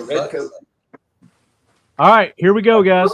red coat. All right, here we go, guys.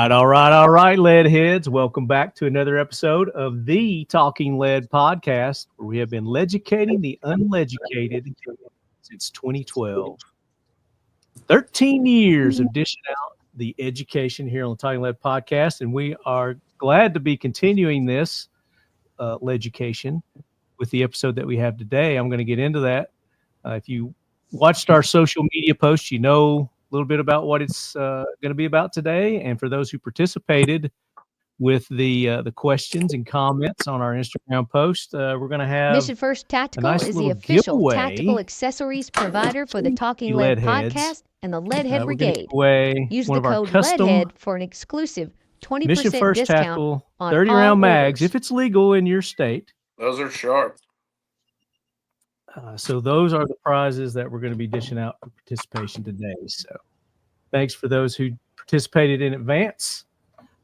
All right, lead heads. Welcome back to another episode of the Talking Lead podcast, where we have been leducating the uneducated since 2012. 13 years of dishing out the education here on the Talking Lead podcast, and we are glad to be continuing this leducation with the episode that we have today. I'm going to get into that. If you watched our social media posts, you know a little bit about what it's going to be about today. And for those who participated with the questions and comments on our Instagram post, we're going to have Mission First Tactical nice is the little official giveaway tactical accessories provider for the Talking Lead Lead heads. podcast and the Leadhead we're going to Brigade. give away Use one the of our code custom Leadhead for an exclusive 20% Mission First discount Tactical on 30 all round mags, orders. if it's legal in your state. Those are sharp. So those are the prizes that we're going to be dishing out for participation today. So thanks for those who participated in advance.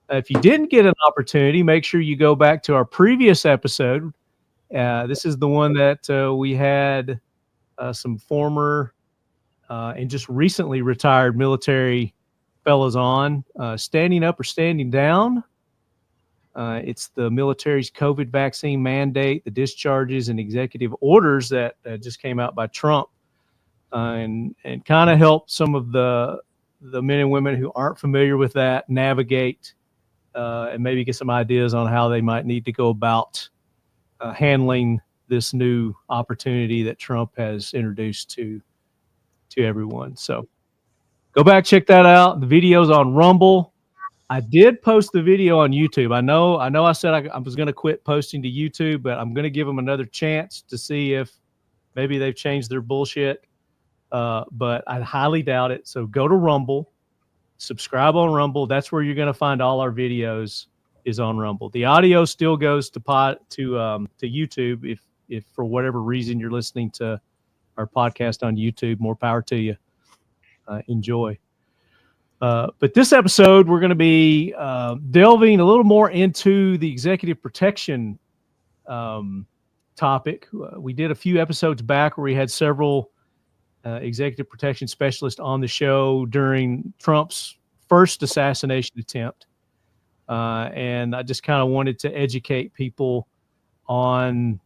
If you didn't get an opportunity, make sure you go back to our previous episode. This is the one that we had some former and just recently retired military fellas on, standing up or standing down. It's the military's COVID vaccine mandate, the discharges and executive orders that just came out by Trump, and kind of help some of the men and women who aren't familiar with that navigate and maybe get some ideas on how they might need to go about handling this new opportunity that Trump has introduced to everyone. So go back, check that out. The video's on Rumble. I did post the video on YouTube. I know I said I was going to quit posting to YouTube, but I'm going to give them another chance to see if maybe they've changed their bullshit. But I highly doubt it. So go to Rumble, subscribe on Rumble. That's where you're going to find all our videos is on Rumble. The audio still goes to YouTube. If for whatever reason you're listening to our podcast on YouTube, more power to you. Enjoy. But this episode, we're going to be delving a little more into the executive protection topic. We did a few episodes back where we had several executive protection specialists on the show during Trump's first assassination attempt. And I just kind of wanted to educate people on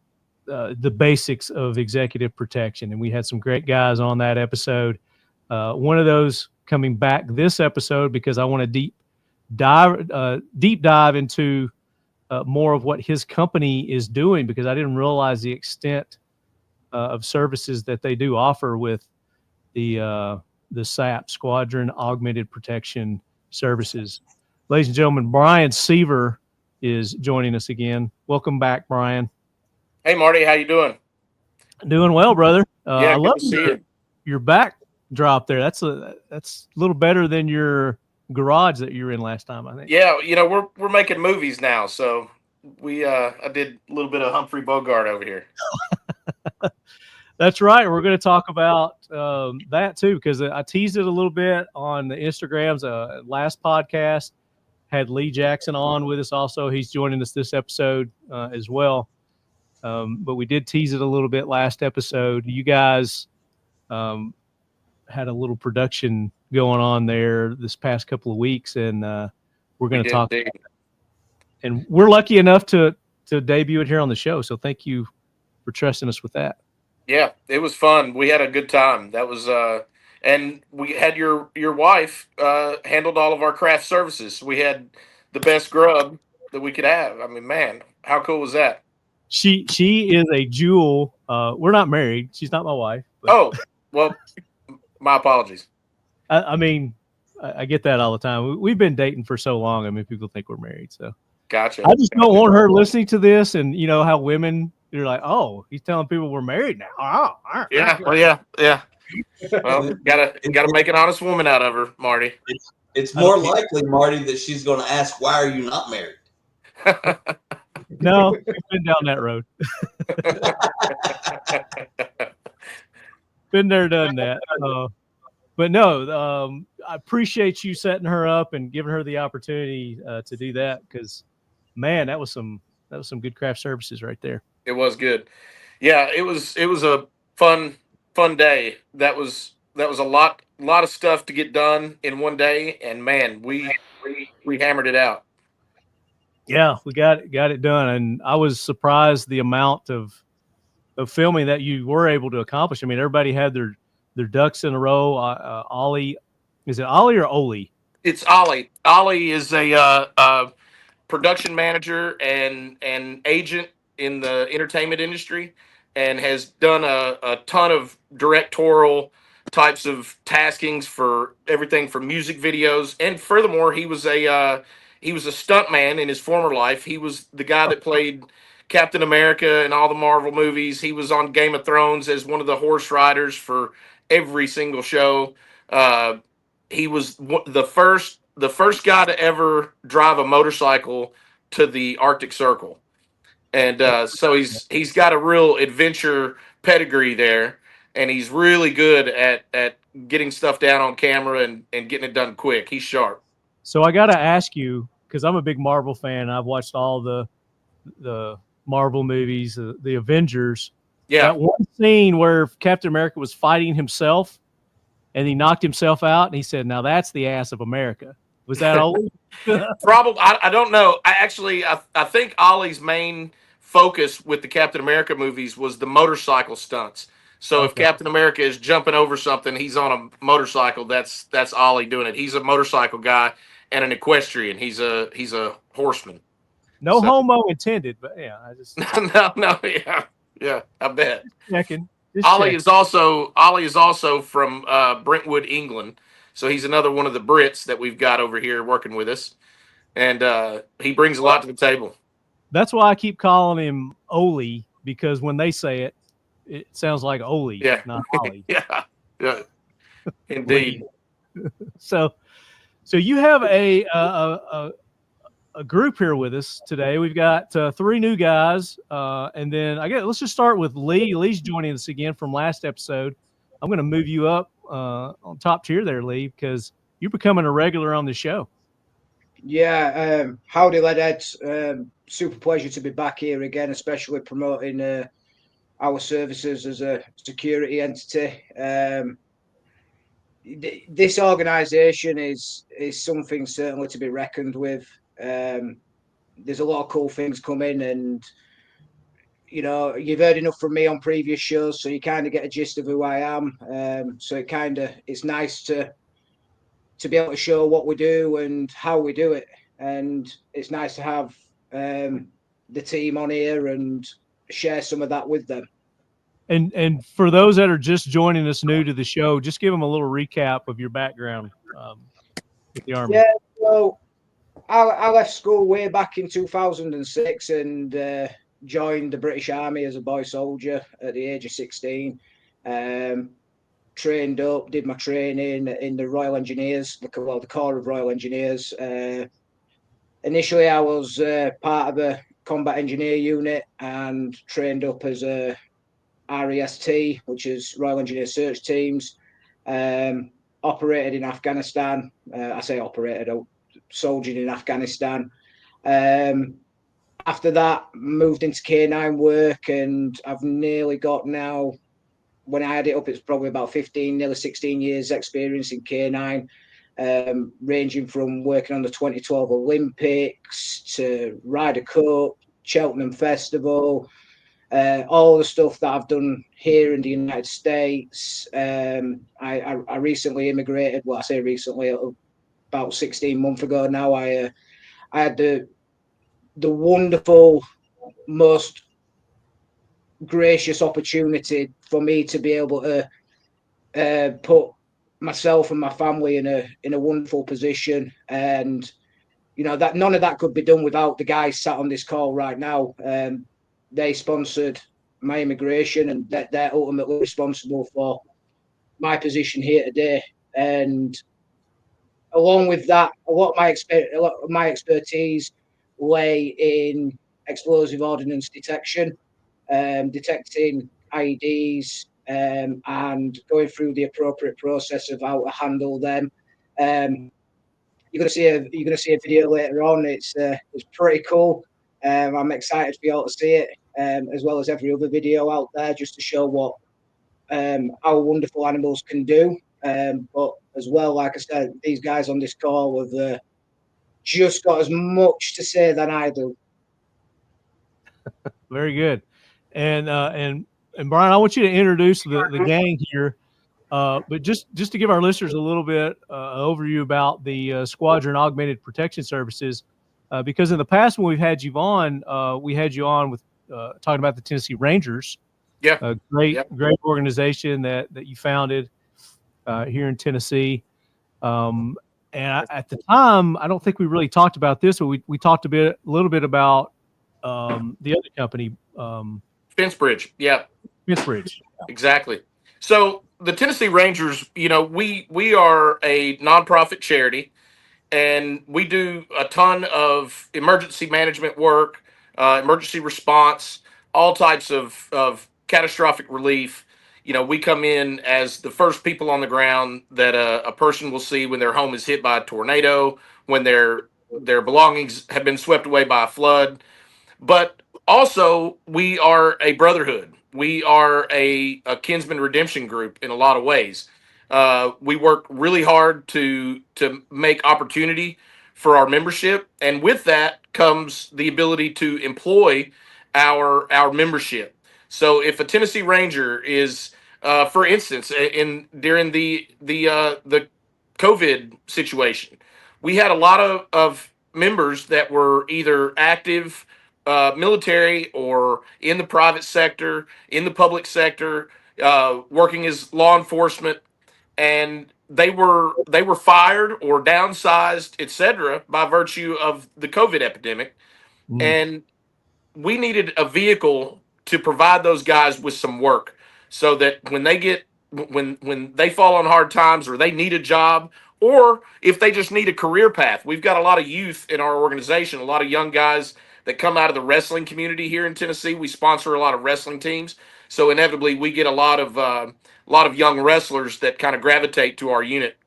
the basics of executive protection. And we had some great guys on that episode. One of those coming back this episode because I want to deep dive into more of what his company is doing, because I didn't realize the extent of services that they do offer with the SAPS, Squadron Augmented Protection Services. Ladies and gentlemen, Bryan Seaver is joining us again. Welcome back, Bryan. Hey, Marty, how you doing? Doing well, brother. Yeah, I good love to see you. Your back drop there. That's a little better than your garage that you were in last time, I think. Yeah, we're making movies now, so I did a little bit of Humphrey Bogart over here. That's right. We're going to talk about that too, because I teased it a little bit on the Instagrams. Last podcast had Lee Jackson on with us also. He's joining us this episode as well. But we did tease it a little bit last episode. You guys had a little production going on there this past couple of weeks, and we're going to talk about it. And we're lucky enough to debut it here on the show. So thank you for trusting us with that. Yeah, it was fun. We had a good time. That was and we had your wife handled all of our craft services. We had the best grub that we could have. I mean, man, how cool was that? She is a jewel. We're not married. She's not my wife. But, Well, my apologies. I mean, I get that all the time. We've been dating for so long. I mean, people think we're married. So Gotcha. I just don't want her listening to this, and you know how women, you're like, oh, he's telling people we're married now. Oh, Yeah. Well, yeah. Well, gotta make an honest woman out of her, Marty. It's more likely, Marty, that she's going to ask, "Why are you not married?" No, we've been down that road. Been there, done that. But no, I appreciate you setting her up and giving her the opportunity to do that, because, man, that was some good craft services right there. It was good. Yeah, it was a fun day. That was a lot of stuff to get done in one day, and man, we hammered it out. Yeah, we got it done, and I was surprised the amount of filming that you were able to accomplish. I mean, everybody had their ducks in a row. Ollie, is it Ollie or Oli? It's Ollie. Ollie is a production manager and agent in the entertainment industry, and has done a ton of directorial types of taskings for everything from music videos. And furthermore, he was a stuntman in his former life. He was the guy that played Captain America in all the Marvel movies. He was on Game of Thrones as one of the horse riders for every single show. He was the first guy to ever drive a motorcycle to the Arctic Circle, and so he's got a real adventure pedigree there, and he's really good at getting stuff down on camera and getting it done quick. He's sharp. So I got to ask you, because I'm a big Marvel fan. I've watched all the Marvel movies, the Avengers. Yeah, that one scene where Captain America was fighting himself, and he knocked himself out, and he said, "Now that's the ass of America." Was that Ollie? probably. I don't know. I think Ollie's main focus with the Captain America movies was the motorcycle stunts. So if Okay. Captain America is jumping over something, he's on a motorcycle. That's Ollie doing it. He's a motorcycle guy and an equestrian. He's a horseman. No So- homo intended, but yeah, I just no, yeah, I bet. checking. Ollie is also from Brentwood, England. So he's another one of the Brits that we've got over here working with us, and he brings a lot to the table. That's why I keep calling him Oli, because when they say it, it sounds like Oli, Yeah. not Ollie. yeah, indeed. So you have a group here with us today. We've got 3 new guys, and then I guess let's just start with Lee. Lee's joining us again from last episode. I'm going to move you up on top tier there, Lee, because you're becoming a regular on the show. Yeah, howdy, lads. Super pleasure to be back here again, especially promoting our services as a security entity. This organisation is something certainly to be reckoned with. There's a lot of cool things coming, and you know, you've heard enough from me on previous shows, so you kind of get a gist of who I am. So it's nice to be able to show what we do and how we do it, and it's nice to have the team on here and share some of that with them. And for those that are just joining us new to the show, just give them a little recap of your background with the Army. Yeah, so I left school way back in 2006 and joined the British Army as a boy soldier at the age of 16. Trained up, did my training in the Royal Engineers, the Corps of Royal Engineers. Initially, I was part of a combat engineer unit and trained up as a REST, which is Royal Engineer Search Teams. Operated in Afghanistan. I say operated, I soldiered in Afghanistan. After that, moved into K9 work, and I've nearly got now, when I had it up, it's probably about 15, nearly 16 years experience in K9, ranging from working on the 2012 Olympics to Ryder Cup, Cheltenham Festival, all the stuff that I've done here in the United States. I recently immigrated. Well, I say recently, about 16 months ago now. I had the wonderful, most gracious opportunity for me to be able to put myself and my family in a wonderful position. And that none of that could be done without the guys sat on this call right now. They sponsored my immigration, and they're ultimately responsible for my position here today. And along with that, a lot of my expertise lay in explosive ordnance detection, detecting IEDs, and going through the appropriate process of how to handle them. You're gonna see a video later on. It's pretty cool. I'm excited for you all to see it, as well as every other video out there, just to show what our wonderful animals can do. But as well, like I said, these guys on this call have just got as much to say than I do. Very good. And Bryan, I want you to introduce the gang here. But just to give our listeners a little bit overview about the Squadron Augmented Protection Services, because in the past when we've had you on, we had you on with talking about the Tennessee Rangers. Yeah, a great organization that you founded here in Tennessee. At the time, I don't think we really talked about this, but we talked a little bit about the other company, Fence-Bridge. Yeah, Fence-Bridge. exactly. So the Tennessee Rangers, we are a nonprofit charity, and we do a ton of emergency management work, emergency response, all types of catastrophic relief. We come in as the first people on the ground that a person will see when their home is hit by a tornado, when their belongings have been swept away by a flood. But also, we are a brotherhood. We are a kinsman redemption group in a lot of ways. We work really hard to make opportunity for our membership, and with that comes the ability to employ our membership. So, if a Tennessee Ranger is, for instance, during the COVID situation, we had a lot of members that were either active military or in the private sector, in the public sector, working as law enforcement, and they were fired or downsized, etc., by virtue of the COVID epidemic, and we needed a vehicle to provide those guys with some work, so that when they fall on hard times, or they need a job, or if they just need a career path. We've got a lot of youth in our organization, a lot of young guys that come out of the wrestling community here in Tennessee. We sponsor a lot of wrestling teams, so inevitably we get a lot of young wrestlers that kind of gravitate to our unit.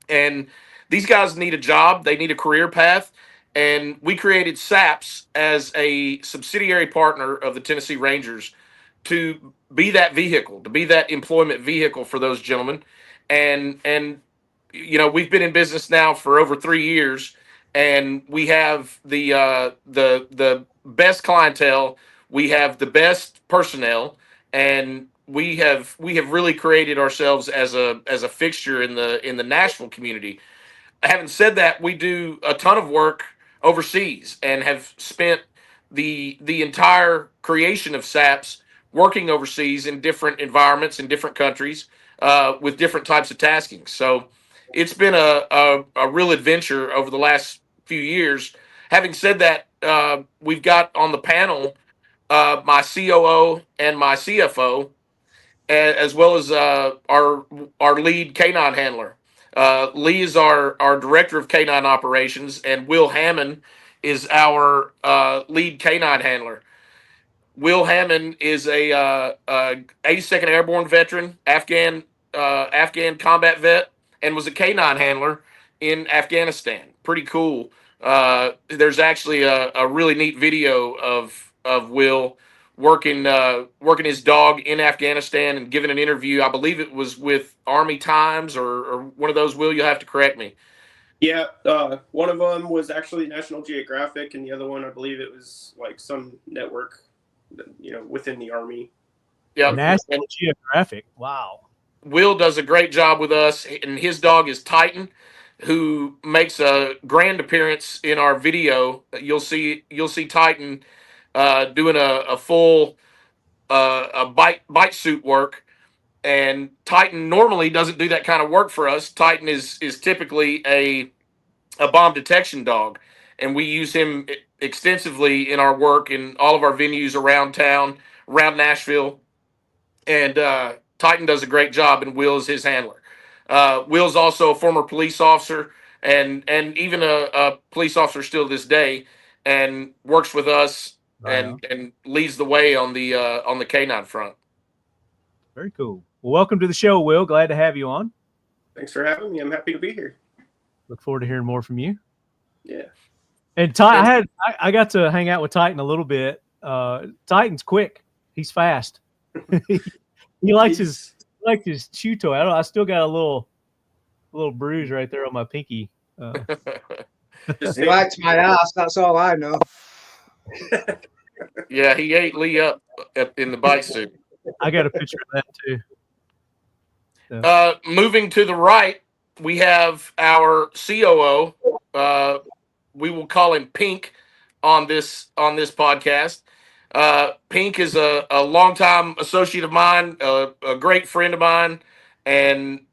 And these guys need a job, they need a career path. And we created SAPS as a subsidiary partner of the Tennessee Rangers to be that vehicle, to be that employment vehicle for those gentlemen. And we've been in business now for over 3 years, and we have the best clientele, we have the best personnel, and we have really created ourselves as a fixture in the Nashville community. Having said that, we do a ton of work overseas and have spent the entire creation of SAPS working overseas in different environments in different countries, with different types of tasking. So it's been a real adventure over the last few years. Having said that, we've got on the panel my COO and my CFO, as well as our lead K9 handler. Lee is our director of K9 operations, and Will Hammond is our lead K9 handler. Will Hammond is a 82nd Airborne veteran, Afghan combat vet, and was a K9 handler in Afghanistan. Pretty cool. There's actually a really neat video of Will working his dog in Afghanistan and giving an interview. I believe it was with Army Times or one of those. Will, you'll have to correct me. Yeah, one of them was actually National Geographic, and the other one, I believe it was like some network, within the Army. Yeah, National Geographic. Wow. Will does a great job with us, and his dog is Titan, who makes a grand appearance in our video. You'll see Titan doing a full a bite suit work, and Titan normally doesn't do that kind of work for us. Titan is typically a bomb detection dog, and we use him extensively in our work in all of our venues around town, around Nashville. And Titan does a great job, and Will is his handler. Will's also a former police officer, and even a police officer still to this day, and works with us and leads the way on the K9 front. Very cool. Well, welcome to the show, Will. Glad to have you on. Thanks for having me. I'm happy to be here. Look forward to hearing more from you. Yeah. And I got to hang out with Titan a little bit. Titan's quick. He's fast. he likes his chew toy. I still got a little bruise right there on my pinky. He likes my ass. That's all I know. Yeah, he ate Lee up in the bike suit. I got a picture of that too. So. Moving to the right, we have our COO. We will call him Pink on this podcast. Pink is a longtime associate of mine, a great friend of mine, and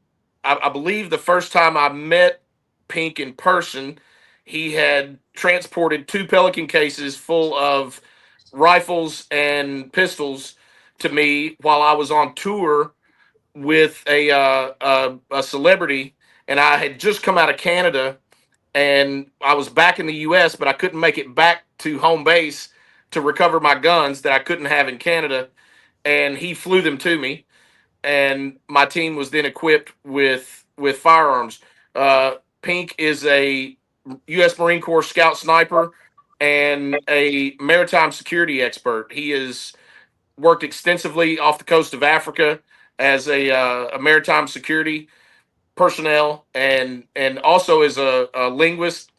I believe the first time I met Pink in person, he had transported 2 Pelican cases full of rifles and pistols to me while I was on tour with a celebrity, and I had just come out of Canada, and I was back in the U.S., but I couldn't make it back to home base to recover my guns that I couldn't have in Canada, and he flew them to me, and my team was then equipped with firearms. Pink is a U.S. Marine Corps Scout Sniper and a maritime security expert. He has worked extensively off the coast of Africa as a maritime security personnel, and also is a linguist.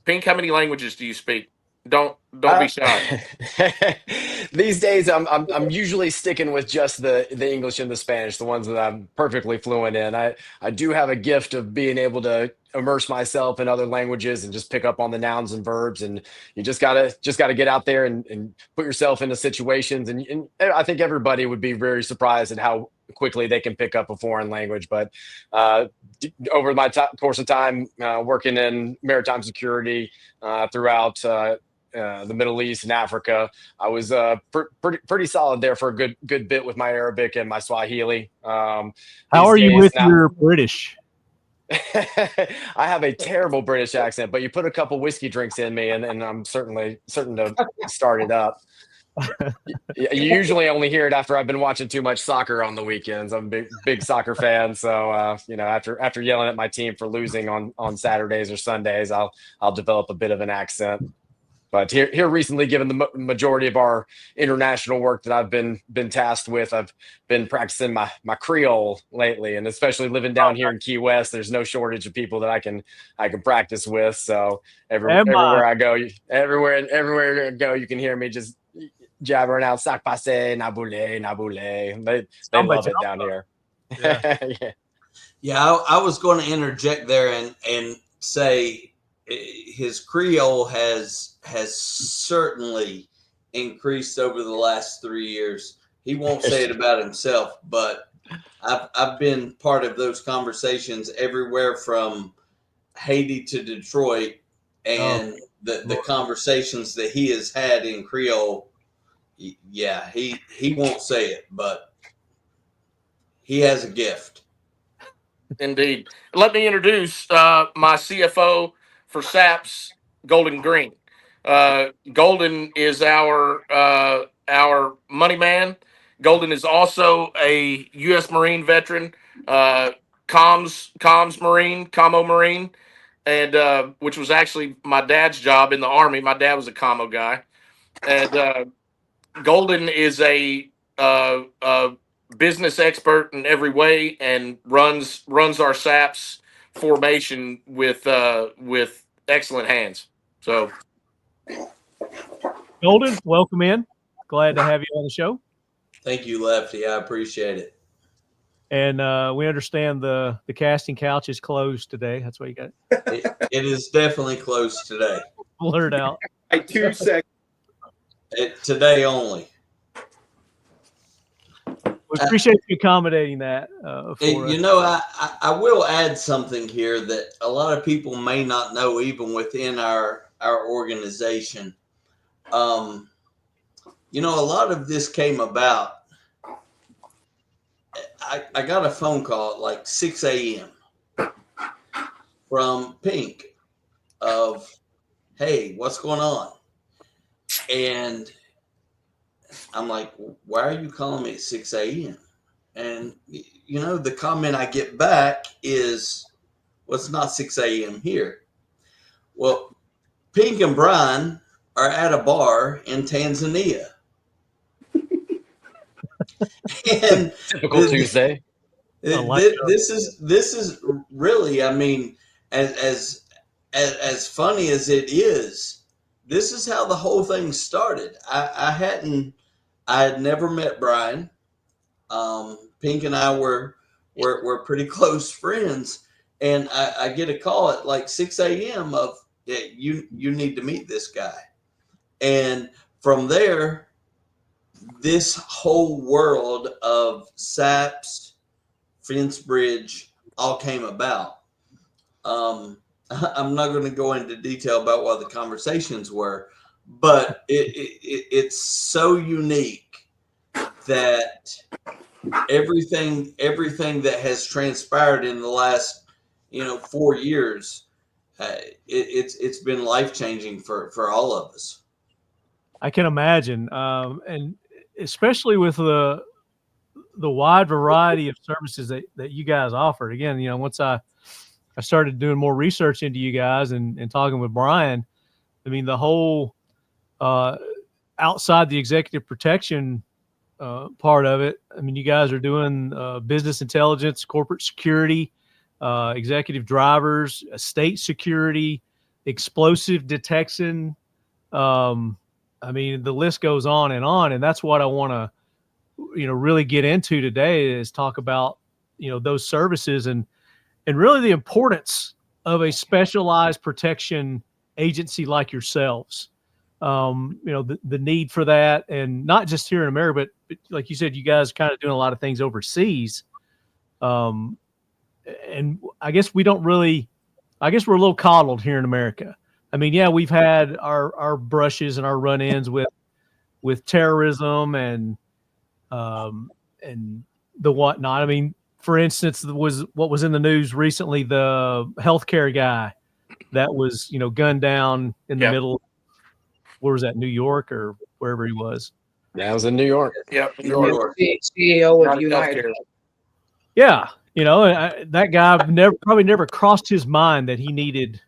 Pink, how many languages do you speak? Don't be shy. These days, I'm usually sticking with just the English and the Spanish, the ones that I'm perfectly fluent in. I do have a gift of being able to immerse myself in other languages and just pick up on the nouns and verbs. And you just gotta get out there and put yourself into situations. And I think everybody would be very surprised at how quickly they can pick up a foreign language. But over my course of time working in maritime security throughout the Middle East and Africa, I was pretty solid there for a good bit with my Arabic and my Swahili. How are you with your British? I have a terrible British accent, but you put a couple whiskey drinks in me, and I'm certain to start it up. You usually only hear it after I've been watching too much soccer on the weekends. I'm a big soccer fan, so after yelling at my team for losing on Saturdays or Sundays, I'll develop a bit of an accent. But here recently, given the majority of our international work that I've been tasked with, I've been practicing my Creole lately, and especially living down here in Key West, there's no shortage of people that I can practice with. So everywhere I go, everywhere I go, you can hear me just jabbering out "sac passe, naboule, naboule." They love it down here. Yeah, I was going to interject there and say his Creole has certainly increased over the last 3 years. He won't say it about himself, but I've been part of those conversations everywhere from Haiti to Detroit, and the conversations that he has had in Creole. Yeah, he won't say it, but he has a gift. Indeed. Let me introduce my CFO for SAPS, Golden Green. Golden is our money man. Golden is also a U.S. Marine veteran, comms Marine, commo Marine, and which was actually my dad's job in the Army. My dad was a commo guy, and Golden is a business expert in every way and runs our SAPS formation with excellent hands. So, Golden, welcome in. Glad to have you on the show. Thank you, Lefty. I appreciate it. And we understand the casting couch is closed today. That's why you got it is definitely closed today. Blurred out. 2 seconds. Today only. We appreciate you accommodating that for us. You know, I will add something here that a lot of people may not know, even within our organization. You know, a lot of this came about. I got a phone call at like 6 a.m. from Pink of, hey, what's going on? And I'm like, why are you calling me at 6 a.m.? And, you know, the comment I get back is, well, it's not 6 a.m. here. Well, Pink and Bryan are at a bar in Tanzania. And Typical Tuesday. this is really, I mean, as funny as it is, this is how the whole thing started. I had never met Bryan. Pink and I were pretty close friends, and I get a call at like 6 a.m. of, yeah, you need to meet this guy. And from there, this whole world of SAPS, Fence Bridge, all came about. I'm not going to go into detail about what the conversations were, but it's so unique that everything that has transpired in the last 4 years, it's been life-changing for all of us. I can imagine, and especially with the wide variety of services that you guys offered. Again, once I started doing more research into you guys and talking with Bryan, I mean, the whole outside the executive protection part of it, I mean, you guys are doing business intelligence, corporate security, executive drivers, state security, explosive detection. I mean, the list goes on, and that's what I want to, really get into today, is talk about, those services and really the importance of a specialized protection agency like yourselves. The need for that, and not just here in America, but like you said, you guys are kind of doing a lot of things overseas. And I guess we're a little coddled here in America. I mean, yeah, we've had our brushes and our run-ins with terrorism and the whatnot. I mean, for instance, what was in the news recently, the healthcare guy that was, gunned down in the middle. Where was that? New York or wherever he was? That was in New York. Yep. New York. CEO of United. Yeah. That guy probably never crossed his mind that he needed,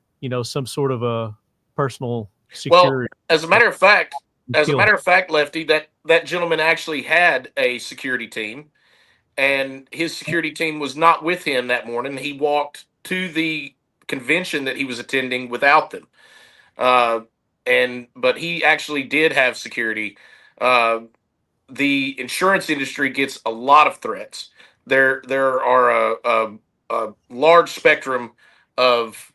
some sort of a personal security. Well, as a matter of fact, Lefty, that gentleman actually had a security team, and his security team was not with him that morning. He walked to the convention that he was attending without them. But he actually did have security. The insurance industry gets a lot of threats. There are a large spectrum of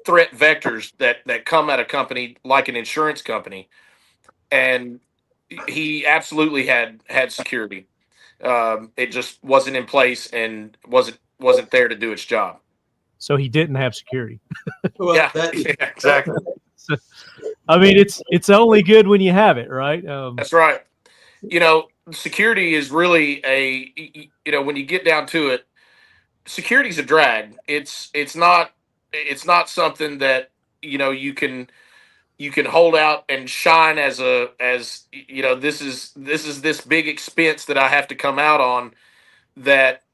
threat vectors that come at a company like an insurance company, and he absolutely had security. It just wasn't in place and wasn't there to do its job. So he didn't have security. Well, Yeah, exactly. I mean, it's only good when you have it, right? That's right. Security is really when you get down to it, security's a drag. It's not something that you can hold out and shine as this is this big expense that I have to come out on that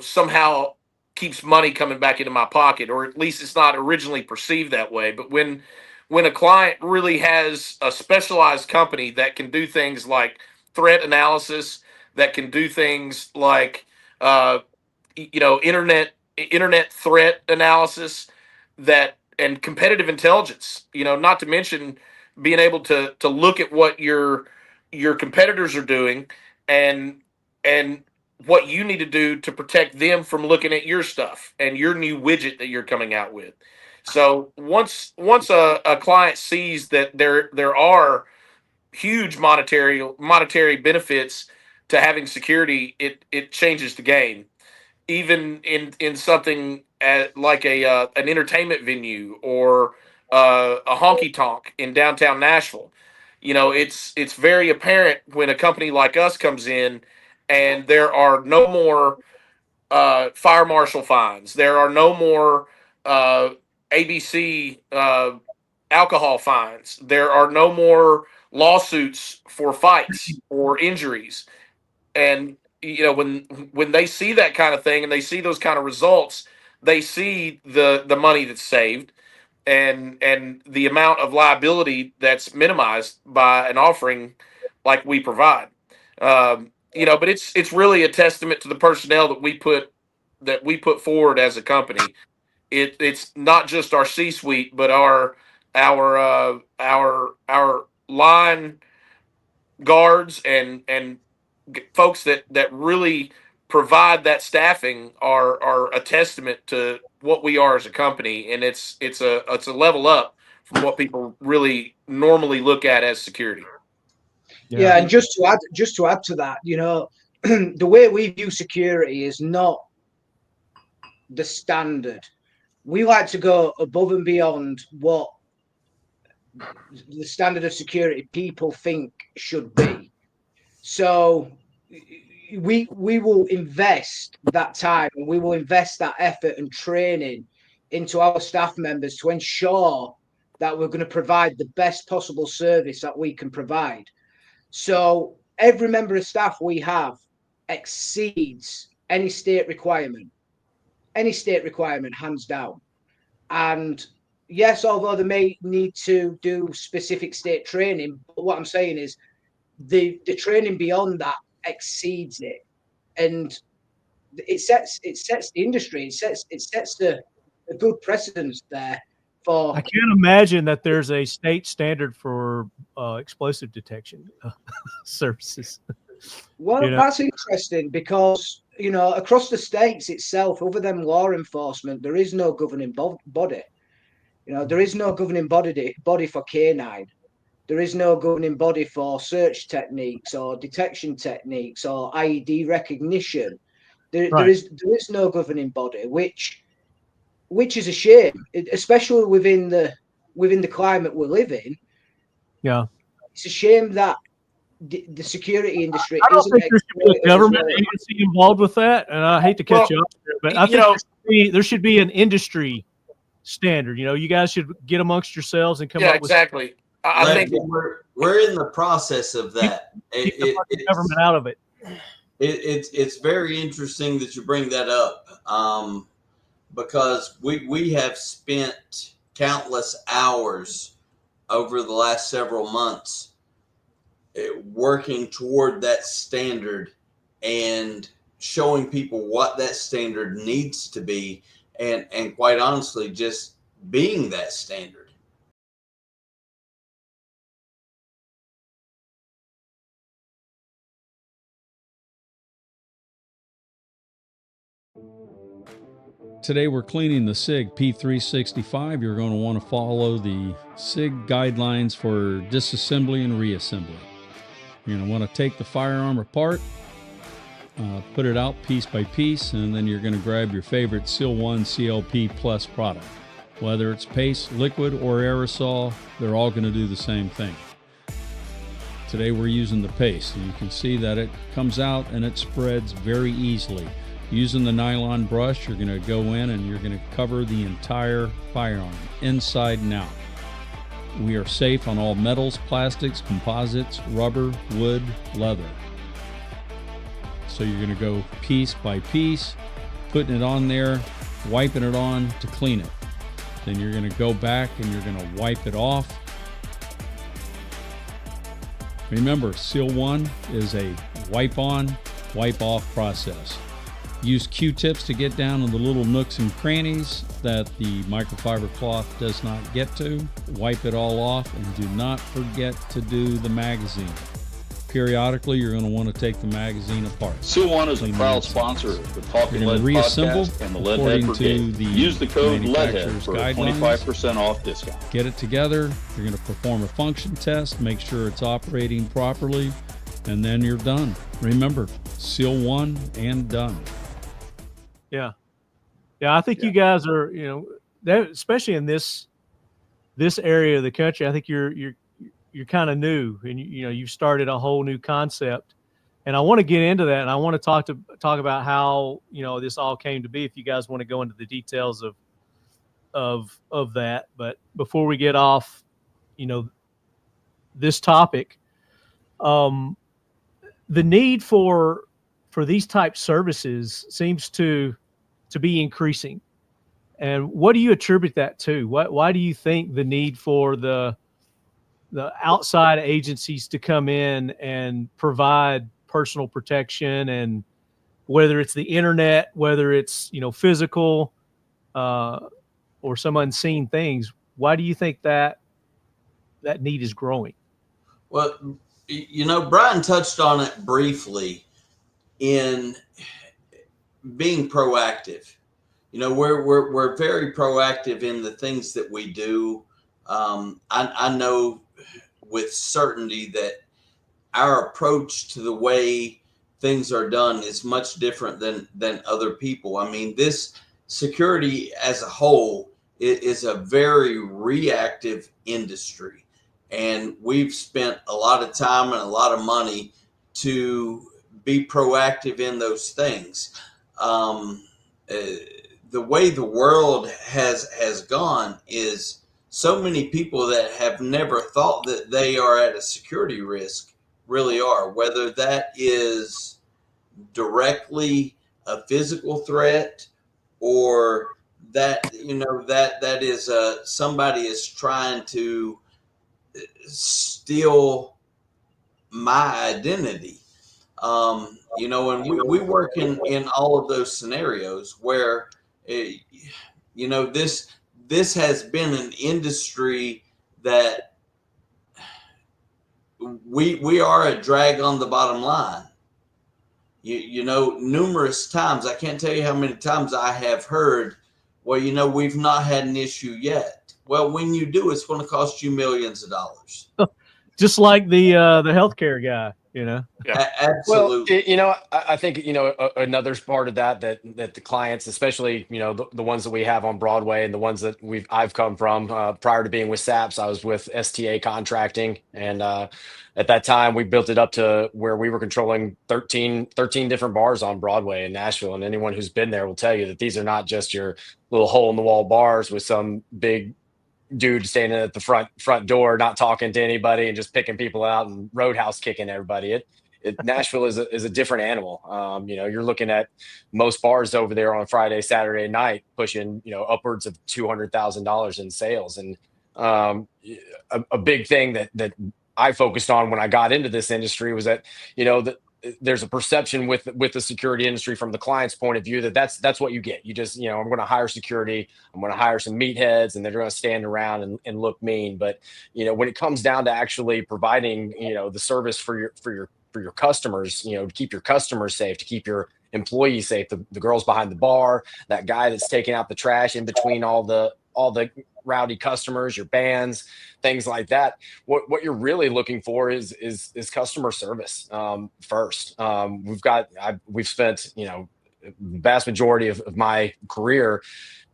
somehow keeps money coming back into my pocket, or at least it's not originally perceived that way. But when a client really has a specialized company that can do things like threat analysis, that can do things like internet threat analysis, and competitive intelligence, not to mention being able to look at what your competitors are doing and what you need to do to protect them from looking at your stuff and your new widget that you're coming out with. So once a client sees that there are huge monetary benefits to having security, it changes the game. Even in something like an entertainment venue or a honky tonk in downtown Nashville, it's very apparent when a company like us comes in, and there are no more fire marshal fines. There are no more ABC alcohol fines. There are no more lawsuits for fights or injuries. And when they see that kind of thing and they see those kind of results, they see the money that's saved and the amount of liability that's minimized by an offering like we provide. But it's really a testament to the personnel that we put forward as a company. It's not just our C-suite, but our line guards and folks that really provide that staffing are a testament to what we are as a company, and it's a level up from what people really normally look at as security. Yeah, and just to add to that, the way we view security is not the standard. We like to go above and beyond what the standard of security people think should be. So we will invest that time and we will invest that effort and training into our staff members to ensure that we're going to provide the best possible service that we can provide. So every member of staff we have exceeds any state requirement, hands down. And yes, although they may need to do specific state training, but what I'm saying is the training beyond that exceeds it, and it sets the industry. It sets a good precedence there. I can't imagine that there's a state standard for explosive detection services. Well, that's interesting because across the states itself, other than law enforcement, there is no governing body. There is no governing body for K9. There is no governing body for search techniques or detection techniques or IED recognition. There is no governing body, which is a shame, especially within the climate we live in. Yeah, it's a shame that the security industry. I don't think there should be a government agency involved with that, and I hate to cut you off there, but I think there should be an industry standard. You guys should get amongst yourselves and come up with. Exactly. I think we're in the process of that. Keep the government out of it. It's very interesting that you bring that up, because we have spent countless hours over the last several months working toward that standard and showing people what that standard needs to be, and quite honestly, just being that standard. Today we're cleaning the SIG P365. You're going to want to follow the SIG guidelines for disassembly and reassembly. You're going to want to take the firearm apart, put it out piece by piece, and then you're going to grab your favorite SEAL 1 CLP Plus product. Whether it's paste, liquid, or aerosol, they're all going to do the same thing. Today we're using the paste, and you can see that it comes out and it spreads very easily. Using the nylon brush, you're going to go in and you're going to cover the entire firearm, inside and out. We are safe on all metals, plastics, composites, rubber, wood, leather. So you're going to go piece by piece, putting it on there, wiping it on to clean it. Then you're going to go back and you're going to wipe it off. Remember, SEAL 1 is a wipe on, wipe off process. Use Q-tips to get down in the little nooks and crannies that the microfiber cloth does not get to. Wipe it all off, and do not forget to do the magazine. Periodically, you're going to want to take the magazine apart. SEAL 1 is a proud sponsor of the Talking Lead podcast and the Leadhead Brigade. Use the code Leadhead for a 25% off discount. Get it together. You're going to perform a function test, make sure it's operating properly. and then you're done. Remember, seal one and done. Yeah. I think you guys are, that, especially in this area of the country. I think you're kind of new, and you've started a whole new concept. And I want to get into that, and I want to talk about how this all came to be. If you guys want to go into the details of that, but before we get off, this topic, the need for these type services seems to be increasing. And what do you attribute that to? Why do you think the need for the outside agencies to come in and provide personal protection, and whether it's the internet, whether it's physical or some unseen things, why do you think that need is growing? Well, Bryan touched on it briefly in being proactive. We're very proactive in the things that we do. I know with certainty that our approach to the way things are done is much different than other people. I mean, this security as a whole is a very reactive industry, and we've spent a lot of time and a lot of money to be proactive in those things. The way the world has gone is so many people that have never thought that they are at a security risk really are, whether that is directly a physical threat, or that that is somebody is trying to steal my identity. And we work in all of those scenarios where this has been an industry that we are a drag on the bottom line. Numerous times, I can't tell you how many times I have heard, well, we've not had an issue yet. Well, when you do, it's going to cost you millions of dollars. Just like the healthcare guy, Yeah. Absolutely. Well, I think another part of that the clients, especially the ones that we have on Broadway and the ones that I've come from prior to being with SAPS, I was with STA Contracting, and at that time we built it up to where we were controlling 13 different bars on Broadway in Nashville. And anyone who's been there will tell you that these are not just your little hole in the wall bars with some big dude standing at the front door, not talking to anybody and just picking people out and roadhouse kicking everybody. Nashville is a different animal. You're looking at most bars over there on Friday, Saturday night pushing upwards of $200,000 in sales. And a big thing that I focused on when I got into this industry was that there's a perception with the security industry from the client's point of view that's what you get. You just I'm going to hire security, I'm going to hire some meatheads, and they're going to stand around and look mean. But when it comes down to actually providing the service for your customers, to keep your customers safe, to keep your employees safe, the girls behind the bar, that guy that's taking out the trash in between all the rowdy customers, your bands, things like that. What you're really looking for is customer service first. We've spent the vast majority of my career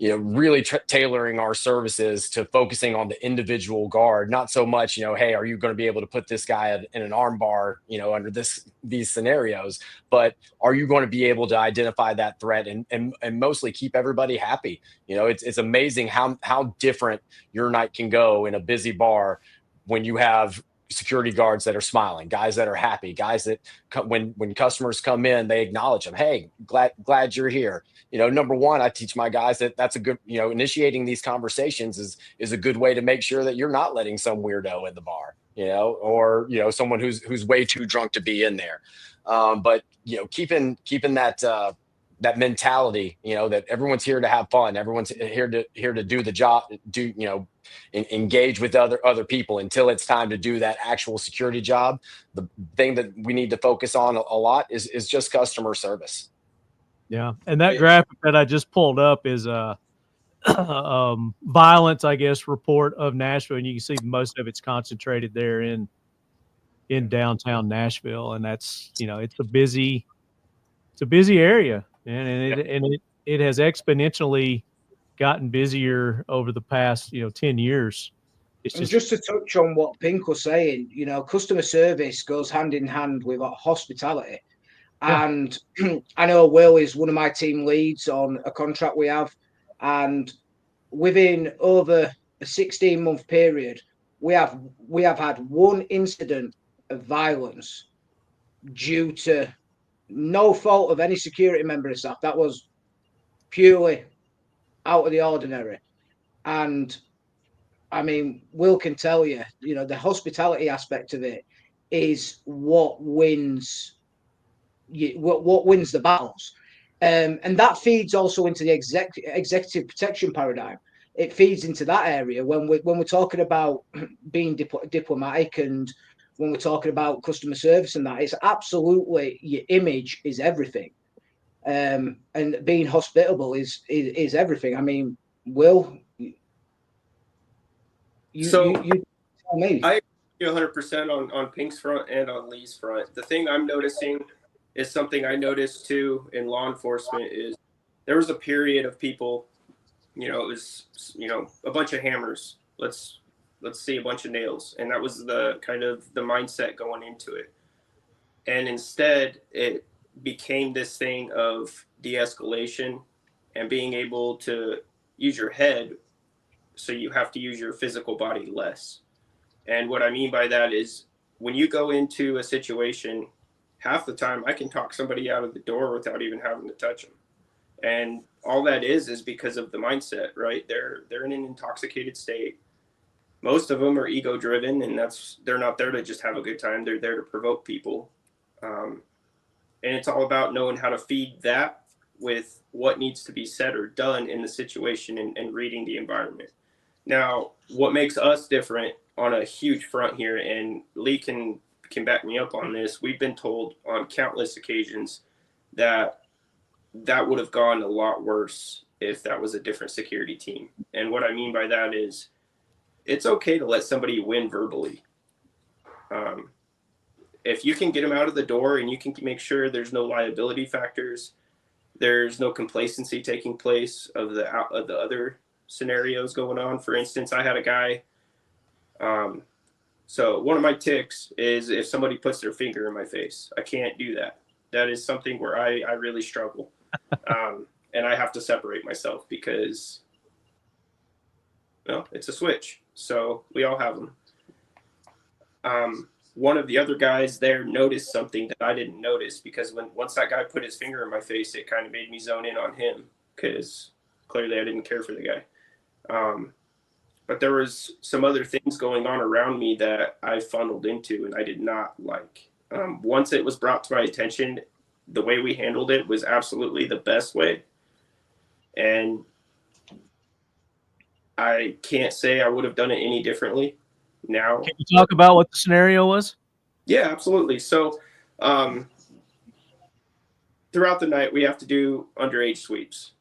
really tailoring our services to focusing on the individual guard, not so much hey, are you going to be able to put this guy in an arm bar under these scenarios, but are you going to be able to identify that threat and mostly keep everybody happy. It's amazing how different your night can go in a busy bar when you have security guards that are smiling, guys that are happy, guys that when customers come in, they acknowledge them. Hey, glad you're here. Number one, I teach my guys that's a good, initiating these conversations is a good way to make sure that you're not letting some weirdo in the bar, or someone who's way too drunk to be in there. But keeping that mentality, that everyone's here to have fun, everyone's here to do the job, engage with other people until it's time to do that actual security job. The thing that we need to focus on a lot is just customer service. Yeah, and that graphic that I just pulled up is a violence, I guess, report of Nashville, and you can see most of it's concentrated there in in downtown Nashville, and that's, it's a busy area, and it has exponentially gotten busier over the past 10 years. It's And just to touch on what Pink was saying, customer service goes hand in hand with hospitality. Yeah. And I know Will is one of my team leads on a contract we have, and within over a 16-month period, we have had one incident of violence due to no fault of any security member of staff. That was purely out of the ordinary. And I mean, Will can tell you, the hospitality aspect of it is what wins what wins the battles. And that feeds also into the executive protection paradigm. It feeds into that area when we're talking about being diplomatic, and when we're talking about customer service and that. It's absolutely, your image is everything, and being hospitable is everything. I mean, Will, you tell me. I agree 100% on Pink's front and on Lee's front. The thing I'm noticing is something I noticed too in law enforcement is there was a period of people, it was, a bunch of hammers. Let's see a bunch of nails. And that was the kind of the mindset going into it. And instead it became this thing of de-escalation and being able to use your head. So you have to use your physical body less. And what I mean by that is when you go into a situation, half the time I can talk somebody out of the door without even having to touch them. And all that is because of the mindset, right? They're in an intoxicated state. Most of them are ego driven, and they're not there to just have a good time. They're there to provoke people. And it's all about knowing how to feed that with what needs to be said or done in the situation and reading the environment. Now, what makes us different on a huge front here, and Lee can back me up on this, we've been told on countless occasions that would have gone a lot worse if that was a different security team. And what I mean by that is it's okay to let somebody win verbally. If you can get them out of the door and you can make sure there's no liability factors, there's no complacency taking place of the other scenarios going on. For instance, I had a guy, so one of my tics is if somebody puts their finger in my face. I can't do that. That is something where I really struggle. And I have to separate myself because, it's a switch. So we all have them. One of the other guys there noticed something that I didn't notice, because once that guy put his finger in my face, it kind of made me zone in on him because clearly I didn't care for the guy. But there was some other things going on around me that I funneled into and I did not like. Once it was brought to my attention, the way we handled it was absolutely the best way. And I can't say I would have done it any differently now. Can you talk about what the scenario was? Yeah, absolutely. So throughout the night, we have to do underage sweeps.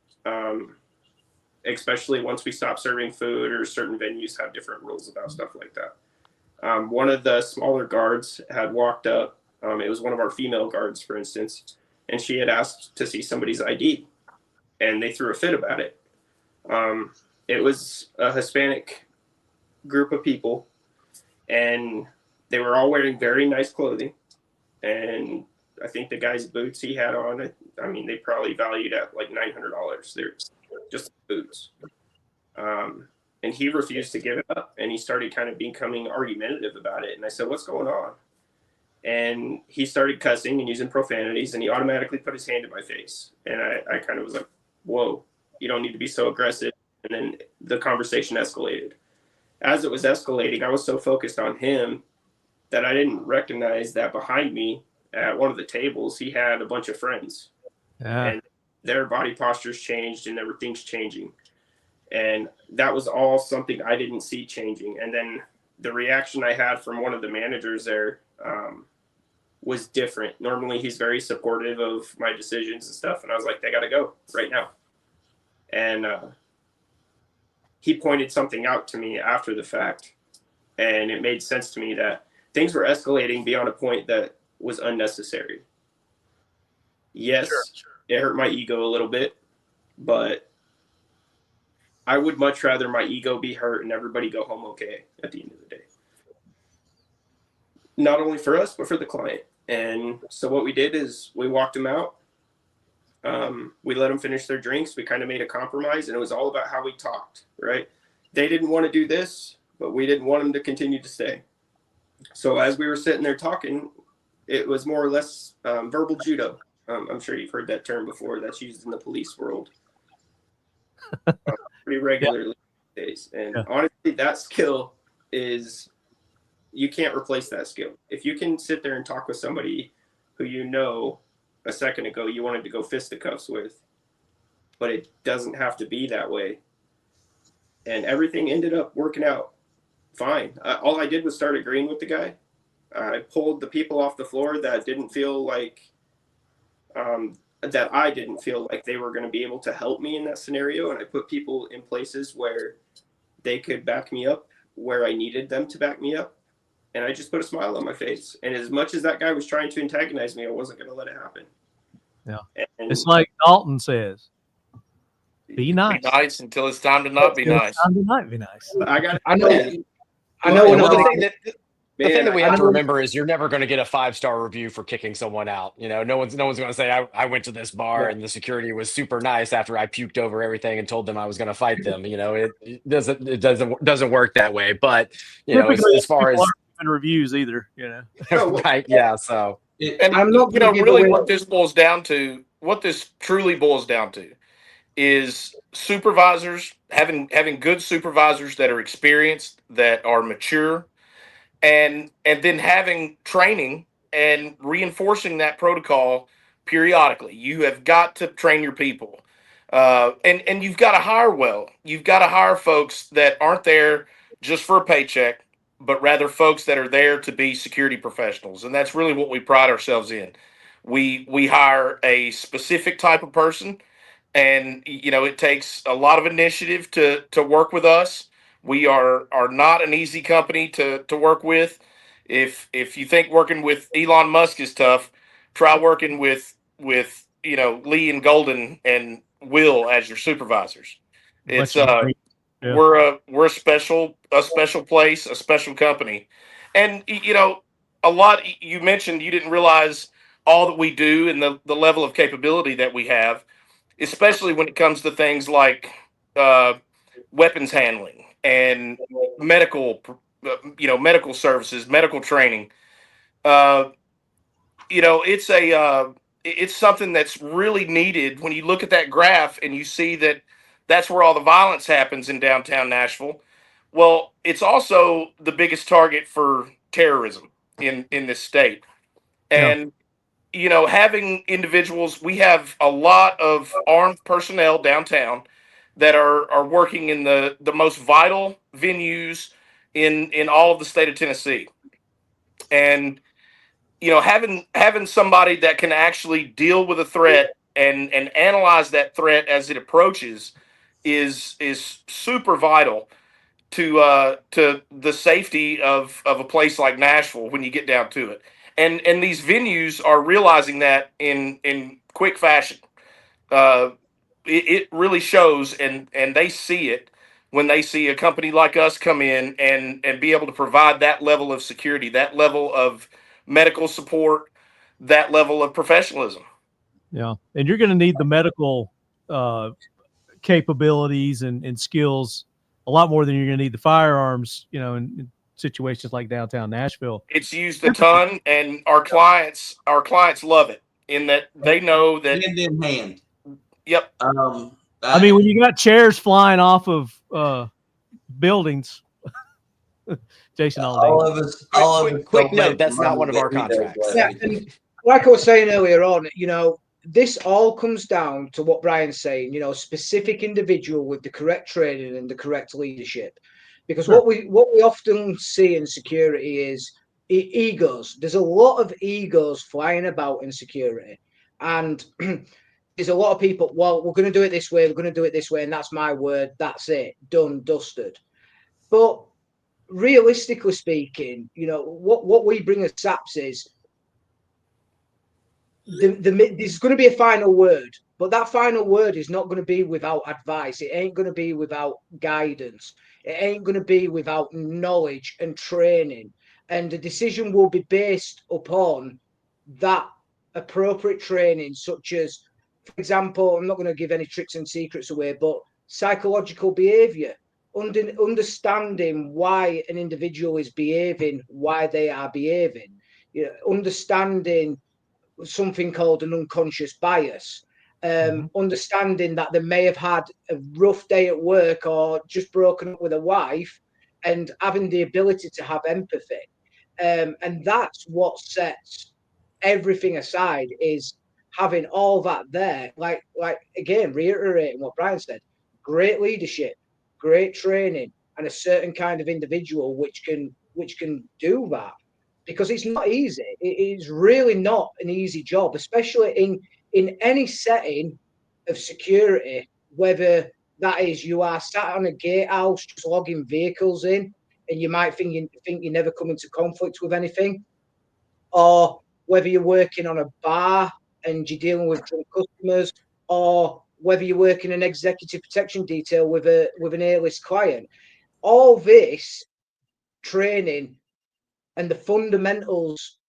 Especially once we stop serving food, or certain venues have different rules about stuff like that. One of the smaller guards had walked up. It was one of our female guards, for instance, and she had asked to see somebody's ID, and they threw a fit about it. It was a Hispanic group of people, and they were all wearing very nice clothing. And I think the guy's boots he had on, they probably valued at like $900. They're just boots. And he refused to give it up, and he started kind of becoming argumentative about it. And I said, "What's going on?" And he started cussing and using profanities, and he automatically put his hand in my face. And I kind of was like, "Whoa, you don't need to be so aggressive." And then the conversation escalated. As it was escalating, I was so focused on him that I didn't recognize that behind me at one of the tables, he had a bunch of friends. Yeah. And their body postures changed and everything's changing. And that was all something I didn't see changing. And then the reaction I had from one of the managers there was different. Normally he's very supportive of my decisions and stuff. And I was like, "They got to go right now." And he pointed something out to me after the fact. And it made sense to me that things were escalating beyond a point that was unnecessary. Yes, it hurt my ego a little bit, but I would much rather my ego be hurt and everybody go home okay at the end of the day. Not only for us, but for the client. And so what we did is we walked them out. We let them finish their drinks. We kind of made a compromise, and it was all about how we talked, right? They didn't want to do this, but we didn't want them to continue to stay. So as we were sitting there talking, it was more or less verbal judo. I'm sure you've heard that term before. That's used in the police world pretty regularly these days. And honestly, that skill is, you can't replace that skill. If you can sit there and talk with somebody who you know a second ago you wanted to go fisticuffs with, but it doesn't have to be that way. And everything ended up working out fine. All I did was start agreeing with the guy. I pulled the people off the floor that didn't feel like, that I didn't feel like they were going to be able to help me in that scenario. And I put people in places where they could back me up, where I needed them to back me up. And I just put a smile on my face. And as much as that guy was trying to antagonize me, I wasn't going to let it happen. Yeah. And it's like Dalton says, be nice. Be nice until it's time to not be nice. Time to not be nice. I know. The thing that we have to remember is you're never going to get a 5-star review for kicking someone out. You know, no one's going to say I went to this bar and the security was super nice after I puked over everything and told them I was going to fight them. You know, it doesn't work that way. But you know, as far as reviews either, you know, right? Yeah. So and I'm not, you know, really what this boils down to, what this truly boils down to, is supervisors having good supervisors that are experienced, that are mature. And then having training and reinforcing that protocol periodically. You have got to train your people, and you've got to hire well. You've got to hire folks that aren't there just for a paycheck, but rather folks that are there to be security professionals. And that's really what we pride ourselves in. We hire a specific type of person, and you know, it takes a lot of initiative to work with us. We are not an easy company to work with. If you think working with Elon Musk is tough, try working with you know, Lee and Golden and Will as your supervisors. It's we're a special place, a special company. And you know, a lot, you mentioned you didn't realize all that we do and the level of capability that we have, especially when it comes to things like weapons handling and medical, you know, medical services, medical training. You know, it's something that's really needed. When you look at that graph and you see that that's where all the violence happens in downtown Nashville. Well, it's also the biggest target for terrorism in this state. And you know, having individuals, we have a lot of armed personnel downtown that are working in the most vital venues in all of the state of Tennessee. And you know, having somebody that can actually deal with a threat and analyze that threat as it approaches is super vital to the safety of a place like Nashville when you get down to it. And these venues are realizing that in quick fashion. It really shows, and they see it when they see a company like us come in and be able to provide that level of security, that level of medical support, that level of professionalism. Yeah, and you're going to need the medical capabilities and skills a lot more than you're going to need the firearms, you know, in situations like downtown Nashville. It's used a ton, and our clients love it in that they know that hand in hand. Yep. I mean, when you got chairs flying off of buildings, Jason, all of us. Quick note: that's not one of our contracts. Yeah, and like I was saying earlier on, you know, this all comes down to what Bryan's saying. You know, specific individual with the correct training and the correct leadership. Because what we often see in security is egos. There's a lot of egos flying about in security, and there's a lot of people. Well, we're going to do it this way. We're going to do it this way, and that's my word. That's it. Done, dusted. But realistically speaking, you know, what we bring as SAPS is there's going to be a final word, but that final word is not going to be without advice. It ain't going to be without guidance. It ain't going to be without knowledge and training. And the decision will be based upon that appropriate training, such as, for example, I'm not going to give any tricks and secrets away, but psychological behavior, understanding why an individual is behaving, why they are behaving, you know, understanding something called an unconscious bias. Understanding that they may have had a rough day at work or just broken up with a wife, and having the ability to have empathy. And that's what sets everything aside, is having all that there. Like again, reiterating what Bryan said, great leadership, great training, and a certain kind of individual which can do that. Because it's not easy. It is really not an easy job, especially in any setting of security, whether that is you are sat on a gatehouse just logging vehicles in, and you might think you never come into conflict with anything, or whether you're working on a bar and you're dealing with drunk customers, or whether you're working an executive protection detail with an A-list client. All this training and the fundamentals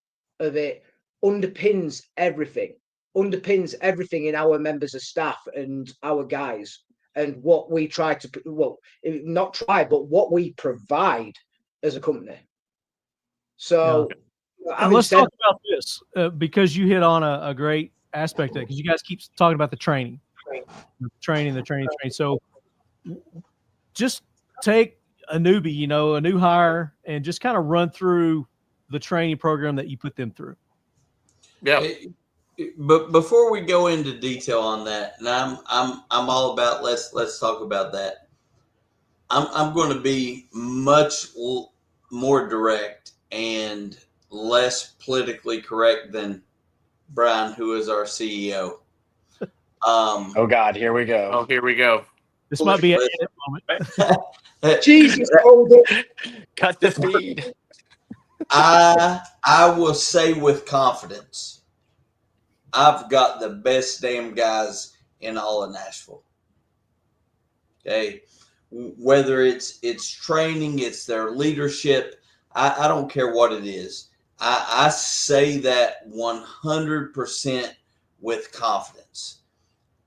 of it underpins everything in our members of staff and our guys, and what we try to, well, not try, but what we provide as a company. So and let's talk about this, because you hit on a great aspect of it, because you guys keep talking about the training. So just take a newbie, you know, a new hire, and just kind of run through the training program that you put them through. Yeah. But before we go into detail on that, and I'm all about let's talk about that. I'm going to be much more direct and less politically correct than Bryan, who is our CEO. Oh God, here we go. Oh, here we go. This might be an edit moment. Jesus, cut the feed. I will say with confidence, I've got the best damn guys in all of Nashville. Okay, whether it's training, it's their leadership, I don't care what it is. I say that 100% with confidence,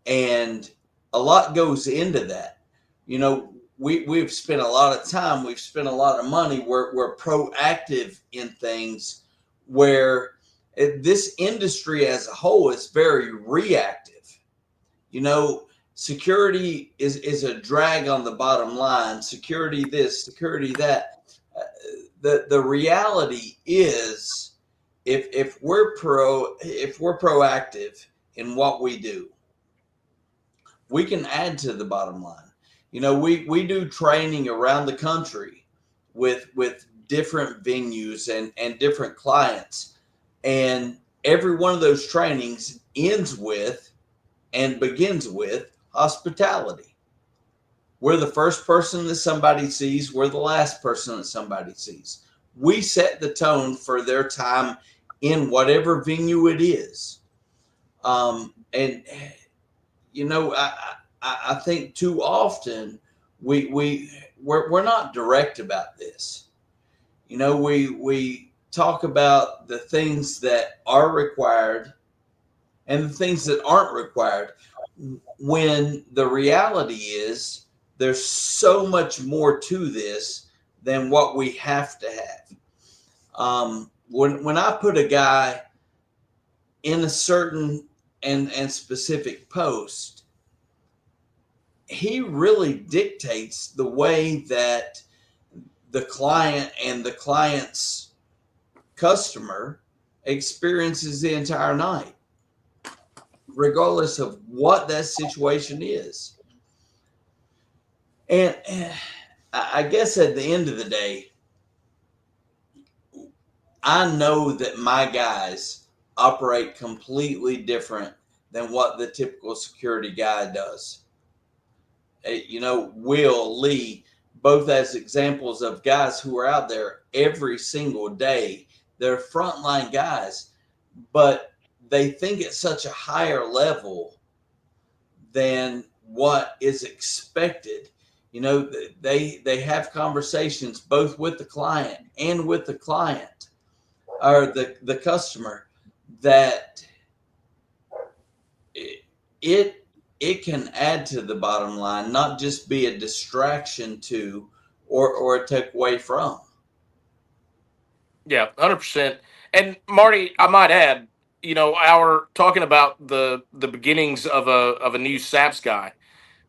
and a lot goes into that. You know, we've spent a lot of time, we've spent a lot of money. We're proactive in things where this industry as a whole is very reactive. You know, security is a drag on the bottom line. Security this, security that. The reality is, if we're proactive in what we do, we can add to the bottom line. You know, we do training around the country with different venues and different clients, and every one of those trainings ends with and begins with hospitality. We're the first person that somebody sees. We're the last person that somebody sees. We set the tone for their time in whatever venue it is. And you know, I think too often we're not direct about this. You know, we talk about the things that are required and the things that aren't required, when the reality is there's so much more to this than what we have to have. When I put a guy in a certain and specific post, he really dictates the way that the client and the client's customer experiences the entire night, regardless of what that situation is. And I guess at the end of the day, I know that my guys operate completely different than what the typical security guy does. You know, Will, Lee, both as examples of guys who are out there every single day. They're frontline guys, but they think at such a higher level than what is expected. You know, they have conversations both with the client and with the client or the customer that it can add to the bottom line, not just be a distraction to or a take away from. Yeah, 100%. And Marty, I might add, our talking about the beginnings of a new SAPS guy.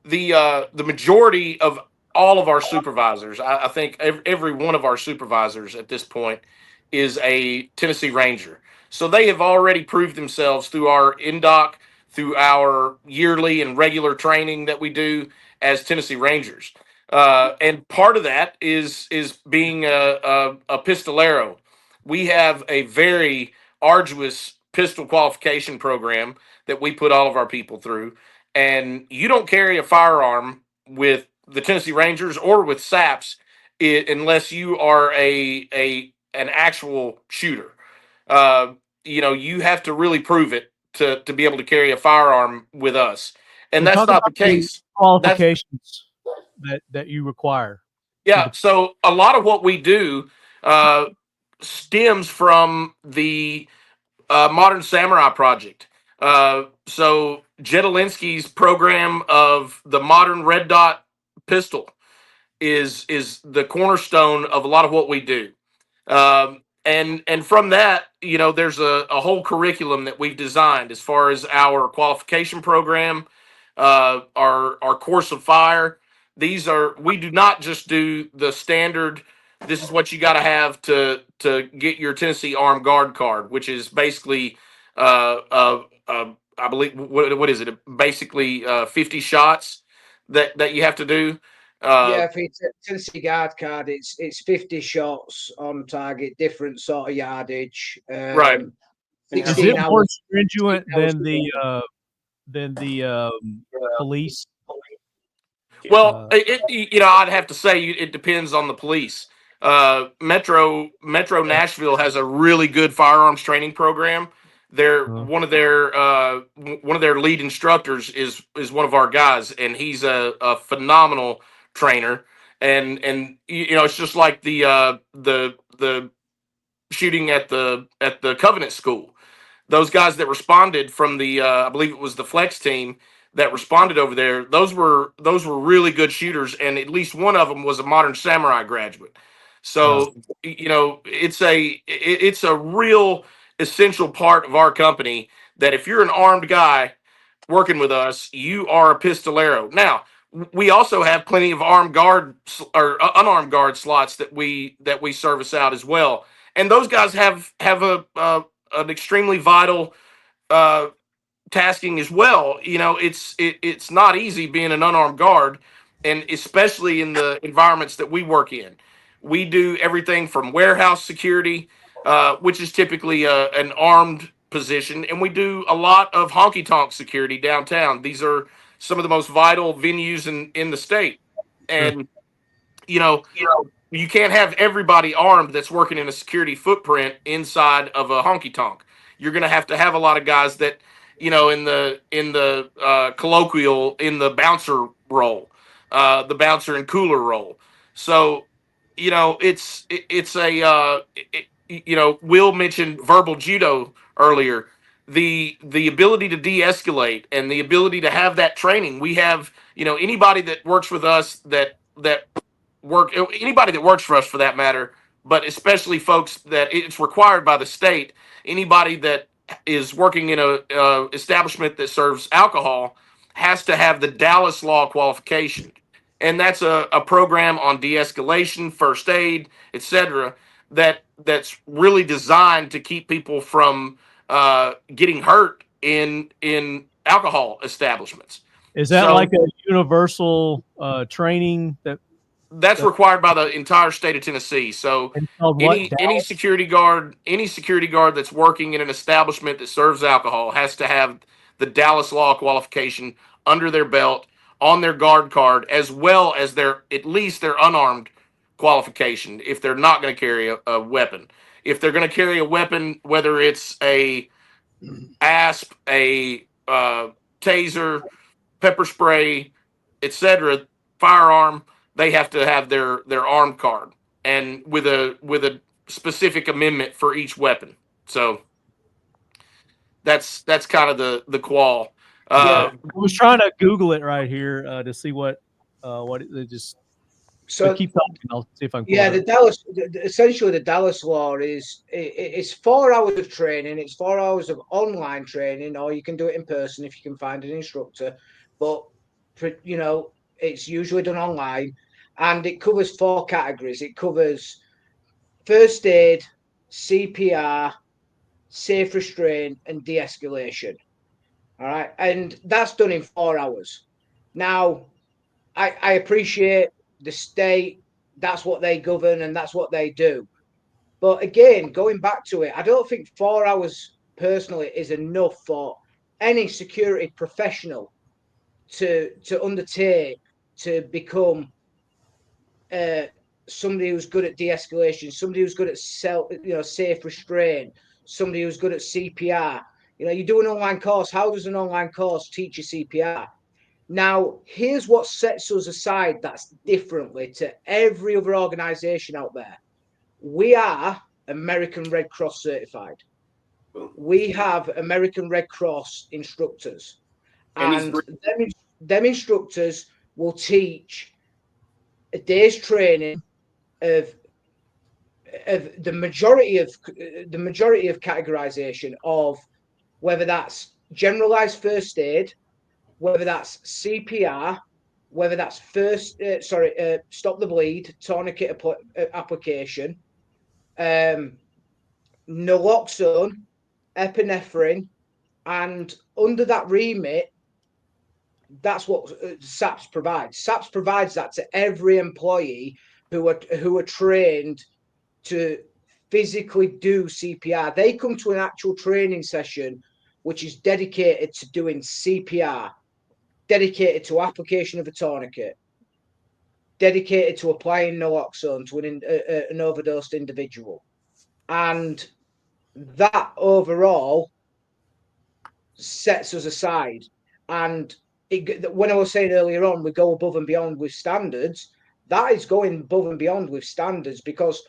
The majority of all of our supervisors, I think every one of our supervisors at this point is a Tennessee Ranger. So they have already proved themselves through our NDOC, through our yearly and regular training that we do as Tennessee Rangers. And part of that is being a pistolero. We have a very arduous pistol qualification program that we put all of our people through, and you don't carry a firearm with the Tennessee Rangers or with SAPS unless you are an actual shooter. You have to really prove it to be able to carry a firearm with us, and So that's talk not the about the case. qualifications that you require. Yeah, so a lot of what we do stems from the Modern Samurai Project. So Jedelinsky's program of the modern red dot pistol is the cornerstone of a lot of what we do. And from that, there's a whole curriculum that we've designed as far as our qualification program, our course of fire. We do not just do the standard. This is what you got to have to get your Tennessee Armed Guard card, which is basically, I believe, what is it? Basically, 50 shots that you have to do. Yeah, for Tennessee Guard card, it's 50 shots on target, different sort of yardage. Right. Is 16 it more hours. stringent 16 hours than the police? Well, I'd have to say it depends on the police. Metro Nashville has a really good firearms training program. One of their lead instructors is one of our guys, and he's a phenomenal trainer. And it's just like the shooting at the Covenant School. Those guys that responded from the I believe it was the Flex team that responded over there, those were really good shooters, and at least one of them was a Modern Samurai graduate. So it's a real essential part of our company that if you're an armed guy working with us, you are a pistolero. Now we also have plenty of armed guard or unarmed guard slots that we service out as well, and those guys have an extremely vital tasking as well. It's not easy being an unarmed guard, and especially in the environments that we work in. We do everything from warehouse security, which is typically an armed position, and we do a lot of honky tonk security downtown. These are some of the most vital venues in the state, and you can't have everybody armed that's working in a security footprint inside of a honky tonk. You're going to have a lot of guys that, in the colloquial, in the bouncer role, the bouncer and cooler role. So, Will mentioned verbal judo earlier. The ability to de-escalate and the ability to have that training. We have, anybody that works with us that anybody that works for us for that matter, but especially folks that it's required by the state. Anybody that is working in a establishment that serves alcohol has to have the Dallas Law qualification, and that's a program on de-escalation, first aid, etc. That's really designed to keep people from getting hurt in alcohol establishments. Is that like a universal training that's required by the entire state of Tennessee? So any security guard that's working in an establishment that serves alcohol has to have the Dallas Law qualification under their belt on their guard card, as well as at least their unarmed qualification if they're not going to carry a weapon. If they're going to carry a weapon, whether it's a ASP, a taser, pepper spray, etc., firearm, they have to have their armed card, and with a specific amendment for each weapon. So that's kind of the qual. I was trying to Google it right here to see what it just. So keep talking. I'll see if I can. Yeah, essentially the Dallas law is it's 4 hours of training. It's 4 hours of online training, or you can do it in person if you can find an instructor. But it's usually done online, and it covers 4 categories. It covers first aid, CPR, safe restraint, and de-escalation. All right, and that's done in 4 hours. Now, I appreciate the state, that's what they govern and that's what they do. But again, going back to it, I don't think 4 hours personally is enough for any security professional to undertake to become somebody who's good at de-escalation, somebody who's good at safe restraint, somebody who's good at CPR. You do an online course. How does an online course teach you CPR? Now, here's what sets us aside that's differently to every other organization out there. We are American Red Cross certified. We have American Red Cross instructors. And them instructors will teach a day's training of the majority of categorization of whether that's generalized first aid, whether that's CPR, whether that's stop the bleed, tourniquet application, naloxone, epinephrine, and under that remit, that's what SAPS provides. SAPS provides that to every employee who are trained to physically do CPR. They come to an actual training session which is dedicated to doing CPR, dedicated to application of a tourniquet, dedicated to applying naloxone to an overdosed individual. And that overall sets us aside. And when I was saying earlier on, we go above and beyond with standards, that is going above and beyond with standards, because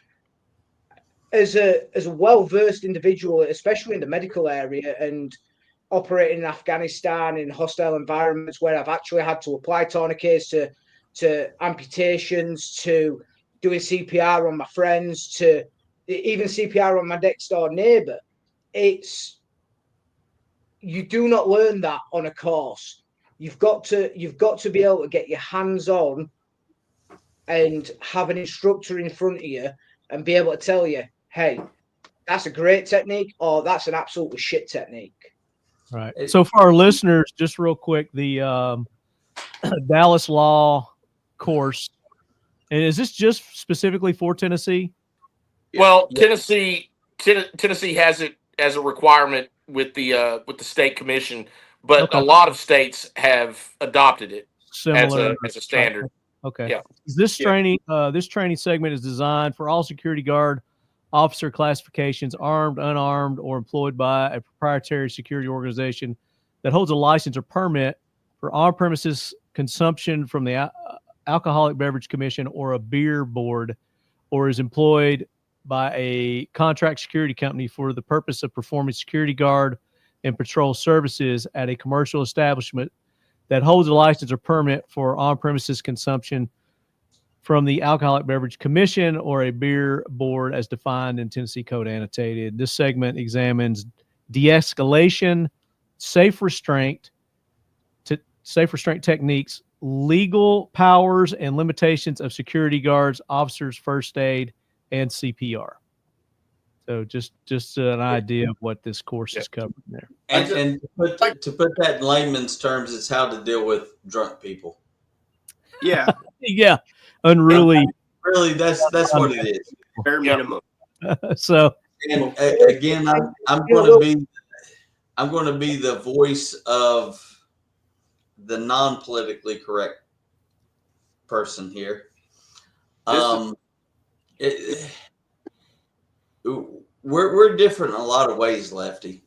as a well-versed individual, especially in the medical area and operating in Afghanistan in hostile environments where I've actually had to apply tourniquets to amputations, to doing CPR on my friends, to even CPR on my next door neighbor, you do not learn that on a course. You've got to be able to get your hands on and have an instructor in front of you and be able to tell you, hey, that's a great technique, or that's an absolutely shit technique. Right. So for our listeners, just real quick, the Dallas Law course, and is this just specifically for Tennessee? Well, Tennessee has it as a requirement with the state commission, but a lot of states have adopted it similar as a standard. Okay. Yeah. This training segment is designed for all security guard officer classifications, armed, unarmed, or employed by a proprietary security organization that holds a license or permit for on-premises consumption from the Alcoholic Beverage Commission or a beer board, or is employed by a contract security company for the purpose of performing security guard and patrol services at a commercial establishment that holds a license or permit for on-premises consumption from the Alcoholic Beverage Commission or a beer board as defined in Tennessee Code Annotated. This segment examines de-escalation, safe restraint techniques, legal powers and limitations of security guards, officers, first aid, and CPR. So just an idea of what this course is covering there. And to put that in layman's terms, it's how to deal with drunk people. Yeah. Yeah. Unruly. Really, that's what it is. Bare minimum. So, and again, I'm going to be the voice of non-politically correct person here. We're different in a lot of ways, Lefty.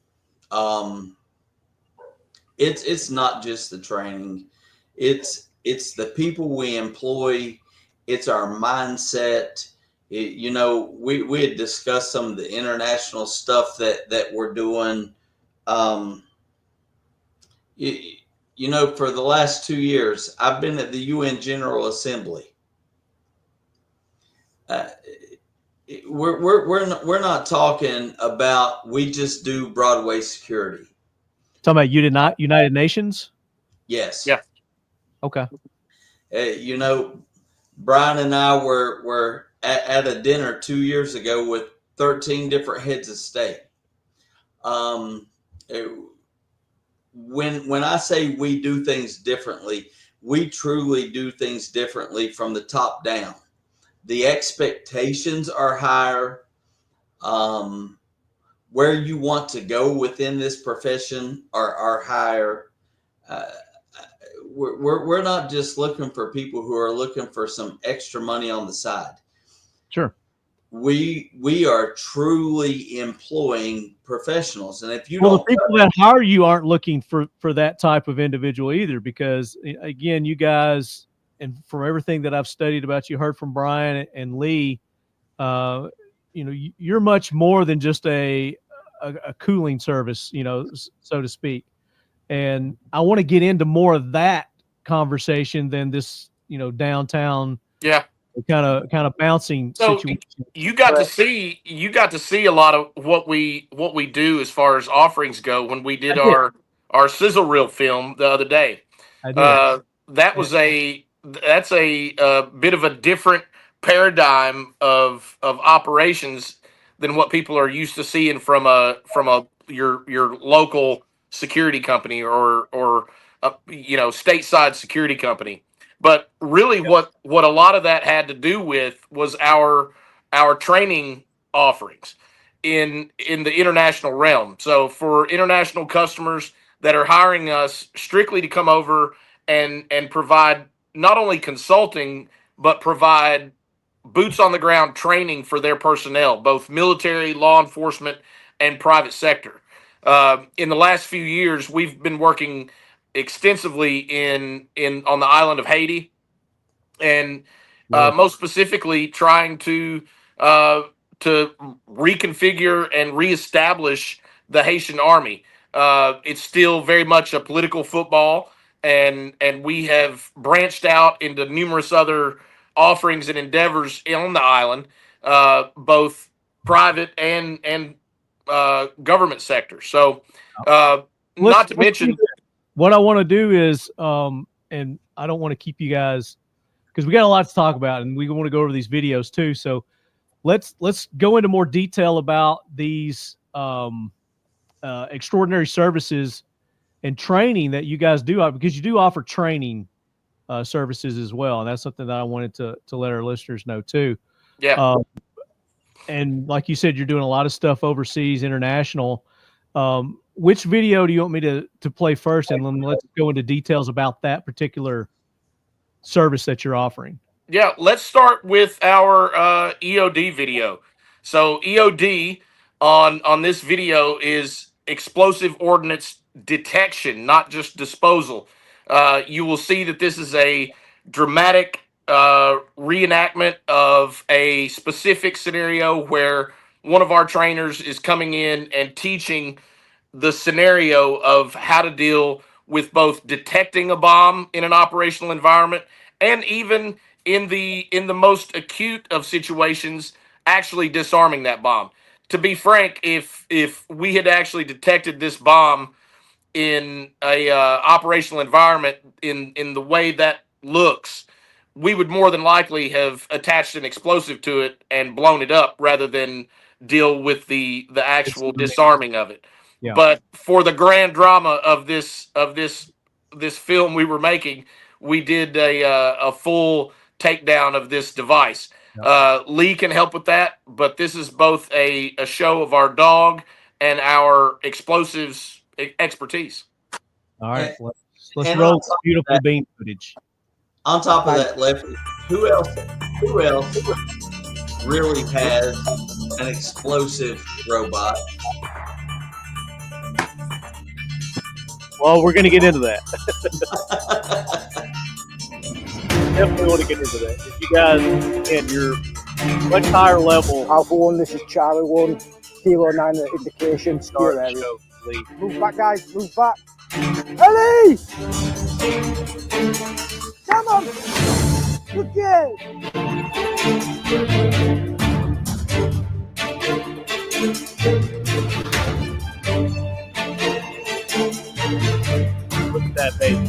It's not just the training. It's the people we employ. It's our mindset. We had discussed some of the international stuff that we're doing. For the last 2 years, I've been at the UN General Assembly. We're not talking about we just do Broadway security. Talking about United Nations? Yes. Yeah. Okay. Bryan and I were at a dinner 2 years ago with 13 different heads of state. When I say we do things differently, we truly do things differently from the top down. The expectations are higher. Where you want to go within this profession are higher. We're not just looking for people who are looking for some extra money on the side. Sure. We are truly employing professionals, and if you the people that hire you aren't looking for that type of individual either, because again, you guys, and from everything that I've studied about you, heard from Bryan and Lee, you're much more than just a cooling service, so to speak. And I want to get into more of that conversation than this, downtown. Yeah. Kind of bouncing situation. You got to see a lot of what we do as far as offerings go when we did our sizzle reel film the other day. I did. That's a bit of a different paradigm of operations than what people are used to seeing from your local security company or stateside security company. But really, what a lot of that had to do with was our training offerings in the international realm. So for international customers that are hiring us strictly to come over and provide not only consulting but provide boots on the ground training for their personnel, both military, law enforcement, and private sector. In the last few years, we've been working extensively on the island of Haiti, and most specifically trying to reconfigure and reestablish the Haitian army. It's still very much a political football, and we have branched out into numerous other offerings and endeavors on the island, both private and government sector. So, not to mention. What I want to do is, and I don't want to keep you guys, because we got a lot to talk about, and we want to go over these videos too. So let's go into more detail about these extraordinary services and training that you guys do, because you do offer training services as well, and that's something that I wanted to let our listeners know too. Yeah. And like you said, you're doing a lot of stuff overseas, international. Which video do you want me to play first, and then let's go into details about that particular service that you're offering? Yeah, let's start with our EOD video. So EOD on this video is explosive ordnance detection, not just disposal. You will see that this is a dramatic reenactment of a specific scenario where one of our trainers is coming in and teaching the scenario of how to deal with both detecting a bomb in an operational environment and even in the most acute of situations, actually disarming that bomb. To be frank, if we had actually detected this bomb in a operational environment in the way that looks, we would more than likely have attached an explosive to it and blown it up rather than deal with the actual disarming of it. Yeah. But for the grand drama of this film we were making, we did a full takedown of this device. Yeah. Lee can help with that, but this is both a show of our dog and our explosives expertise. All right, Let's And roll on top beautiful of that- bean footage. On top of that, Lefty, who else really has an explosive robot? Well, we're going to get into that. Definitely want to get into that. If you guys, again, you're much higher level. Alpha 1, this is Charlie 1, Kilo 9 indication, secure area. Show, please. Move back, guys, move back. Ellie! Come on! Good girl! Look at that, baby.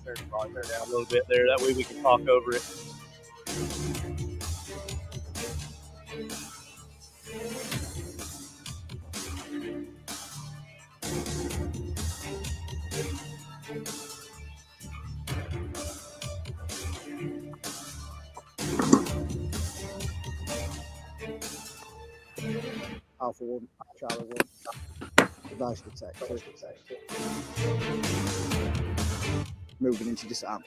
Turn down a little bit there. That way we can talk over it. Alpha 1, Charlie 1, device detected. Moving into disarm.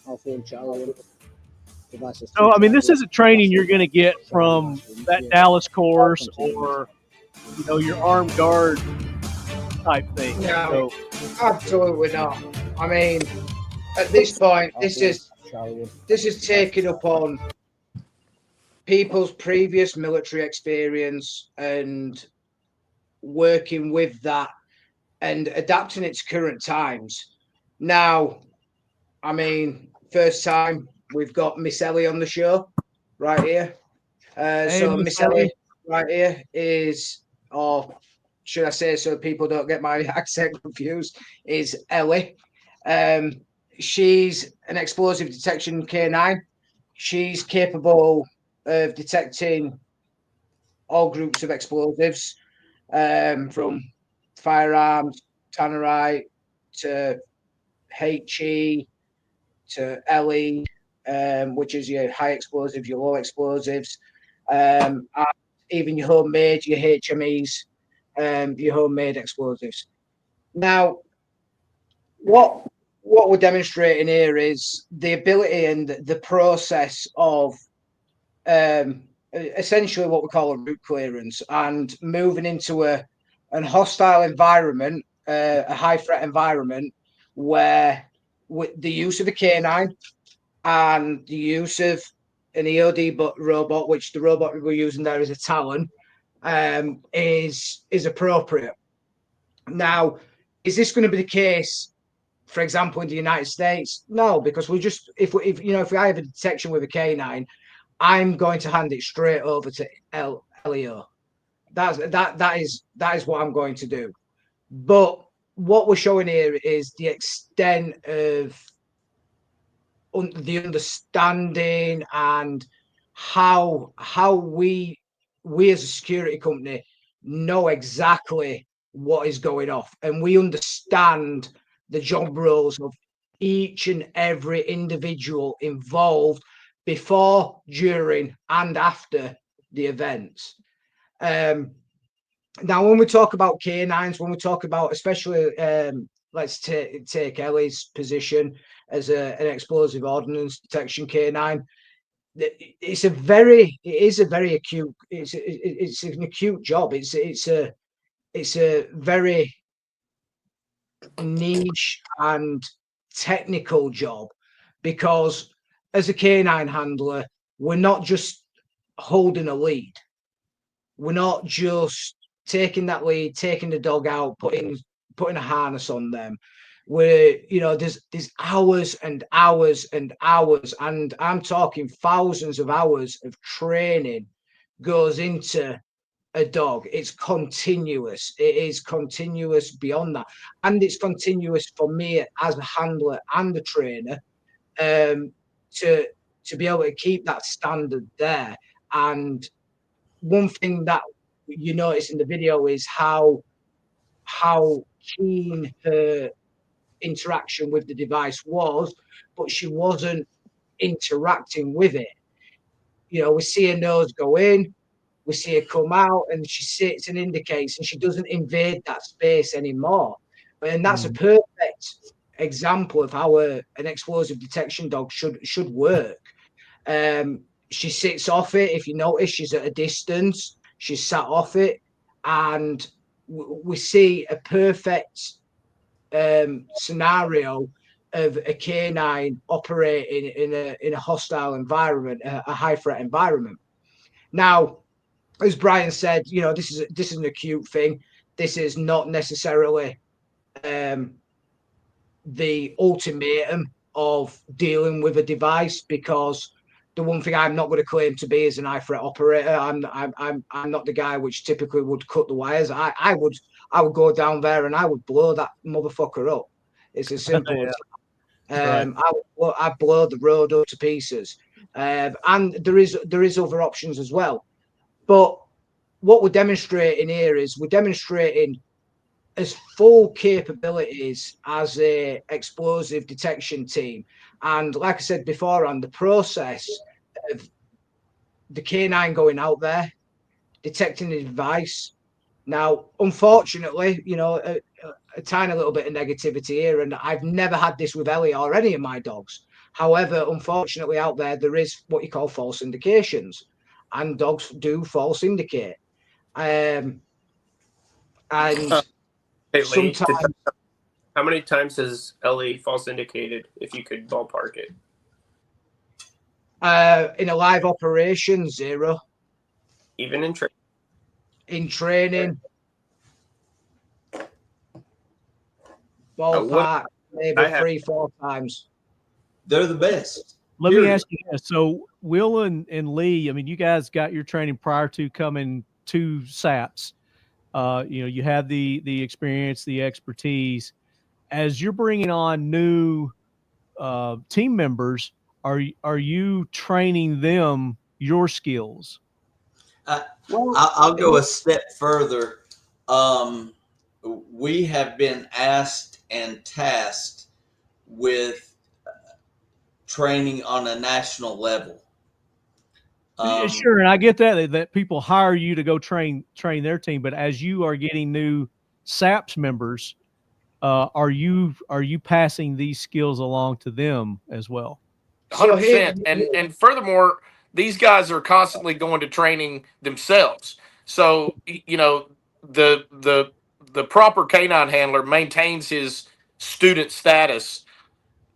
Alpha 1, Charlie 1. So, I mean, this isn't training you're going to get from that Dallas course or, you know, your armed guard type thing. No, So, absolutely not. I mean, at this point, this is taking up on people's previous military experience and working with that and adapting it to current times. Now, I mean, first time we've got Miss Ellie on the show right here. So Miss Ellie right here is, or should I say, so people don't get my accent confused, is Ellie. She's an explosive detection K9. She's capable of detecting all groups of explosives, from firearms, tannerite, to HE, to LE, which is your high explosives, your low explosives, and even your homemade, your HMEs, your homemade explosives. Now, what we're demonstrating here is the ability and the process of essentially what we call a route clearance and moving into an hostile environment, a high threat environment, where with the use of a K9 and the use of an EOD robot, which the robot we're using there is a Talon, is appropriate. Now, is this going to be the case, for example, in the United States? No, because we just if I have a detection with a K9, I'm going to hand it straight over to LEO. That is what I'm going to do. But what we're showing here is the extent of the understanding and how we as a security company know exactly what is going off, and we understand the job roles of each and every individual involved before, during, and after the events. Now, when we talk about K9s, when we talk about, especially, let's take Ellie's position as an explosive ordnance detection K9, it's an acute job. It's a very niche and technical job, because as a K9 handler, we're not just holding a lead. We're not just taking that lead, taking the dog out, putting a harness on them. There's hours and hours and hours, and I'm talking thousands of hours of training goes into a dog. It's continuous. It is continuous beyond that, and it's continuous for me as a handler and a trainer, to be able to keep that standard there. And one thing that you notice in the video is how keen her interaction with the device was, but she wasn't interacting with it. You know, we see her nose go in, we see her come out, and she sits and indicates, and she doesn't invade that space anymore. And that's a perfect example of how an explosive detection dog should work. She sits off it. If you notice, she's at a distance. She's sat off it, and we see a perfect scenario of a canine operating in a hostile environment, a high threat environment. Now, as Bryan said, you know, this is an acute thing. This is not necessarily the ultimatum of dealing with a device, because the one thing I'm not going to claim to be is an high threat operator. I'm not the guy which typically would cut the wires. I would go down there and I would blow that motherfucker up. It's as simple as that. I blow the road up to pieces. And there is other options as well. But what we're demonstrating here is we're demonstrating as full capabilities as a explosive detection team. And like I said before, on the process of the K9 going out there, detecting the device. Now, unfortunately, you know, a tiny little bit of negativity here, and I've never had this with Ellie or any of my dogs. However, unfortunately, out there is what you call false indications, and dogs do false indicate. And Hey, Lee, sometimes, how many times has Ellie false indicated, if you could ballpark it? in a live operation, 0. Even in training? In training, ballpark, maybe 3-4 times. They're the best. Let me ask you this. So Will and Lee, I mean, you guys got your training prior to coming to SAPS. You know, you have the experience, the expertise. As you're bringing on new team members, are you training them your skills? I'll go a step further. We have been asked and tasked with training on a national level. Sure, and I get that people hire you to go train their team, but as you are getting new SAPS members, are you passing these skills along to them as well? 100%. And furthermore, these guys are constantly going to training themselves. So, you know, the proper canine handler maintains his student status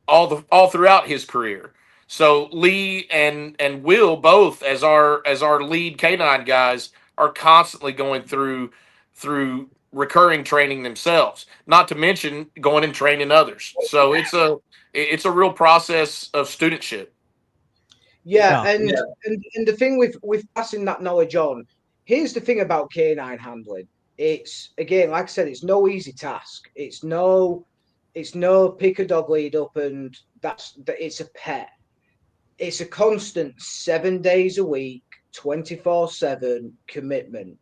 all throughout his career. So Lee and Will, both as our lead canine guys, are constantly going through recurring training themselves, not to mention going and training others. So it's a real process of studentship. Yeah. And the thing with passing that knowledge on, here's the thing about canine handling. It's, again, like I said, it's no easy task. It's no pick a dog lead up and it's a pet. It's a constant 7 days a week, 24/7 commitment.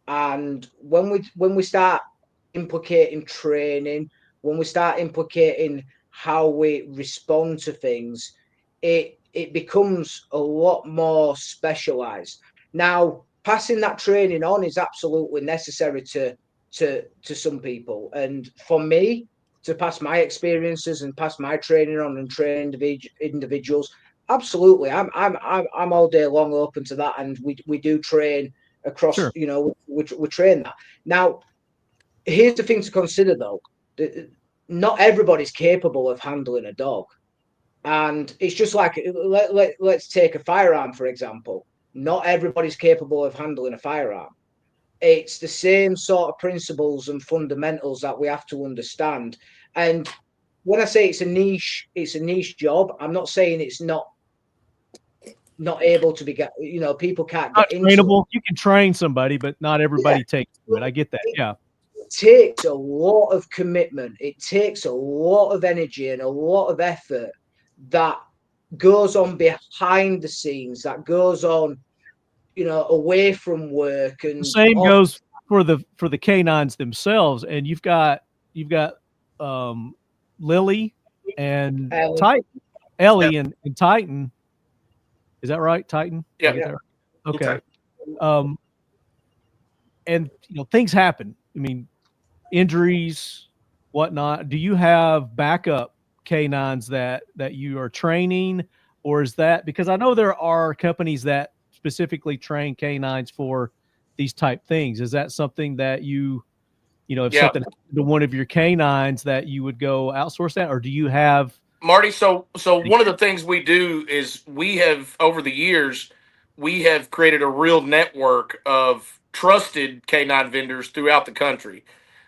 And when we start implicating training, when we start implicating how we respond to things, it becomes a lot more specialized. Now, passing that training on is absolutely necessary to some people. And for me, to pass my experiences and pass my training on and train individuals, absolutely, I'm all day long open to that. And we do train across, sure. You know, we train that. Now, here's the thing to consider though: not everybody's capable of handling a dog. And it's just like, let's take a firearm, for example. Not everybody's capable of handling a firearm. It's the same sort of principles and fundamentals that we have to understand. And when I say it's a niche job, I'm not saying it's not able to be, you know, people can't get into trainable. You can train somebody, but not everybody takes to it. I get that. Yeah. It takes a lot of commitment. It takes a lot of energy and a lot of effort that goes on behind the scenes, that goes on, you know, away from work. And the same goes for the K9s themselves. And you've got Lily and Titan, Ellie and Titan. Is that right, Titan? Yeah. Did I get that right? Okay. And things happen. I mean, injuries, whatnot. Do you have backup K9s that you are training, or is that because I know there are companies that specifically train K9s for these type things? Is that something that if something happened to one of your K9s that you would go outsource that, or do you have Marty? So one of the things we do is we have over the years we have created a real network of trusted K9 vendors throughout the country.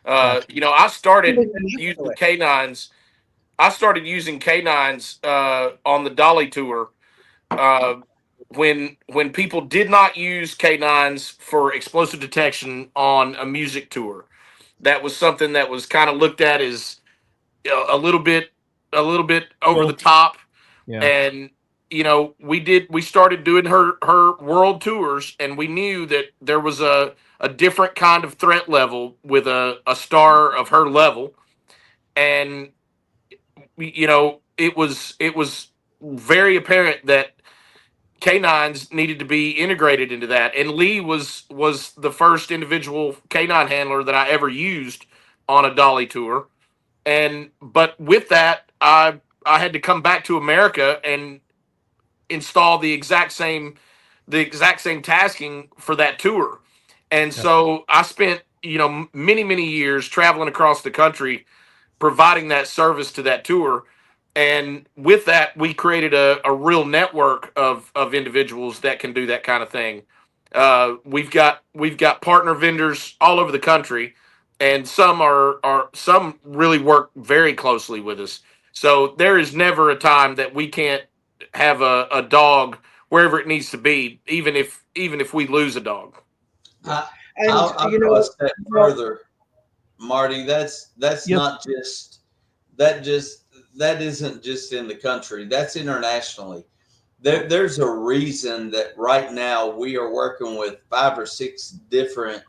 I started using K9s. I started using K9s on the Dolly tour when people did not use K9s for explosive detection on a music tour. That was something that was kind of looked at as a little bit over the top. Yeah. And we started doing her world tours, and we knew that there was a different kind of threat level with a star of her level. And it was very apparent that K9s needed to be integrated into that. And Lee was the first individual K9 handler that I ever used on a Dolly tour. But with that, I had to come back to America and install the exact same tasking for that tour. And so I spent many years traveling across the country providing that service to that tour. And with that, we created a real network of individuals that can do that kind of thing. We've got partner vendors all over the country, and some really work very closely with us. So there is never a time that we can't have a dog wherever it needs to be, even if we lose a dog. I'll go a step further, Marty. That's not just that isn't just in the country. That's internationally. There's a reason that right now we are working with 5 or 6 different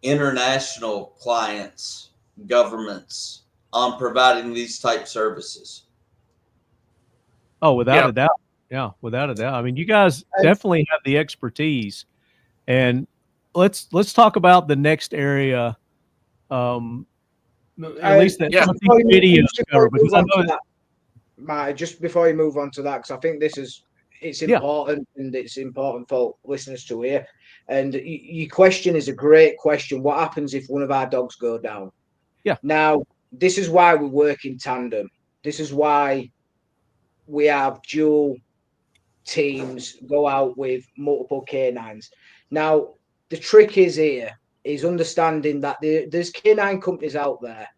international clients, governments on providing these type services. Oh, without a doubt. Yeah, without a doubt. I mean, you guys definitely have the expertise. And let's talk about the next area. At least that video cover, because I know that, just before you move on to that, because I think it's important, and it's important for listeners to hear. And your question is a great question. What happens if one of our dogs go down? Yeah. Now, this is why we work in tandem. This is why we have dual teams go out with multiple K9s. Now, the trick is understanding that there's K9 companies out there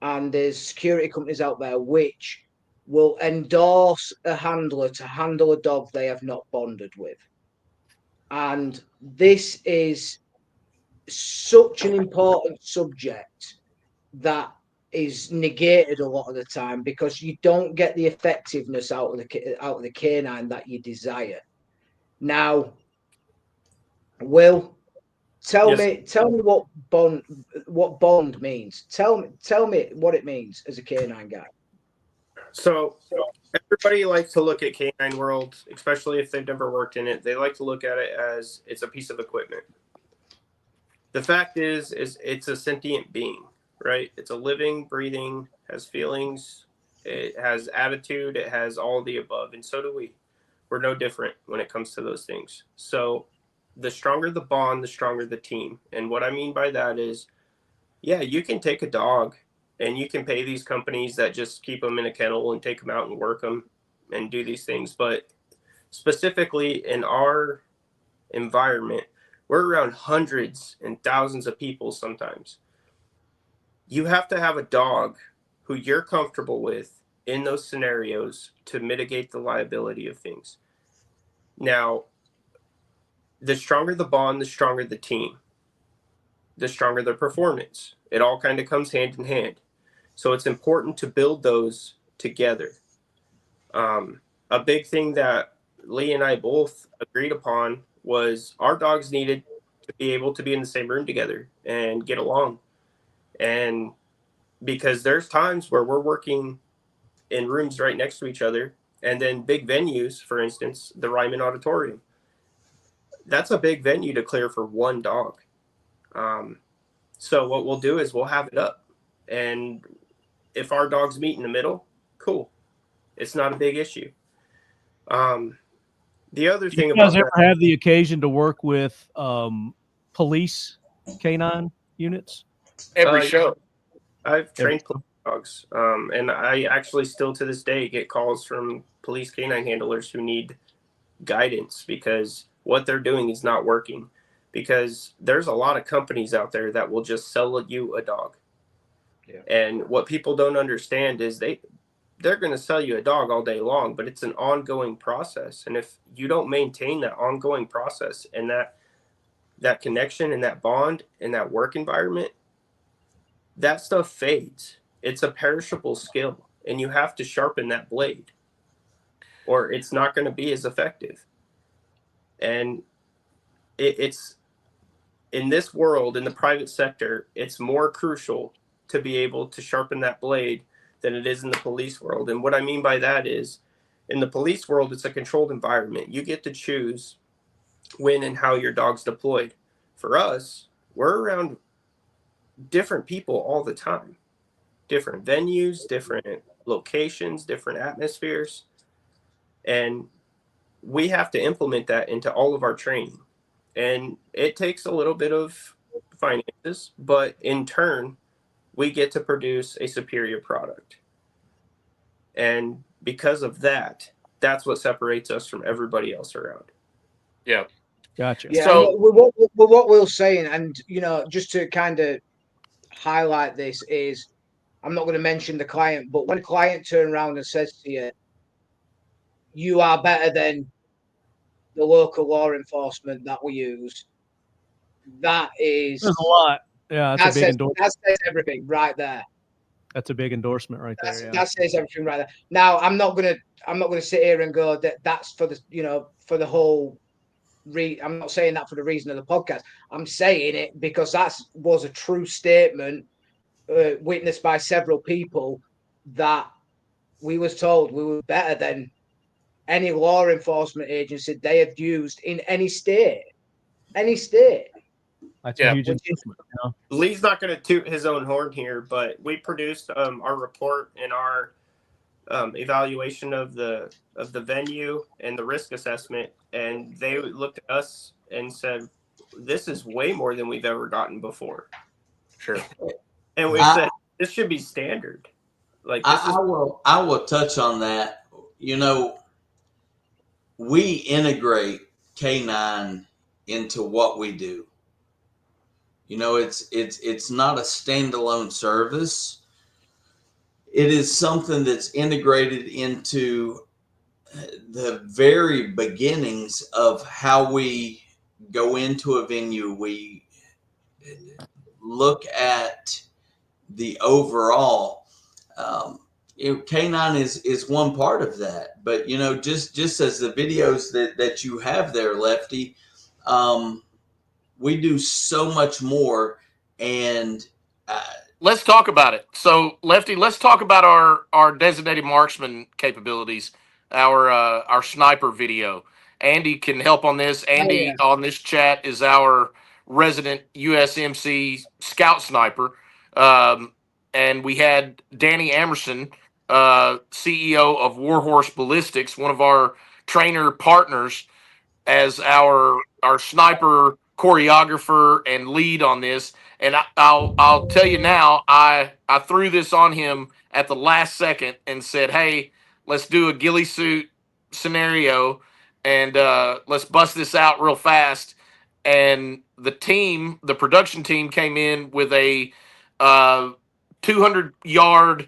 and there's security companies out there which will endorse a handler to handle a dog they have not bonded with. And this is such an important subject that is negated a lot of the time because you don't get the effectiveness out of the K9 that you desire. Now, Will, tell me what bond means. Tell me what it means as a K9 guy. So everybody likes to look at K9 world, especially if they've never worked in it. They like to look at it as it's a piece of equipment. The fact is it's a sentient being, right? It's a living, breathing, has feelings, it has attitude, it has all the above, and so do we. We're no different when it comes to those things. So the stronger the bond, the stronger the team. And what I mean by that is, yeah, you can take a dog and you can pay these companies that just keep them in a kennel and take them out and work them and do these things. But specifically in our environment, we're around hundreds and thousands of people sometimes. You have to have a dog who you're comfortable with in those scenarios to mitigate the liability of things. Now, the stronger the bond, the stronger the team, the stronger the performance. It all kind of comes hand in hand. So it's important to build those together. A big thing that Lee and I both agreed upon was our dogs needed to be able to be in the same room together and get along. And because there's times where we're working in rooms right next to each other. And then big venues, for instance, the Ryman Auditorium. That's a big venue to clear for one dog. So what we'll do is we'll have it up. And if our dogs meet in the middle, cool. It's not a big issue. The other thing you guys about ever have the occasion to work with police K9 units? Every show. I've trained police dogs, and I actually still to this day get calls from police canine handlers who need guidance because what they're doing is not working. Because there's a lot of companies out there that will just sell you a dog. Yeah. And what people don't understand is they're going to sell you a dog all day long, but it's an ongoing process. And if you don't maintain that ongoing process and that connection and that bond and that work environment, that stuff fades. It's a perishable skill, and you have to sharpen that blade or it's not going to be as effective. And it's in this world, in the private sector, it's more crucial to be able to sharpen that blade than it is in the police world. And what I mean by that is, in the police world, it's a controlled environment. You get to choose when and how your dog's deployed. For us, we're around different people all the time, different venues, different locations, different atmospheres. And we have to implement that into all of our training. And it takes a little bit of finances, but in turn, we get to produce a superior product. And because of that, that's what separates us from everybody else around. Yeah. Gotcha. Yeah. So what Will's saying, and just to kind of highlight this, is I'm not going to mention the client, but when a client turns around and says to you, "You are better than the local law enforcement that we use," that is There's a lot. Yeah, that's a big endorsement. That says everything right there. That's a big endorsement right there. Yeah. That says everything right there. Now, I'm not gonna sit here and go that that's for the for the whole. I'm not saying that for the reason of the podcast. I'm saying it because that was a true statement witnessed by several people, that we was told we were better than any law enforcement agency they have used in any state. Any state. That's a huge endorsement. Lee's not going to toot his own horn here, but we produced our report and our evaluation of the venue and the risk assessment, and they looked at us and said, "This is way more than we've ever gotten before." Sure. And we said this should be standard. Like I will touch on that. We integrate K9 into what we do. It's not a standalone service. It is something that's integrated into the very beginnings of how we go into a venue. We look at the overall. K9 is one part of that, but just as the videos that you have there, Lefty, we do so much more. And let's talk about it. So, Lefty, let's talk about our designated marksman capabilities, our sniper video. Andy can help on this. Andy on this chat is our resident USMC scout sniper. And we had Danny Amerson, CEO of Warhorse Ballistics, one of our trainer partners, as our sniper choreographer and lead on this. And I'll tell you now, I threw this on him at the last second and said, "Hey, let's do a ghillie suit scenario and let's bust this out real fast." And the production team came in with a 200-yard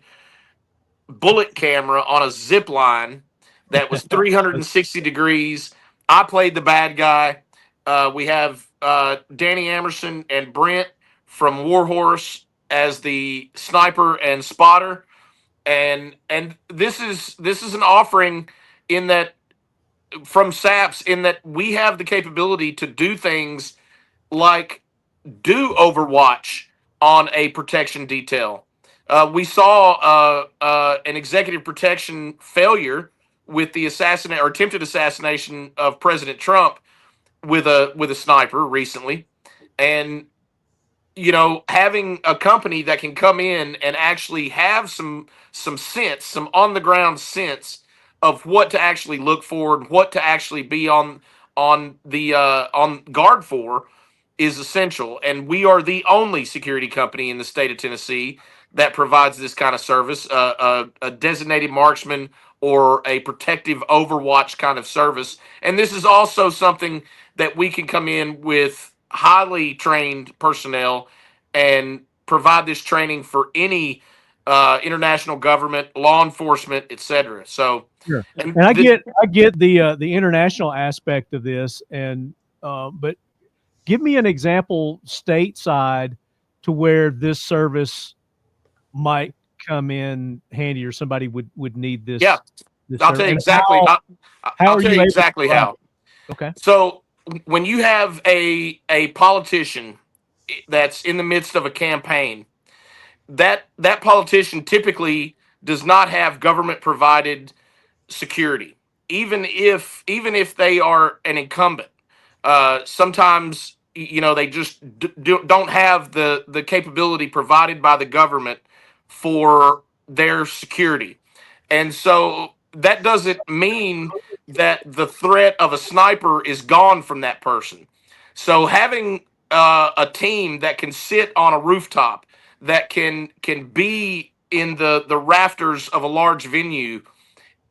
bullet camera on a zip line that was 360 degrees. I played the bad guy. We have Danny Amerson and Brent from Warhorse as the sniper and spotter, and this is an offering in that from SAPS, in that we have the capability to do things like do Overwatch on a protection detail. We saw an executive protection failure with the assassinate or attempted assassination of President Trump with a sniper recently, and having a company that can come in and actually have some sense, some on the ground sense of what to actually look for and what to actually be on guard for is essential. And we are the only security company in the state of Tennessee that provides this kind of service, a designated marksman or a protective overwatch kind of service. And this is also something that we can come in with highly trained personnel and provide this training for any international government, law enforcement, etc. So, Sure. and And I get the international aspect of this, and but give me an example stateside to where this service might come in handy, or somebody would need this. Yeah, this I'll service. tell you And exactly. how I'll are tell you you able to exactly provide how. it? Okay. So when you have a politician that's in the midst of a campaign, that politician typically does not have government provided security, even if they are an incumbent. Sometimes they just don't have the capability provided by the government for their security, and so that doesn't mean that the threat of a sniper is gone from that person. So having a team that can sit on a rooftop, that can be in the rafters of a large venue,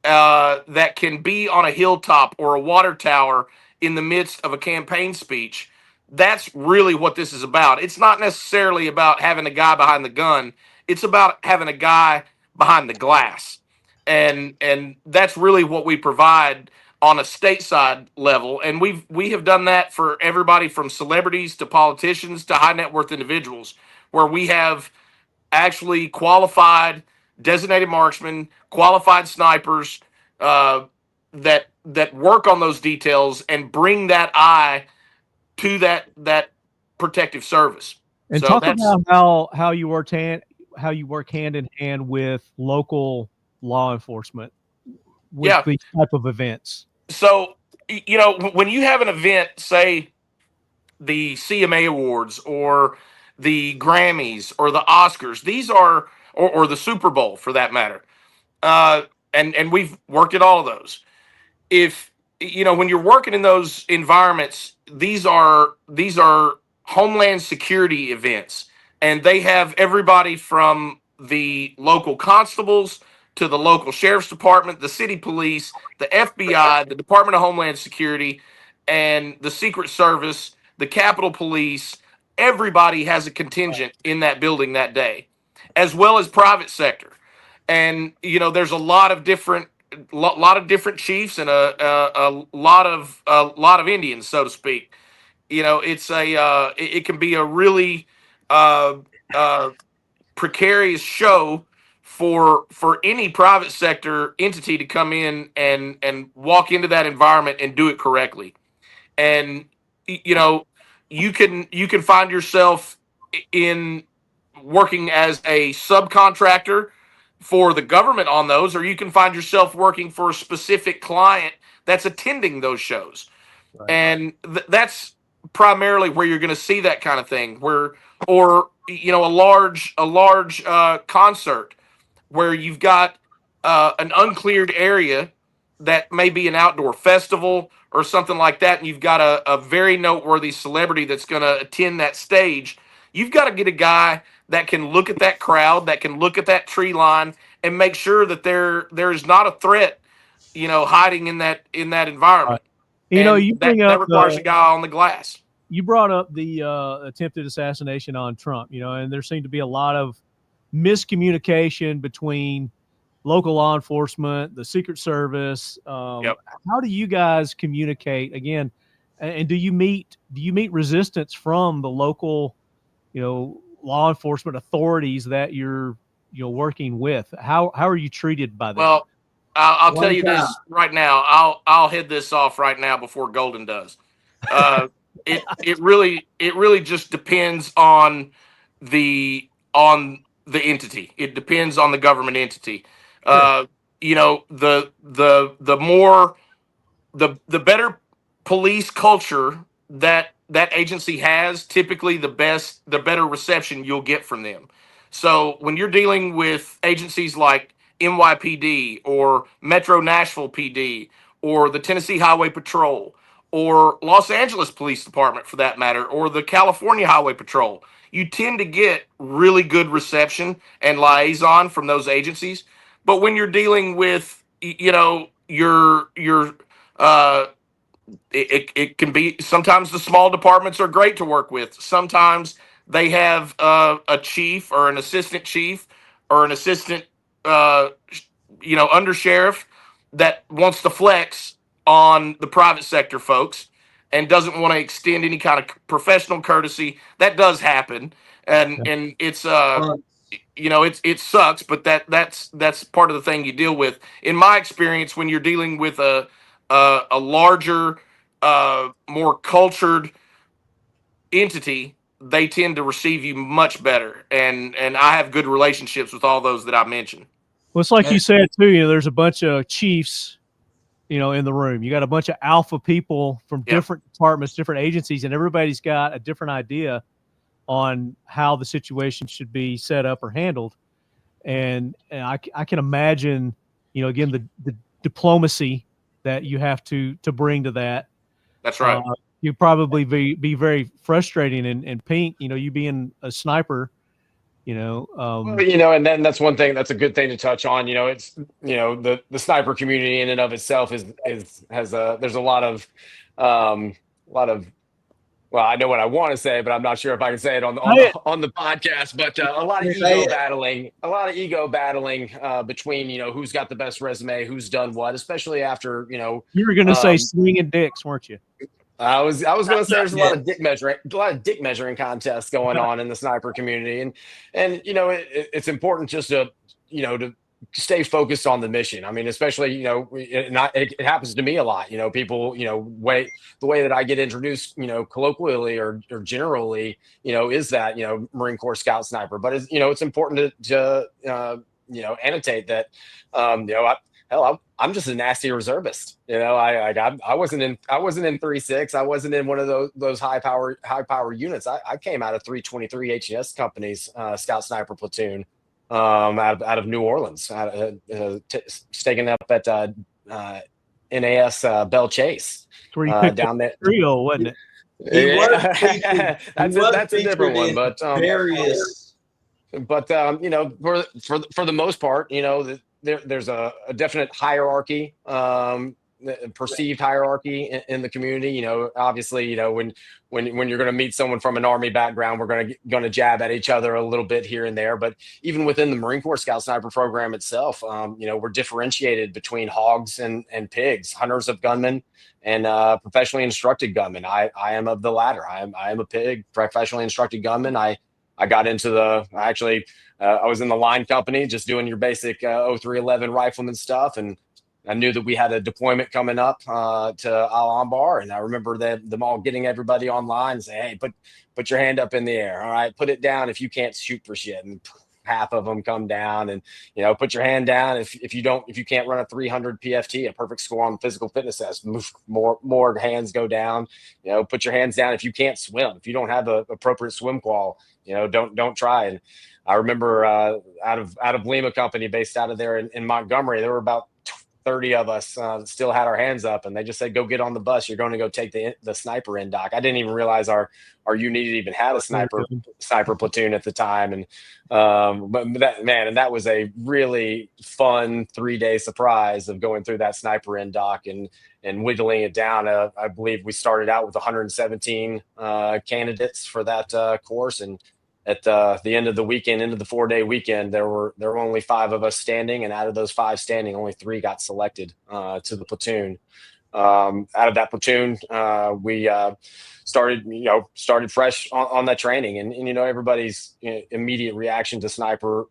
that can be on a hilltop or a water tower in the midst of a campaign speech. That's really what this is about. It's not necessarily about having a guy behind the gun. It's about having a guy behind the glass. And that's really what we provide on a stateside level. And we have done that for everybody from celebrities to politicians to high net worth individuals, where we have actually qualified designated marksmen, qualified snipers, that work on those details and bring that eye to that protective service. And So talk that's about how you work hand in hand with local law enforcement with yeah. these type of events. So when you have an event, say the CMA Awards or the Grammys or the Oscars, these are or the Super Bowl for that matter. And we've worked at all of those. If when you're working in those environments, these are homeland security events, and they have everybody from the local constables to the local sheriff's department, the city police, the FBI, the Department of Homeland Security, and the Secret Service, the Capitol Police. Everybody has a contingent in that building that day, as well as private sector. And there's a lot of different chiefs and a lot of Indians, so to speak. It's it can be a really uh, uh, precarious show for any private sector entity to come in and walk into that environment and do it correctly. And you know you can find yourself in working as a subcontractor for the government on those, or you can find yourself working for a specific client that's attending those shows. Right. And that's primarily where you're going to see that kind of thing, where or a large concert where you've got an uncleared area that may be an outdoor festival or something like that, and you've got a very noteworthy celebrity that's going to attend that stage. You've got to get a guy that can look at that crowd, that can look at that tree line, and make sure that there is not a threat, hiding in that environment. You bring that up requires a guy on the glass. You brought up the attempted assassination on Trump, and there seemed to be a lot of miscommunication between local law enforcement, the Secret Service. Yep. How do you guys communicate again? And do you meet resistance from the local, law enforcement authorities that you're working with? How are you treated by them? Well, I'll tell you this right now. I'll head this off right now before Golden does. It really just depends on the entity. It depends on the government entity. You know, the more the better police culture that agency has, typically the better reception you'll get from them. So when you're dealing with agencies like NYPD or Metro Nashville PD or the Tennessee Highway Patrol or Los Angeles Police Department for that matter, or the California Highway Patrol, you tend to get really good reception and liaison from those agencies. But when you're dealing with, you know, your uh, it can be, sometimes the small departments are great to work with. Sometimes they have a chief or an assistant chief or an assistant, you know, undersheriff that wants to flex on the private sector folks and doesn't want to extend any kind of professional courtesy. That does happen, and it's you know, it sucks, but that's part of the thing you deal with. In my experience, when you're dealing with a larger, more cultured entity, they tend to receive you much better, and I have good relationships with all those that I mentioned. Well, it's like you said too. You know, there's a bunch of chiefs, you know, in the room. You got a bunch of alpha people from different departments, different agencies, and everybody's got a different idea on how the situation should be set up or handled. And I can imagine, you know, again, the diplomacy that you have to bring to that. That's right. You'd probably be very frustrating. And Pink, you know, you being a sniper, you know, well, you know, and then that's one thing, that's a good thing to touch on. You know, it's, you know, the sniper community in and of itself has there's a lot of well, I know what I want to say, but I'm not sure if I can say it on the podcast. But a lot of ego battling between, you know, who's got the best resume, who's done what, especially after, you know. You were going to say swinging dicks, weren't you? I was going to say there's a lot of dick measuring contests going on in the sniper community, and you know, it's important just to, you know, to stay focused on the mission. I mean, especially, you know, it happens to me a lot. You know, people, you know, the way that I get introduced, you know, colloquially or generally, you know, is that, you know, Marine Corps Scout Sniper. But it's, you know, it's important to you know, annotate that, you know, I'm just a nasty reservist. You know, I wasn't in 3.6. I wasn't in one of those high power units. I came out of 323 HES company's Scout Sniper platoon. Out of New Orleans, staking up at NAS Bell Chase down there. Trio, wasn't it? Yeah. That's a different one, but various. But you know, for the most part, you know, there's a definite hierarchy, perceived hierarchy in the community. You know, obviously, you know, when you're going to meet someone from an Army background, we're going to jab at each other a little bit here and there. But even within the Marine Corps Scout Sniper program itself, you know, we're differentiated between hogs and pigs, hunters of gunmen, and professionally instructed gunmen. I am of the latter. I am a pig, professionally instructed gunman. I got into I was in the line company, just doing your basic 0311 rifleman stuff, and I knew that we had a deployment coming up to Al Anbar, and I remember them all getting everybody online and saying, "Hey, put your hand up in the air. All right, put it down if you can't shoot for shit." And half of them come down, and, you know, put your hand down if you can't run a 300 PFT, a perfect score on the physical fitness test. More hands go down. You know, put your hands down if you can't swim. If you don't have a appropriate swim qual, you know, don't try. And I remember out of Lima Company, based out of there in Montgomery, there were about 30 of us still had our hands up, and they just said, "Go get on the bus. You're going to go take the sniper in, Doc." I didn't even realize our unit even had a sniper platoon at the time. And but that was a really fun 3-day surprise of going through that sniper in, Doc, and whittling it down. I believe we started out with 117 candidates for that course, and at the end of the weekend, into the 4-day weekend, there were only 5 of us standing, and out of those 5 standing, only 3 got selected to the platoon. Out of that platoon, we started fresh on that training, and you know, everybody's immediate reaction to sniper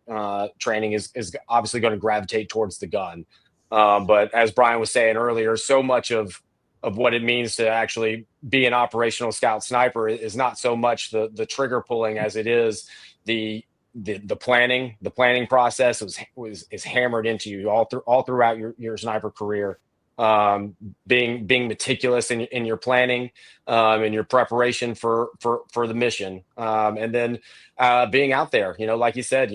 training is obviously going to gravitate towards the gun. But as Bryan was saying earlier, so much of what it means to actually be an operational scout sniper is not so much the trigger pulling as it is the the planning process is hammered into you all throughout your sniper career. Being meticulous in your planning, in your preparation for the mission, and then being out there, like you said,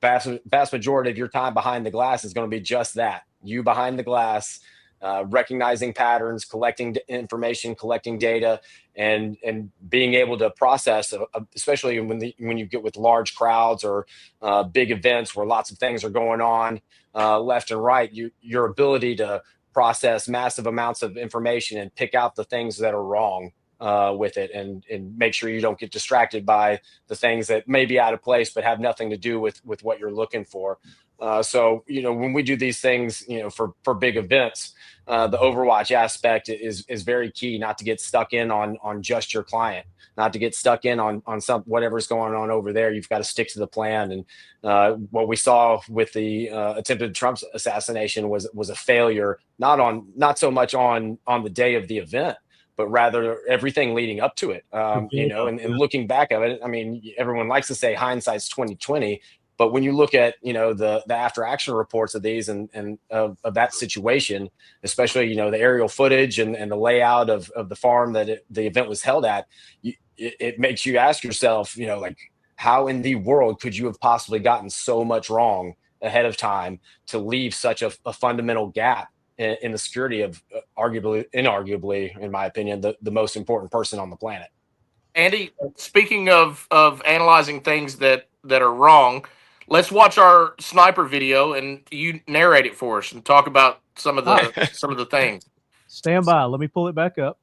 vast majority of your time behind the glass is going to be just that, you behind the glass, recognizing patterns, collecting information, collecting data, and being able to process, especially when you get with large crowds or big events where lots of things are going on left and right. Your ability to process massive amounts of information and pick out the things that are wrong with it, and make sure you don't get distracted by the things that may be out of place but have nothing to do with what you're looking for. So when we do these things, for big events, the Overwatch aspect is very key. Not to get stuck in on just your client, not to get stuck in on whatever's going on over there. You've got to stick to the plan. And what we saw with the attempted Trump assassination was a failure, not so much on the day of the event, but rather everything leading up to it. And looking back at it, I mean, everyone likes to say hindsight's 20/20. But when you look at the after action reports of these and of that situation, especially the aerial footage and the layout of the farm that the event was held at, it makes you ask yourself, like, how in the world could you have possibly gotten so much wrong ahead of time to leave such a fundamental gap in the security of inarguably, in my opinion, the most important person on the planet. Andy, speaking of analyzing things that are wrong, let's watch our sniper video and you narrate it for us and talk about some of the things. Stand by. Let me pull it back up.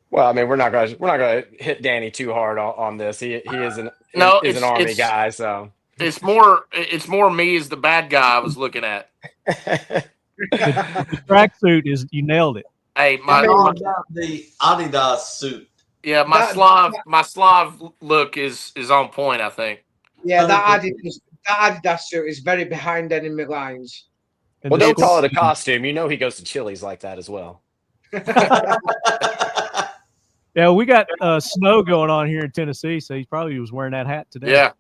Well, I mean, we're not gonna hit Danny too hard on this. He is an Army guy, so it's more me as the bad guy I was looking at. The tracksuit is, you nailed it. Hey, the Adidas suit. Yeah, my Slav look is on point, I think. Yeah, that Adidas suit is very behind enemy lines. Well, don't call it a costume. He goes to Chili's like that as well. Yeah, we got snow going on here in Tennessee, so he probably was wearing that hat today. Yeah.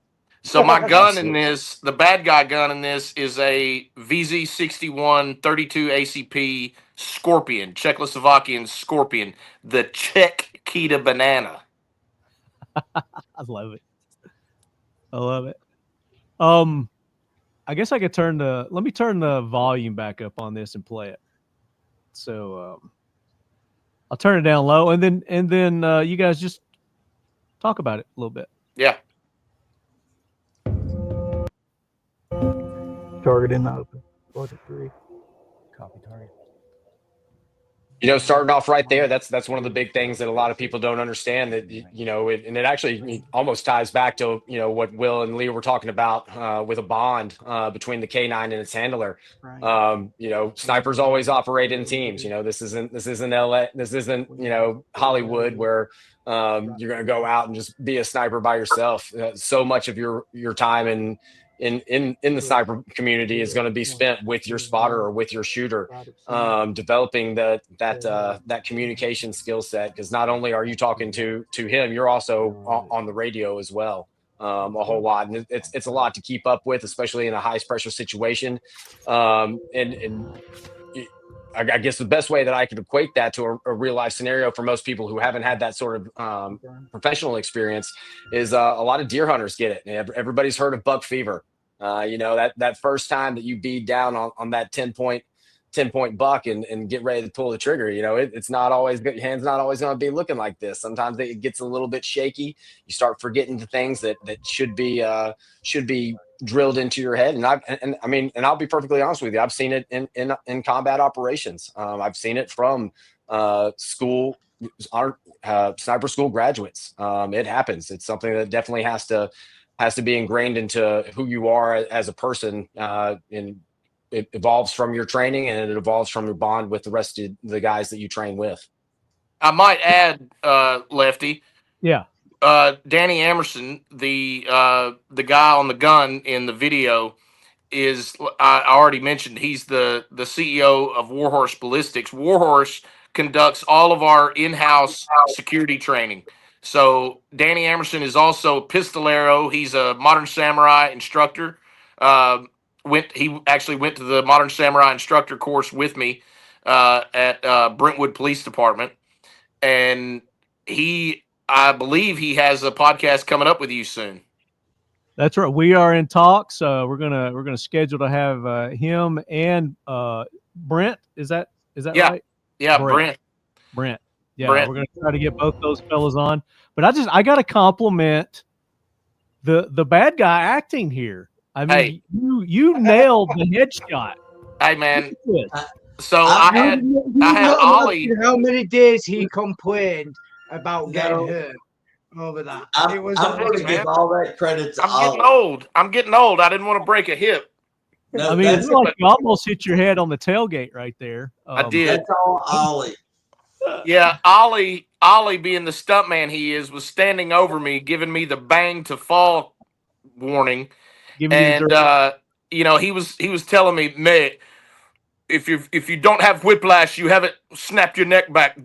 So my gun in this, the bad guy gun in this, is a VZ61 32 ACP Scorpion, Czechoslovakian Scorpion, the Czech Kita banana. I love it. I love it. I guess I could let me turn the volume back up on this and play it. So I'll turn it down low, and then you guys just talk about it a little bit. Yeah. Target in the open. 43. Copy target. Starting off right there, that's one of the big things that a lot of people don't understand, that, and it actually almost ties back to, what Will and Lee were talking about with a bond between the K9 and its handler. Right. Snipers always operate in teams. This isn't LA. This isn't, Hollywood, where you're going to go out and just be a sniper by yourself. So much of your time in the sniper community is going to be spent with your spotter or with your shooter, developing that communication skill set, because not only are you talking to him, you're also on the radio as well, a whole lot, and it's a lot to keep up with, especially in a high pressure situation. And I guess the best way that I could equate that to a real life scenario for most people who haven't had that sort of professional experience is a lot of deer hunters get it. Everybody's heard of buck fever. That first time that you bead down on that 10 point buck and get ready to pull the trigger, it's not always good. Your hand's not always going to be looking like this. Sometimes it gets a little bit shaky. You start forgetting the things that should be drilled into your head. And I'll be perfectly honest with you. I've seen it in combat operations. I've seen it from school, sniper school graduates. It happens. It's something that definitely has to be ingrained into who you are as a person. And it evolves from your training, and it evolves from your bond with the rest of the guys that you train with. I might add, Lefty. Yeah. Danny Emerson, the guy on the gun in the video, is, I already mentioned, he's the CEO of Warhorse Ballistics. Warhorse conducts all of our in-house security training. So Danny Emerson is also a pistolero. He's a Modern Samurai instructor. He actually went to the Modern Samurai instructor course with me at Brentwood Police Department, and I believe he has a podcast coming up with you soon. That's right. We are in talks. We're gonna schedule to have him and Brent. Is that Yeah. right? Yeah, Brent. Yeah, Brent. we're gonna try to get both those fellas on. But I gotta compliment the bad guy acting here. I mean, you nailed the headshot. Hey man. Yes. So I had Ollie. How many days he complained about getting hurt over that? I'm going to give all that credit to Ollie. I'm getting old. I didn't want to break a hip. No, I mean, it's like you almost hit your head on the tailgate right there. I did. That's all Ollie. Yeah, Ollie being the stuntman he is, was standing over me, giving me the bang to fall warning. And you know, he was telling me, mate, if you don't have whiplash, you haven't snapped your neck back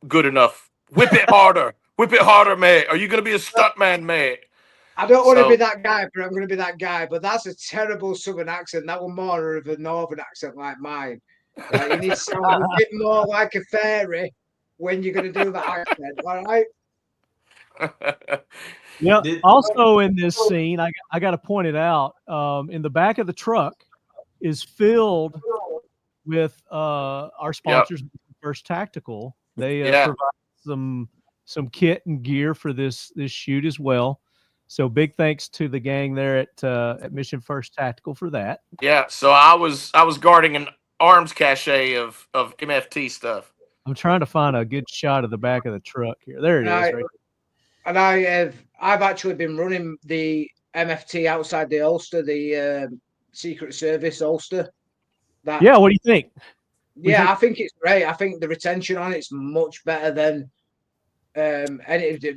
good enough. Whip it harder. Whip it harder, mate. Are you gonna be a stuntman, mate? I don't want to be that guy, but I'm going to be that guy. But that's a terrible Southern accent. That was more of a Northern accent like mine. Like, you need to sound a bit more like a fairy when you're going to do that accent. All right. Yeah. Also in this scene, I got to point it out. In the back of the truck is filled with our sponsors, First Tactical. They provide some kit and gear for this shoot as well. So big thanks to the gang there at Mission First Tactical for that. Yeah. So I was guarding an arms cache of MFT stuff. I'm trying to find a good shot of the back of the truck here. There it is. Right. And I've actually been running the MFT outside the Ulster, the Secret Service Ulster. What do you think? I think it's great. I think the retention on it's much better than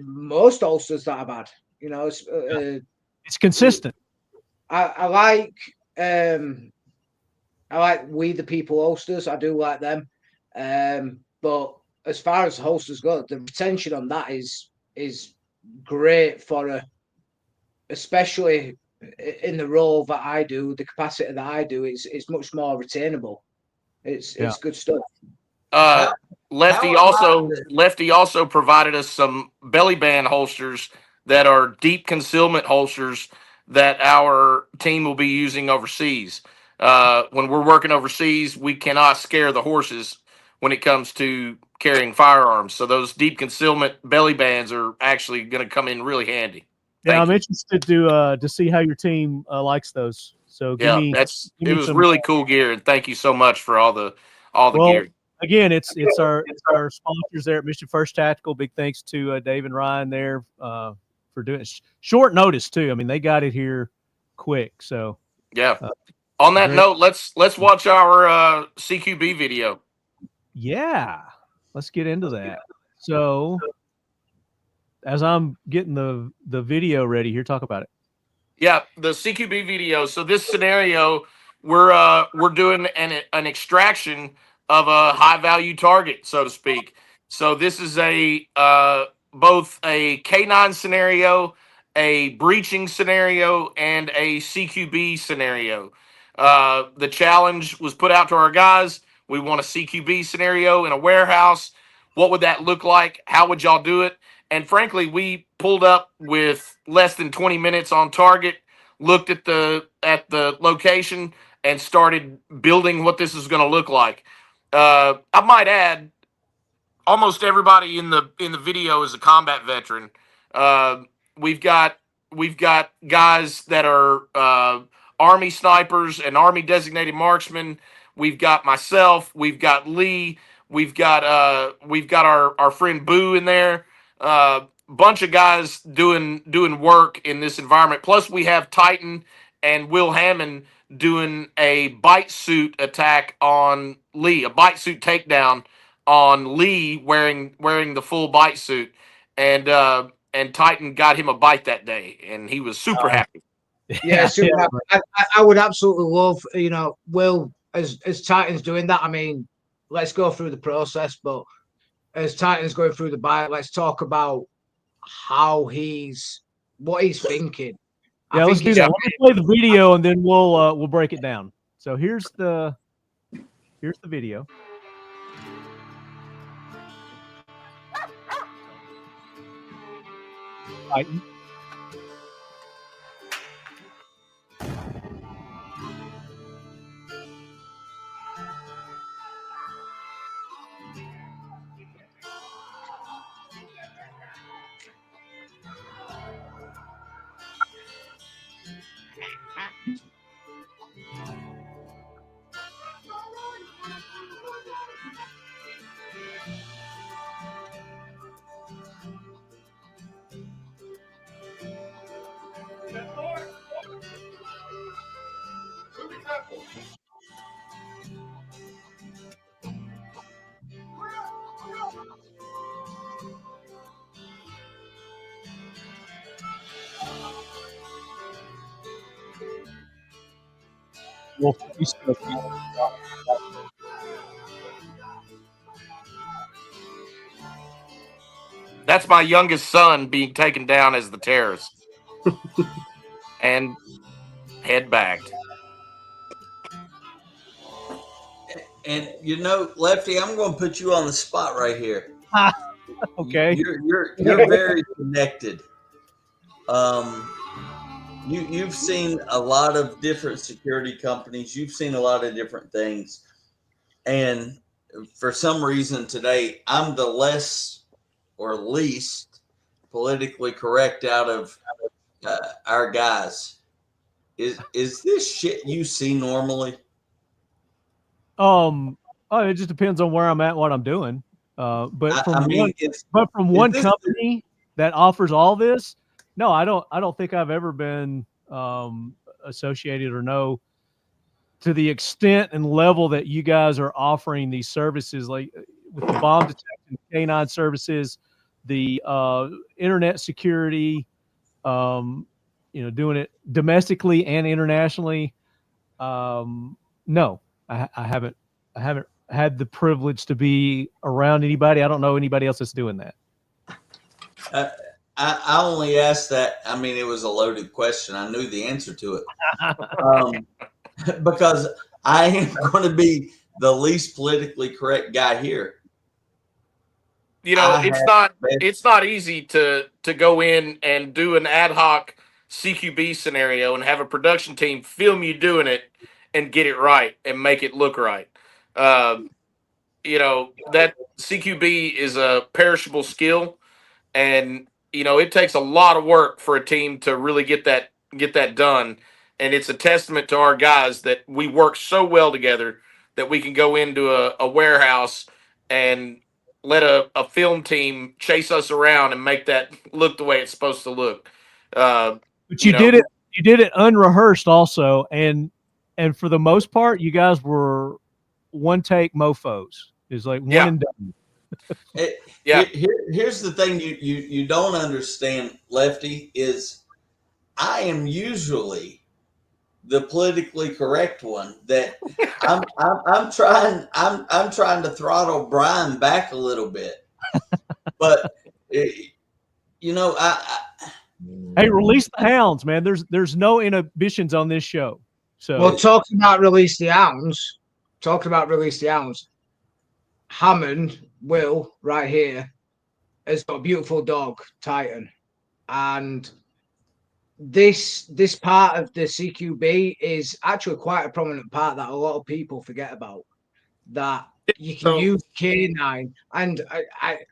most Ulsters that I've had. You know, it's consistent. I like We the People holsters. I do like them. But as far as holsters go, the retention on that is great for especially in the role that I do, the capacity that I do. It's much more retainable. It's good stuff. Lefty also provided us some belly band holsters that are deep concealment holsters that our team will be using overseas. When we're working overseas, we cannot scare the horses when it comes to carrying firearms. So those deep concealment belly bands are actually going to come in really handy. I'm interested to see how your team likes those. So it was really cool gear, and thank you so much for all the gear. Again, it's our sponsors there at Mission First Tactical. Big thanks to Dave and Ryan there for doing it. Short notice too. I mean, they got it here quick. So on that note, let's watch our CQB video. Yeah, let's get into that. So as I'm getting the video ready here, talk about it. Yeah, the CQB video. So this scenario, we're doing an extraction of a high value target, so to speak. So this is both a K9 scenario, a breaching scenario, and a CQB scenario. The challenge was put out to our guys. We want a CQB scenario in a warehouse. What would that look like? How would y'all do it? And frankly, we pulled up with less than 20 minutes on target, looked at the location, and started building what this is going to look like. I might add, almost everybody in the video is a combat veteran. We've got guys that are Army snipers and Army designated marksmen. We've got myself. We've got Lee. We've got our friend Boo in there. Bunch of guys doing work in this environment. Plus, we have Titan and Will Hammond doing a bite suit attack on Lee, a bite suit takedown on Lee wearing the full bite suit, and Titan got him a bite that day, and he was super happy. Yeah, super happy. I would absolutely love, Will, as Titan's doing that. I mean, let's go through the process, but as Titan's going through the bite, let's talk about what he's thinking. Yeah, let's do that. Let me play the video and then we'll break it down. So here's the video. Titan. That's my youngest son being taken down as the terrorist and head bagged. And Lefty, I'm going to put you on the spot right here. Okay. You're very connected. You've seen a lot of different security companies. You've seen a lot of different things, and for some reason today, I'm the least politically correct out of our guys. Is this shit you see normally? It just depends on where I'm at, what I'm doing. But from one company that offers all this, no, I don't think I've ever been associated or know to the extent and level that you guys are offering these services, like with the bomb detection, K9 services, the internet security, doing it domestically and internationally. No, I haven't had the privilege to be around anybody. I don't know anybody else that's doing that. I only asked that. I mean, it was a loaded question. I knew the answer to it. Because I am going to be the least politically correct guy here. It's not easy to go in and do an ad hoc CQB scenario and have a production team film you doing it and get it right and make it look right. That CQB is a perishable skill, and it takes a lot of work for a team to really get that done. And it's a testament to our guys that we work so well together that we can go into a warehouse and let a film team chase us around and make that look the way it's supposed to look. But you did it unrehearsed also, and for the most part, you guys were one take mofos. It's like one and done. Here's the thing you don't understand, Lefty, is I am usually the politically correct one. That I'm trying to throttle Bryan back a little bit, but hey, release the hounds, man. There's no inhibitions on this show. So, well, talking about release the hounds, Hammond, Will, right here, has got a beautiful dog, Titan, and this part of the CQB is actually quite a prominent part that a lot of people forget about. That you can use K9, and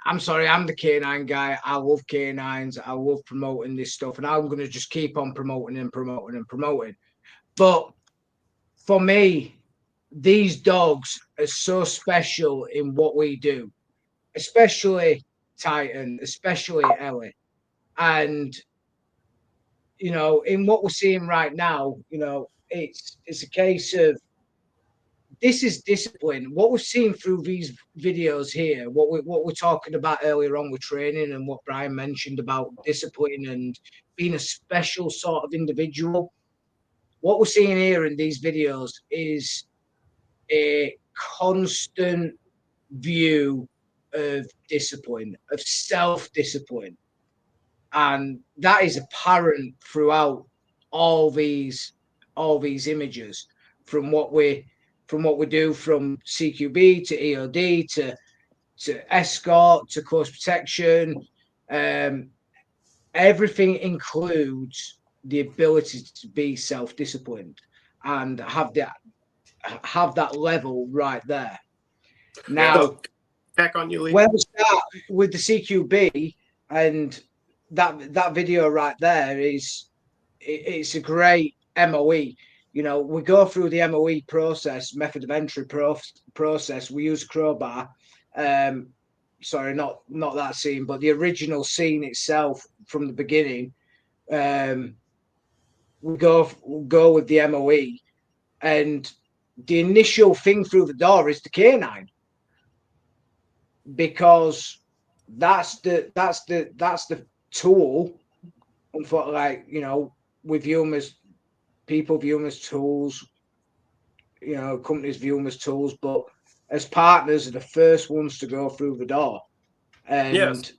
I'm sorry, I'm the K9 guy. I love K9s. I love promoting this stuff, and I'm going to just keep on promoting. But for me, these dogs are so special in what we do, especially Titan, especially Ellie. And, in what we're seeing right now, it's a case of this is discipline. What we're seeing through these videos here, what we're talking about earlier on with training and what Bryan mentioned about discipline and being a special sort of individual. What we're seeing here in these videos is a constant view of discipline, of self-discipline. and that is apparent throughout all these images from what we do from CQB to EOD to escort to close protection. Everything includes the ability to be self-disciplined and have that level right there. Now, So, back on you, Lee. when we start with the CQB, and that video right there it's a great MOE. You know, we go through the MOE process, method of entry process. We use crowbar. Sorry, not that scene, but the original scene itself from the beginning. We go with the MOE, and the initial thing through the door is the K9, because that's the tool. Like, you know, we view them as people view them as tools. You know, companies view them as tools, but as partners, are the first ones to go through the door. And yes.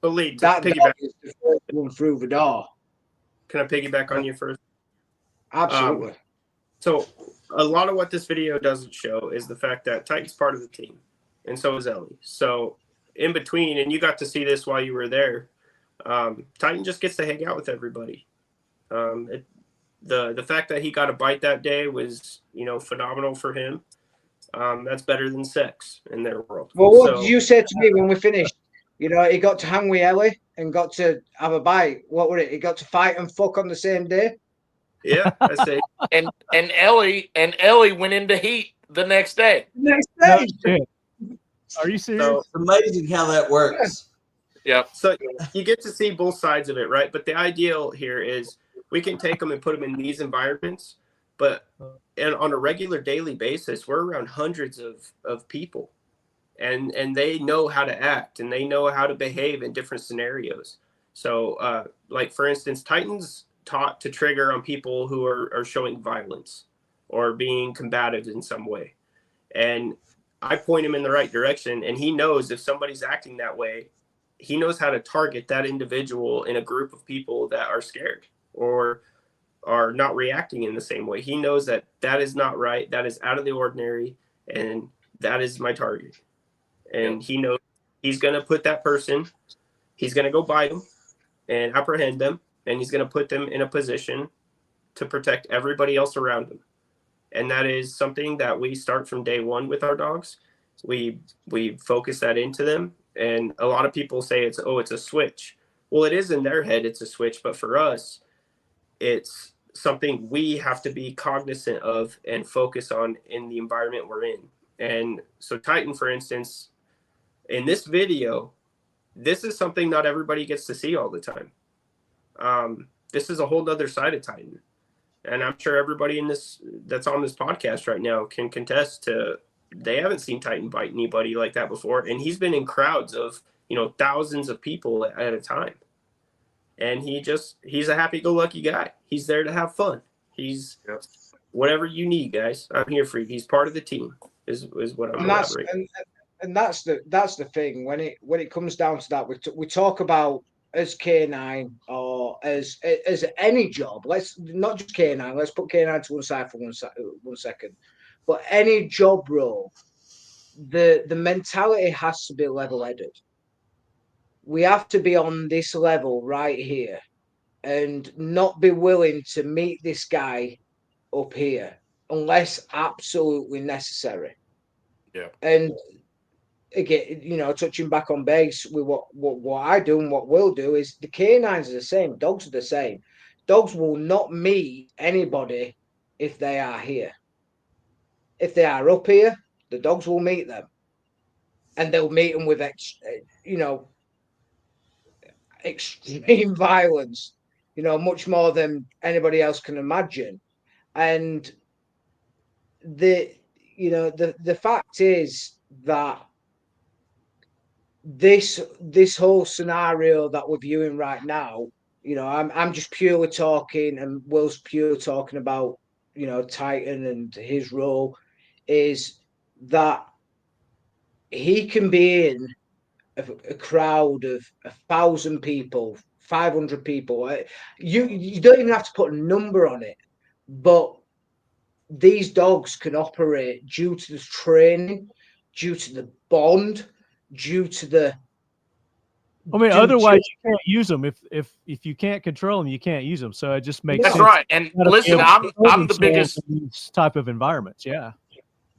But Lee, that door is the first one through the door. Can I piggyback on you first? Absolutely. So a lot of what this video doesn't show is the fact that Titan's part of the team, and so is Ellie. So in between, and you got to see this while you were there, Titan just gets to hang out with everybody. The fact that he got a bite that day was, you know, phenomenal for him. That's better than sex in their world. Well, what did you say to me when we finished? You know, he got to hang with Ellie and got to have a bite. What was it? He got to fight and fuck on the same day? Yeah, I say. and Ellie went into heat the next day. Next day. No, are you serious? So it's amazing how that works. Yeah. So you get to see both sides of it, right? But the ideal here is we can take them and put them in these environments, but on a regular daily basis, we're around hundreds of people, and they know how to act and they know how to behave in different scenarios. So, like for instance, Titan's taught to trigger on people who are showing violence or being combative in some way, and I point him in the right direction, and he knows if somebody's acting that way, he knows how to target that individual in a group of people that are scared or are not reacting in the same way. He knows that is not right. That is out of the ordinary. And that is my target. And he knows he's going to put that person, he's going to go bite them and apprehend them. And he's going to put them in a position to protect everybody else around them. And that is something that we start from day one with our dogs. We focus that into them. And a lot of people say it's a switch. Well, it is in their head, it's a switch. But for us, it's something we have to be cognizant of and focus on in the environment we're in. And so Titan, for instance, in this video, this is something not everybody gets to see all the time. This is a whole other side of Titan. And I'm sure everybody that's on this podcast right now can contest to, they haven't seen Titan bite anybody like that before. And he's been in crowds of, you know, thousands of people at a time. And he's a happy-go-lucky guy. He's there to have fun. He's whatever you need, guys. I'm here for you. He's part of the team. Is what I'm elaborating. And that's the thing. When it comes down to that, we talk about as K9 or as any job. Let's not just K9. Let's put K9 to one side for one second. But any job role, the mentality has to be level-headed. We have to be on this level right here and not be willing to meet this guy up here unless absolutely necessary. Yeah. And again, you know, touching back on base with what I do and what we'll do is the K9s are the same. Dogs are the same. Dogs will not meet anybody if they are here. If they are up here, the dogs will meet them. And they'll meet them with, extreme violence, you know, much more than anybody else can imagine. And the fact is that this whole scenario that we're viewing right now, you know, I'm just purely talking, and Will's purely talking about, you know, Titan and his role, is that he can be in a crowd of 1,000 people, 500 people. You don't even have to put a number on it, but these dogs can operate due to the training, due to the bond, due to the. I mean, otherwise you can't use them. If you can't control them, you can't use them. So it just makes That's sense. right. And listen, I'm the biggest in these type of environments. Yeah.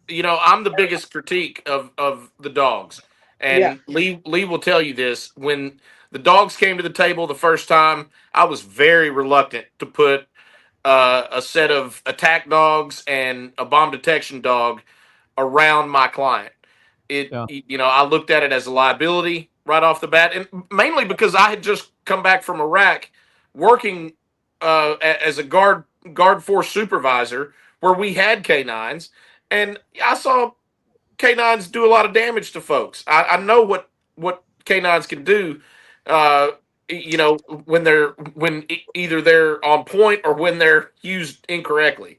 You know, I'm the biggest critique of the dogs. And Lee will tell you this. When the dogs came to the table the first time, I was very reluctant to put a set of attack dogs and a bomb detection dog around my client. You know, I looked at it as a liability right off the bat, and mainly because I had just come back from Iraq working as a guard force supervisor where we had K9s, and I saw K9s do a lot of damage to folks. I know what K9s can do. You know, when either they're on point or when they're used incorrectly.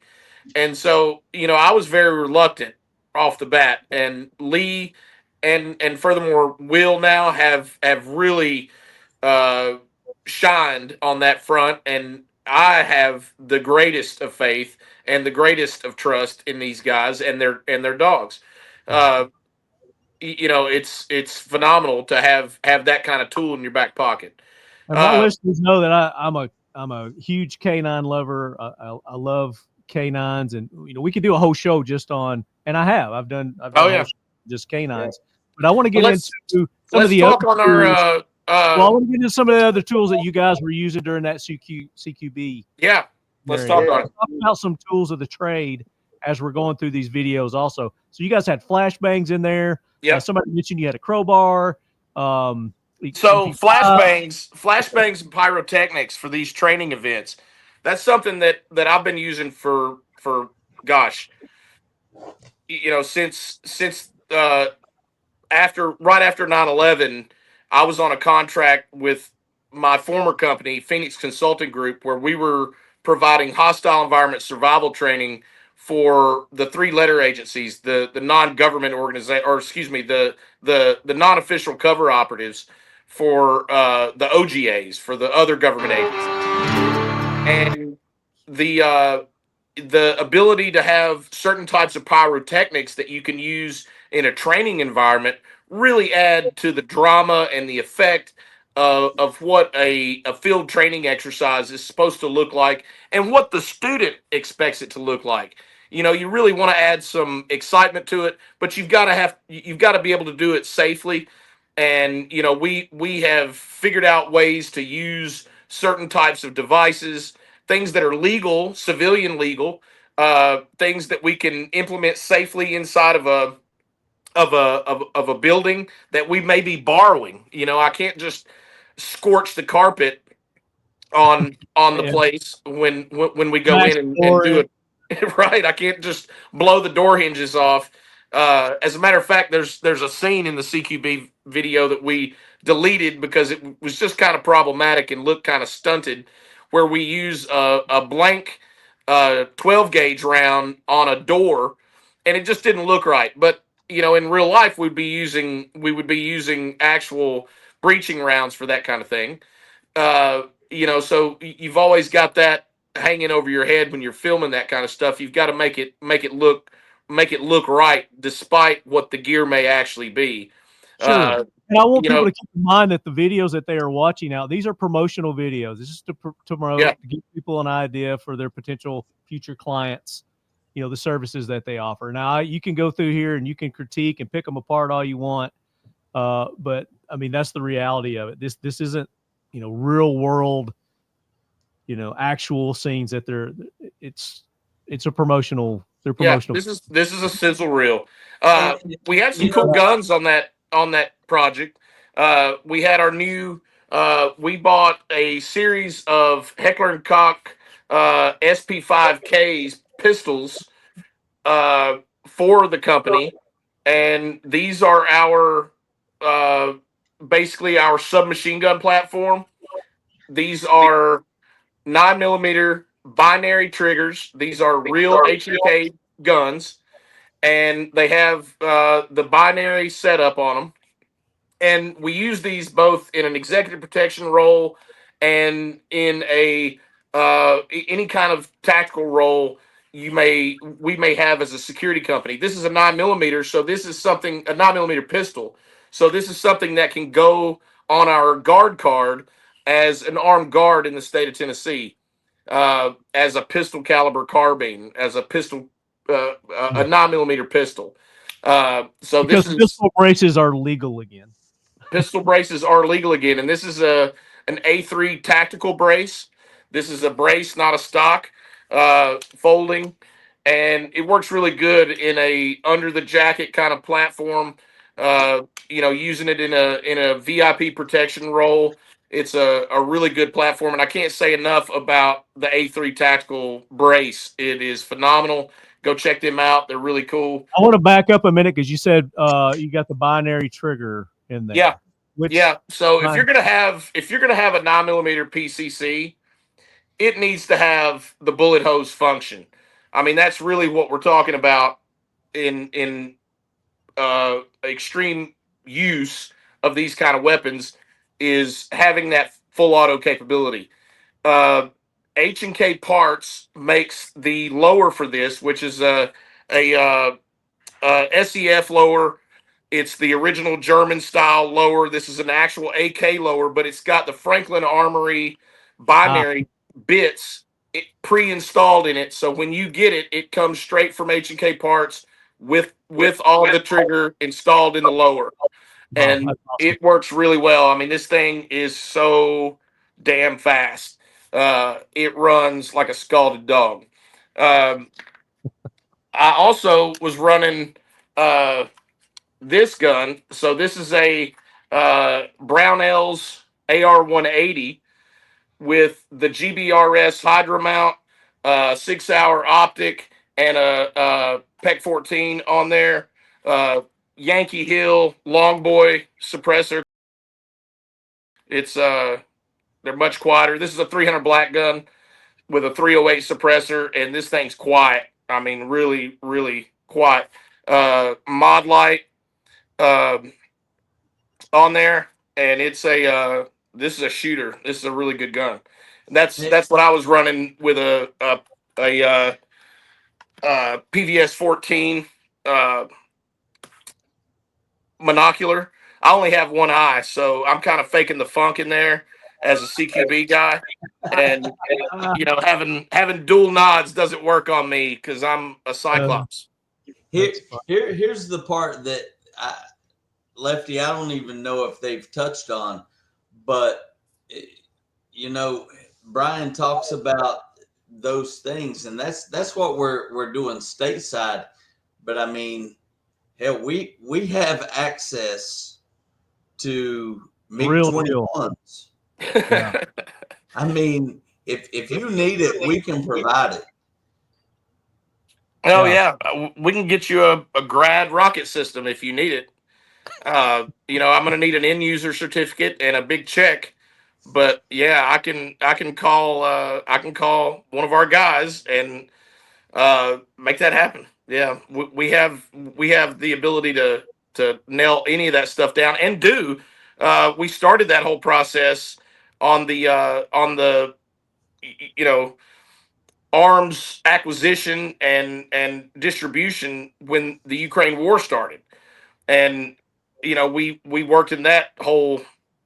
And so, you know, I was very reluctant off the bat, and Lee and furthermore Will now have really shined on that front, and I have the greatest of faith and the greatest of trust in these guys and their dogs. You know, it's phenomenal to have that kind of tool in your back pocket. And my listeners know that I'm a huge K9 lover. I love K9s, and you know, we could do a whole show just on, and I've done a whole show just K9s. But I want to get into some of the talk on our I want to get into some of the other tools that you guys were using during that CQB. Yeah, let's talk on it. Talk about some tools of the trade as we're going through these videos also. So you guys had flashbangs in there. Yeah. Somebody mentioned you had a crowbar. So flashbangs and pyrotechnics for these training events. That's something that I've been using for gosh, you know, since right after 9/11, I was on a contract with my former company, Phoenix Consulting Group, where we were providing hostile environment survival training for the three-letter agencies, the non-government organization, or excuse me, the non-official cover operatives for the OGAs, for the other government agencies. And the ability to have certain types of pyrotechnics that you can use in a training environment really add to the drama and the effect of what a field training exercise is supposed to look like and what the student expects it to look like. You know, you really want to add some excitement to it, but you've got to be able to do it safely. And you know, we have figured out ways to use certain types of devices, things that are legal, civilian legal, things that we can implement safely inside of a building that we may be borrowing. You know, I can't just scorch the carpet on the place when we go in and do it. Right, I can't just blow the door hinges off. As a matter of fact, there's a scene in the CQB video that we deleted because it was just kind of problematic and looked kind of stunted, where we use a blank 12 gauge round on a door, and it just didn't look right. But you know, in real life, we would be using actual breaching rounds for that kind of thing. You know, so you've always got that hanging over your head when you're filming that kind of stuff. You've got to make it look right, despite what the gear may actually be. Sure. And I want people to keep in mind that the videos that they are watching now, these are promotional videos. This is to promote, to give people an idea for their potential future clients, you know, the services that they offer. Now, you can go through here and you can critique and pick them apart all you want. But I mean, that's the reality of it. This isn't, you know, real world, you know, actual scenes that it's a promotional. They're promotional. Yeah, this is a sizzle reel. We had some cool guns on that project. We had our new. We bought a series of Heckler & Koch SP5Ks pistols for the company, and these are our basically our submachine gun platform. These are 9mm binary triggers. These are real HK guns, and they have the binary setup on them. And we use these both in an executive protection role and in a any kind of tactical role we may have as a security company. This is a 9mm, so this is something, a 9mm pistol. So this is something that can go on our guard card as an armed guard in the state of Tennessee, as a pistol caliber carbine, as a pistol, a 9mm pistol. So Because this is pistol braces are legal again. Pistol braces are legal again, and this is an A3 tactical brace. This is a brace, not a stock folding, and it works really good in a under the jacket kind of platform. Using it in a VIP protection role, it's a really good platform, and I can't say enough about the A3 tactical brace. It is phenomenal. Go check them out; they're really cool. I want to back up a minute because you said you got the binary trigger in there. Yeah. Which Yeah. So if mine- you're gonna have a 9mm PCC, it needs to have the bullet hose function. I mean, that's really what we're talking about in extreme use of these kind of weapons, is having that full auto capability. H&K Parts makes the lower for this, which is a SEF lower. It's the original German style lower. This is an actual AK lower, but it's got the Franklin Armory binary bits pre-installed in it. So when you get it, it comes straight from H&K Parts with all the trigger installed in the lower, and it works really well. I mean, this thing is so damn fast. It runs like a scalded dog. I also was running this gun. So this is a Brownells AR-180 with the GBRS Hydra mount, 6-hour optic, and a PEC 14 on there. Yankee Hill Longboy suppressor. It's they're much quieter. This is a 300 black gun with a 308 suppressor, and this thing's quiet. I mean, really, really quiet. Mod light on there, and it's a this is a shooter. This is a really good gun. And that's what I was running with a PVS 14 monocular. I only have one eye, so I'm kind of faking the funk in there as a CQB guy, and having dual nods doesn't work on me because I'm a Cyclops. Here's the part that Lefty, I don't even know if they've touched on, but Bryan talks about those things, and that's what we're doing stateside. But I mean, hell, we have access to MiG-21s. Yeah. I mean, if you need it, we can provide it. Oh yeah, we can get you a grad rocket system if you need it. I'm going to need an end user certificate and a big check, but yeah, I can call one of our guys and make that happen. Yeah, we have the ability to nail any of that stuff down and do. We started that whole process on the arms acquisition and distribution when the Ukraine war started, and we worked in that whole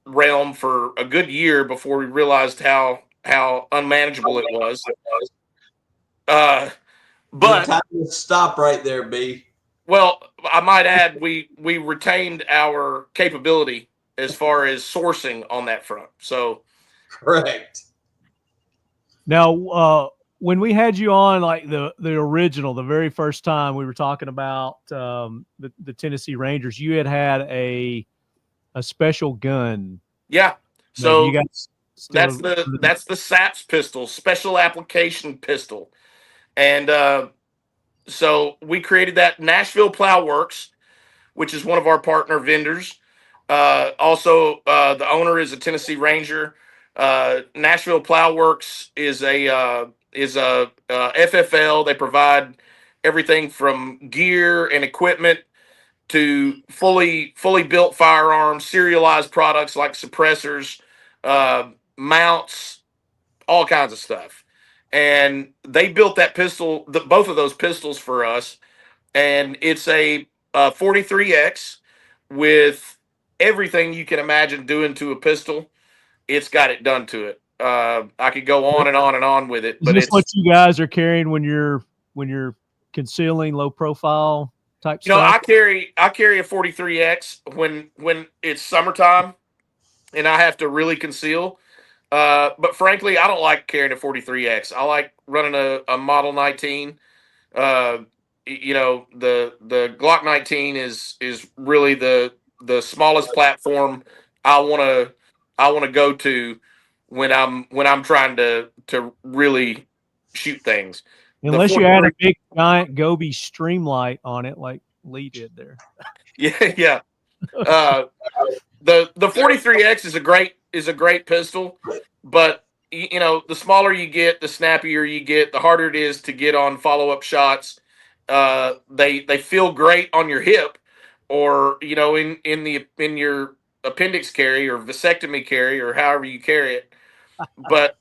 realm for a good year before we realized how unmanageable it was. But time to stop right there, B. Well, I might add we retained our capability as far as sourcing on that front. So correct. Now, when we had you on, like the original, the very first time we were talking about the Tennessee Rangers, you had a special gun. Yeah. So you guys that's the SAPS pistol, special application pistol, and so we created that. Nashville Plow Works, which is one of our partner vendors. Also, the owner is a Tennessee Ranger. Nashville Plow Works is a FFL. They provide everything from gear and equipment to fully built firearms, serialized products like suppressors, mounts, all kinds of stuff. And they built that pistol, both of those pistols for us. And it's a 43X with everything you can imagine doing to a pistol. It's got it done to it. I could go on and on and on with it, Is but this it's what you guys are carrying when you're concealing low profile type stuff? I carry a 43X when it's summertime and I have to really conceal. But frankly, I don't like carrying a 43X. I like running a Model 19. The Glock 19 is really the smallest platform I want to go to when I'm trying to really shoot things. Unless you add a big giant Gobi Streamlight on it, like Lee did there. Yeah. The 43X is a great pistol, but the smaller you get, the snappier you get, the harder it is to get on follow-up shots. They feel great on your hip, or in your appendix carry or vasectomy carry or however you carry it. But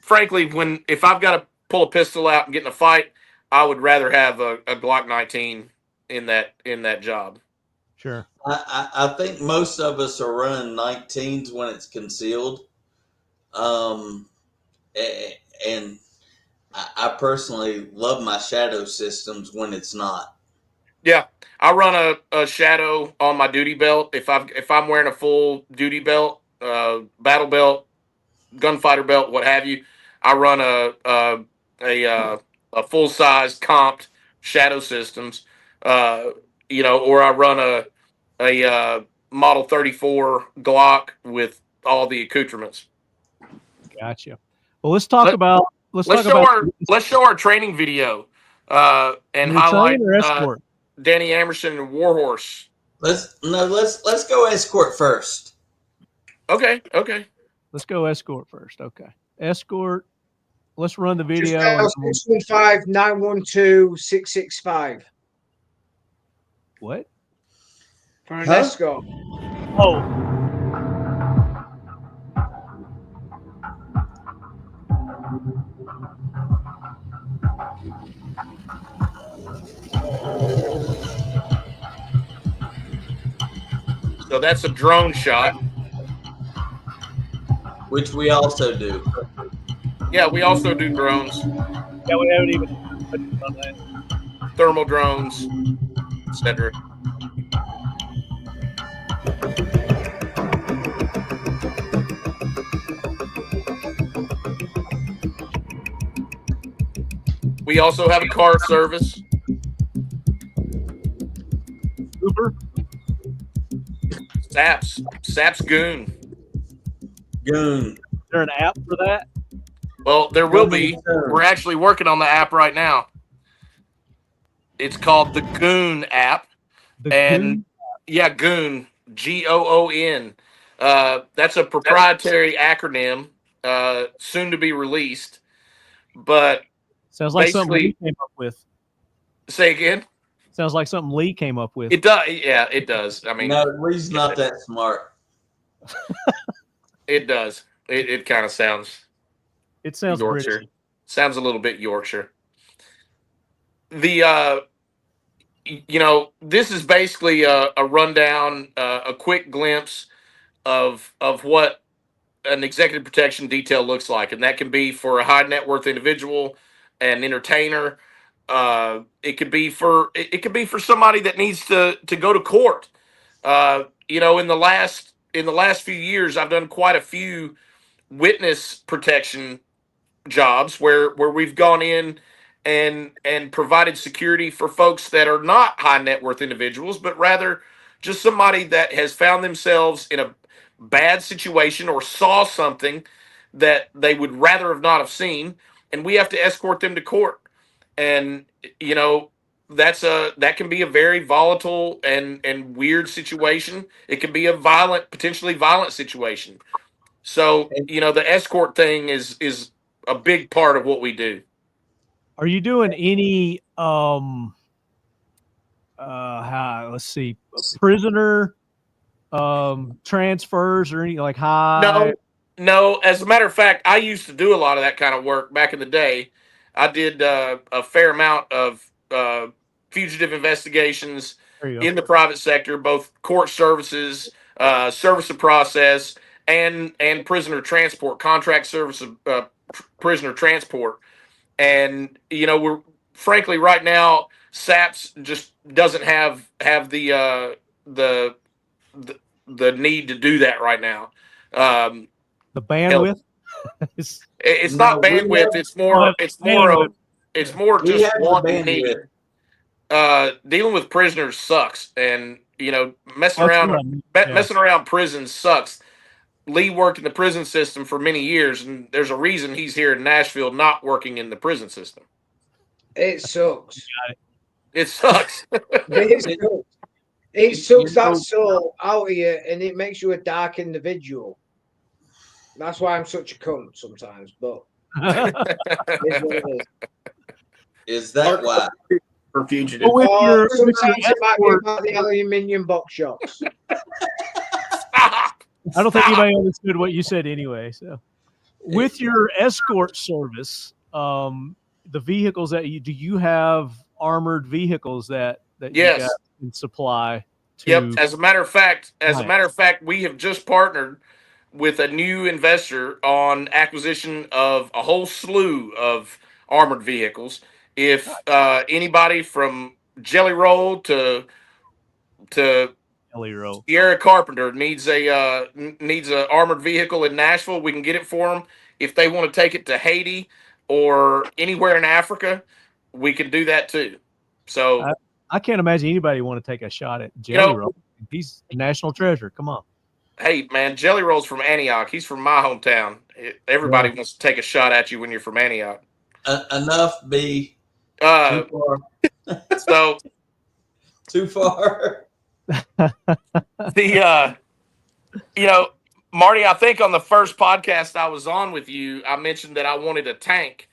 frankly, if I've got to pull a pistol out and get in a fight, I would rather have a Glock 19 in that job. Sure. I think most of us are running 19s when it's concealed. And I personally love my shadow systems when it's not. Yeah, I run a shadow on my duty belt. If I'm wearing a full duty belt, battle belt, gunfighter belt, what have you, I run a full size comped shadow systems. Or I run a Model 34 Glock with all the accoutrements. Gotcha. Well, let's talk about let's show our training video and highlight Danny Amerson and Warhorse. Let's go escort first. Okay. Let's go escort first. Okay. Escort. Let's run the video. 615-912-665. What? For an escort. Oh. So that's a drone shot. Which we also do. Yeah, we also do drones. Yeah, we haven't even done that. Thermal drones, etc. We also have a car service. Uber. SAPS Goon. Is there an app for that? Well, there will be. We're actually working on the app right now. It's called the Goon app. Goon? Yeah, Goon. Goon. That's a proprietary acronym, soon to be released. But sounds like something Lee came up with. Say again? Sounds like something Lee came up with. It does. Yeah, it does. I mean, no, Lee's not that smart. It does. It kind of sounds. It sounds Yorkshire. British. Sounds a little bit Yorkshire. This is basically a rundown, a quick glimpse of what an executive protection detail looks like, and that can be for a high net worth individual, an entertainer. It could be for somebody that needs to go to court. In the last few years, I've done quite a few witness protection jobs where we've gone in and provided security for folks that are not high net worth individuals, but rather just somebody that has found themselves in a bad situation or saw something that they would rather have not have seen, and we have to escort them to court. And that can be a very volatile and weird situation. It can be a potentially violent situation. So the escort thing is a big part of what we do. Are you doing any prisoner transfers or any like high? No, as a matter of fact, I used to do a lot of that kind of work back in the day. I did a fair amount of fugitive investigations There you go. in the private sector, both court services, service of process, and prisoner transport, contract service of prisoner transport. And we're frankly right now, SAPS just doesn't have the the need to do that right now. The bandwidth. It's No, not bandwidth. Bandwidth. It's more we just have the want and need. bandwidth. Dealing with prisoners sucks, and messing That's around what I mean. Yeah. messing around prisons sucks. Lee worked in the prison system for many years, and there's a reason he's here in Nashville, not working in the prison system. It sucks. It sucks. It sucks that soul out of you, and it makes you a dark individual. That's why I'm such a cunt sometimes, but it's what it Is that why? For fugitive. But with your sometimes it might be escort, about the aluminium box shots. I don't think anybody understood what you said anyway. So, with your escort service, the vehicles that do you have armored vehicles that you Yes. guys can supply to? Yep. As a matter of fact, we have just partnered with a new investor on acquisition of a whole slew of armored vehicles. If anybody from Jelly Roll to Jelly Roll. Sierra Carpenter needs a armored vehicle in Nashville, we can get it for them. If they want to take it to Haiti or anywhere in Africa, we can do that too. So I can't imagine anybody want to take a shot at Jelly Roll. He's a national treasure. Come on. Hey man, Jelly Roll's from Antioch. He's from my hometown. Everybody wants to take a shot at you when you're from Antioch. Enough, B. So Too far. Marty, I think on the first podcast I was on with you, I mentioned that I wanted a tank,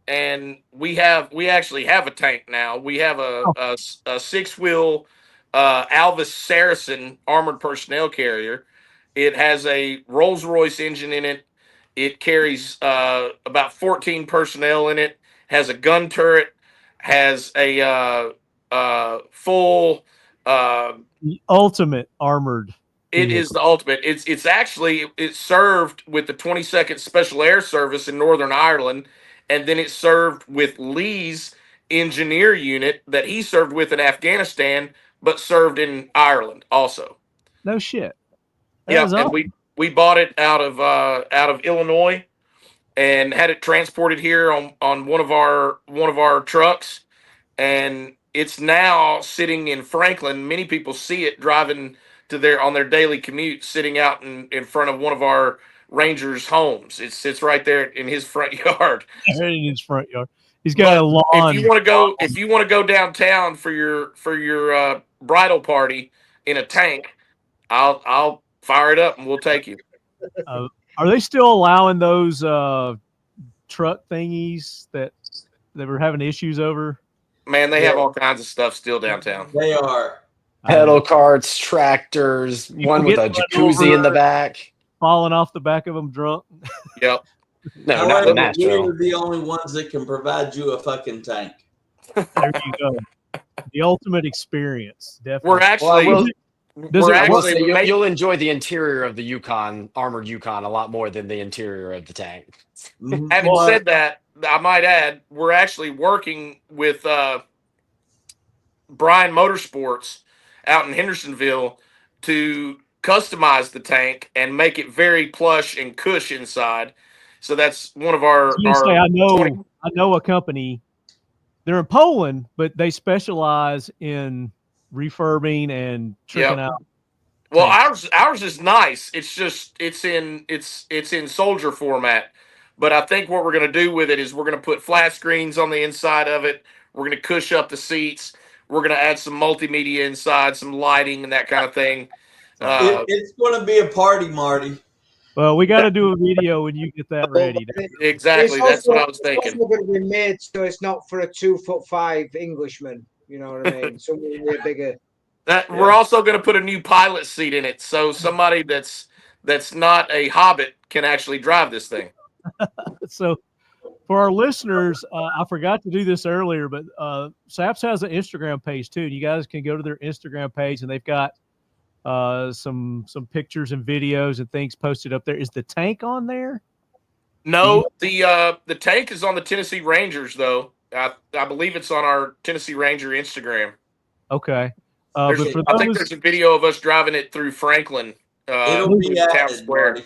and we actually have a tank now. We have a 6-wheel Alvis Saracen armored personnel carrier. It has a Rolls-Royce engine in it. It carries about 14 personnel in it. Has a gun turret. Has a full. The ultimate armored. It is the ultimate. It's served with the 22nd Special Air Service in Northern Ireland, and then it served with Lee's engineer unit that he served with in Afghanistan, but served in Ireland also. No shit. Yeah, and we bought it out of Illinois and had it transported here on one of our trucks, and it's now sitting in Franklin. Many people see it driving on their daily commute, sitting out in front of one of our Rangers' homes. It sits right there in his front yard. In his front yard. He's got a lawn. If you want to go downtown for your bridal party in a tank, I'll fire it up and we'll take you. Are they still allowing those truck thingies that they were having issues over? Man, they have all kinds of stuff still downtown. They are. Pedal carts, tractors, one with a jacuzzi in the back. Falling off the back of them drunk. Yep. No, However, not in Nashville. we're the only ones that can provide you a fucking tank. There you go. The ultimate experience. Definitely. We're actually. You'll enjoy the interior of the Yukon, armored Yukon, a lot more than the interior of the tank. Having said that, I might add, we're actually working with Bryan Motorsports out in Hendersonville to customize the tank and make it very plush and cush inside. So that's one of our. I know a company. They're in Poland, but they specialize in refurbing and tricking out. Well, ours is nice. It's just it's in soldier format. But I think what we're going to do with it is we're going to put flat screens on the inside of it. We're going to cush up the seats. We're going to add some multimedia inside, some lighting and that kind of thing. It's going to be a party, Marty. Well, we got to do a video when you get that ready. Exactly. That's what I was thinking. It's also going to be made so it's not for a 2'5" Englishman. You know what I mean? Something bigger. We're also going to put a new pilot seat in it, so somebody that's that's not a hobbit can actually drive this thing. So for our listeners, I forgot to do this earlier, but SAPS has an Instagram page too. You guys can go to their Instagram page, and they've got some pictures and videos and things posted up there. Is the tank on there? No, the tank is on the Tennessee Rangers, though. I believe it's on our Tennessee Ranger Instagram. Okay. I think there's a video of us driving it through Franklin. It'll be Town added, Square.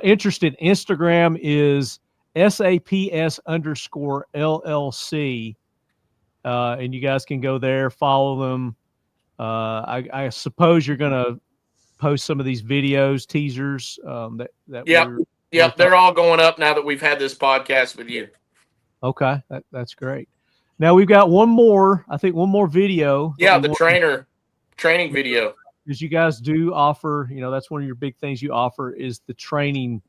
Interested, Instagram is SAPS_LLC. And you guys can go there, follow them. I suppose you're going to post some of these videos, teasers. Yep, they're all going up now that we've had this podcast with you. Okay, that's great. Now we've got one more video. Yeah, the training video. Because you guys do offer, that's one of your big things you offer is the training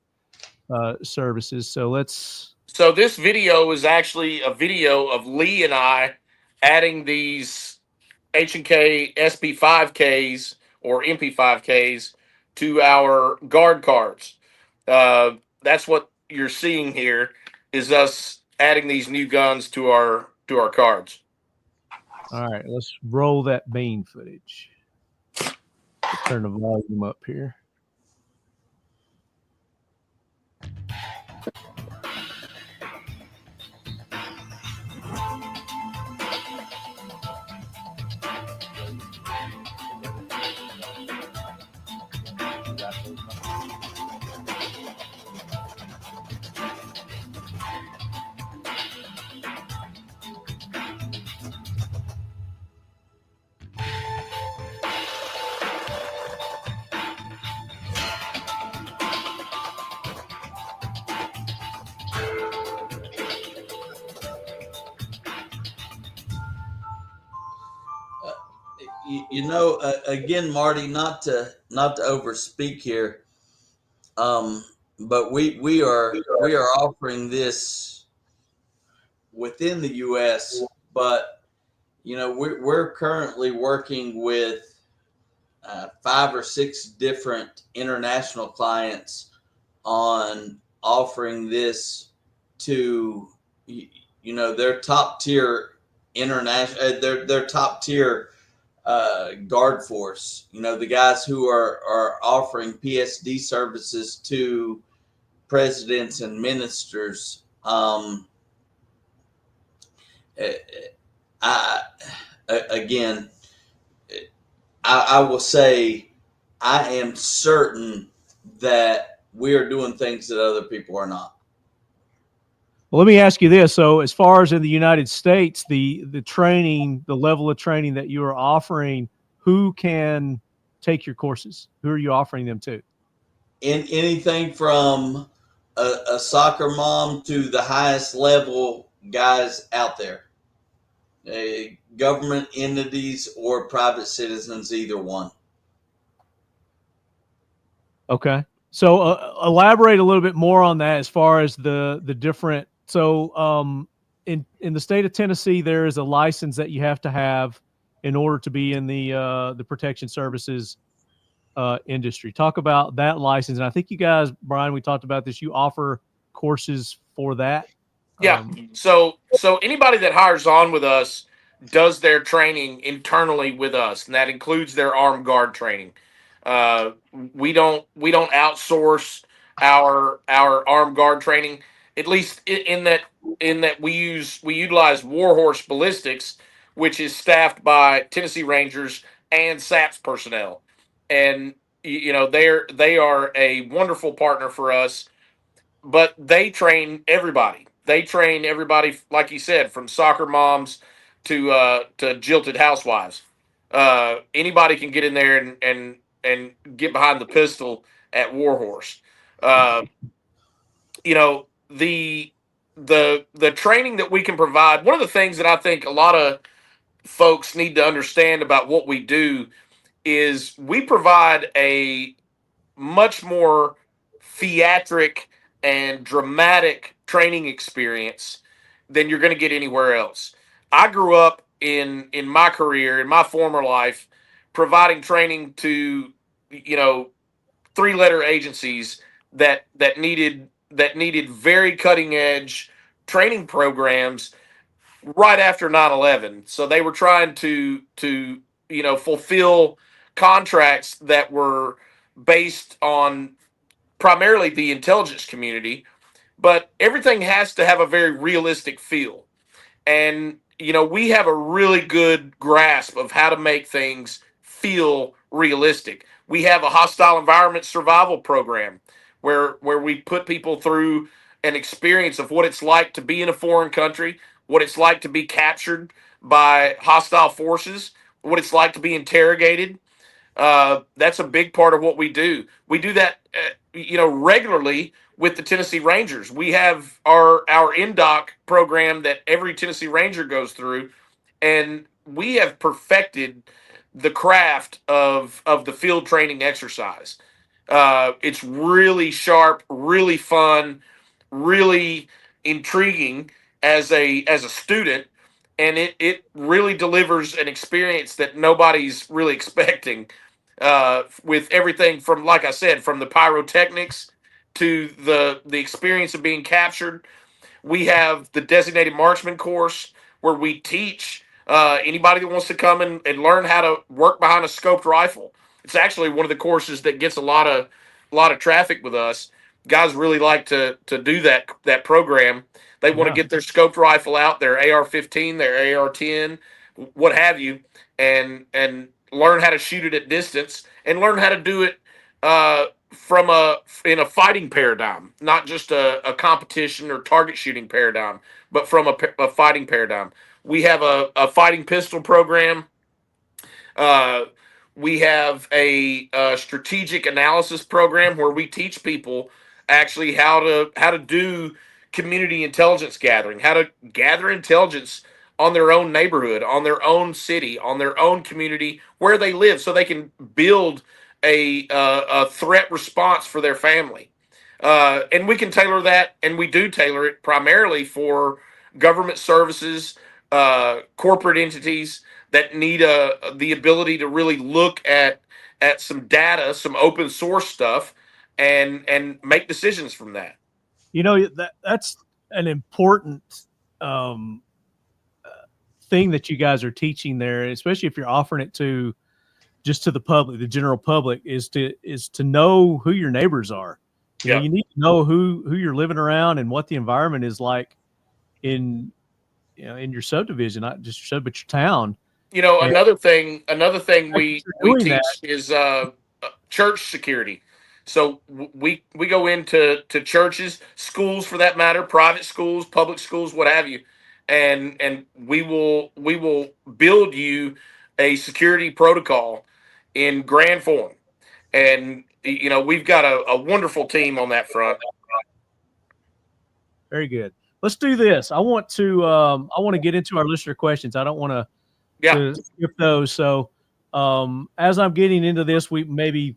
services. So this video is actually a video of Lee and I adding these H&K SP5Ks or MP5Ks to our guard cards. That's what you're seeing here is us adding these new guns to our cards. All right, let's roll that bean footage. Turn the volume up here. Again, Marty, not to overspeak here, but we are offering this within the U.S., but we're currently working with 5 or 6 different international clients on offering this to their top tier international, their top tier guard force, the guys who are offering PSD services to presidents and ministers. I will say I am certain that we are doing things that other people are not. Well, let me ask you this. So as far as in the United States, the training, the level of training that you are offering, who can take your courses? Who are you offering them to? In anything from a soccer mom to the highest level guys out there, government entities or private citizens, either one. Okay. So elaborate a little bit more on that as far as the different. So in the state of Tennessee, there is a license that you have to have in order to be in the protection services industry. Talk about that license. And I think you guys, Bryan, we talked about this. You offer courses for that. Yeah. So anybody that hires on with us does their training internally with us, and that includes their armed guard training. We don't outsource our armed guard training, at least in that we utilize Warhorse Ballistics, which is staffed by Tennessee Rangers and SAPS personnel, and they are a wonderful partner for us. But they train everybody. They train everybody, like you said, from soccer moms to jilted housewives. Anybody can get in there and get behind the pistol at Warhorse. The training that we can provide. One of the things that I think a lot of folks need to understand about what we do is we provide a much more theatric and dramatic training experience than you're going to get anywhere else. I grew up in my career, in my former life, providing training to three-letter agencies that needed very cutting-edge training programs right after 9/11. So they were trying to fulfill contracts that were based on primarily the intelligence community, but everything has to have a very realistic feel. And we have a really good grasp of how to make things feel realistic. We have a hostile environment survival program where we put people through an experience of what it's like to be in a foreign country, what it's like to be captured by hostile forces, what it's like to be interrogated. That's a big part of what we do. We do that, regularly with the Tennessee Rangers. We have our NDOC program that every Tennessee Ranger goes through, and we have perfected the craft of the field training exercise. It's really sharp, really fun, really intriguing as a student, and it really delivers an experience that nobody's really expecting. With everything from, like I said, from the pyrotechnics to the experience of being captured. We have the designated marksman course where we teach anybody that wants to come and learn how to work behind a scoped rifle. It's actually one of the courses that gets a lot of traffic with us. Guys really like to do that program. They want to get their scoped rifle out, their AR-15, their AR-10, what have you, and learn how to shoot it at distance and learn how to do it in a fighting paradigm, not just a competition or target shooting paradigm, but from a fighting paradigm. We have a fighting pistol program. We have a strategic analysis program where we teach people actually how to do community intelligence gathering, how to gather intelligence on their own neighborhood, on their own city, on their own community, where they live, so they can build a threat response for their family. And we can tailor that, and we do tailor it primarily for government services, corporate entities that need the ability to really look at some data, some open source stuff, and make decisions from that. That's an important thing that you guys are teaching there, especially if you're offering it to the public, the general public, is to know who your neighbors are. You know, you need to know who you're living around and what the environment is like in your subdivision, not just your sub, but your town. Another thing we teach is church security. So we go into churches, schools for that matter, private schools, public schools, what have you, and we will build you a security protocol in grand form, and we've got a wonderful team on that front. Very good. Let's do this. I want to get into our listener questions. I don't want to skip those. So as I'm getting into this, we maybe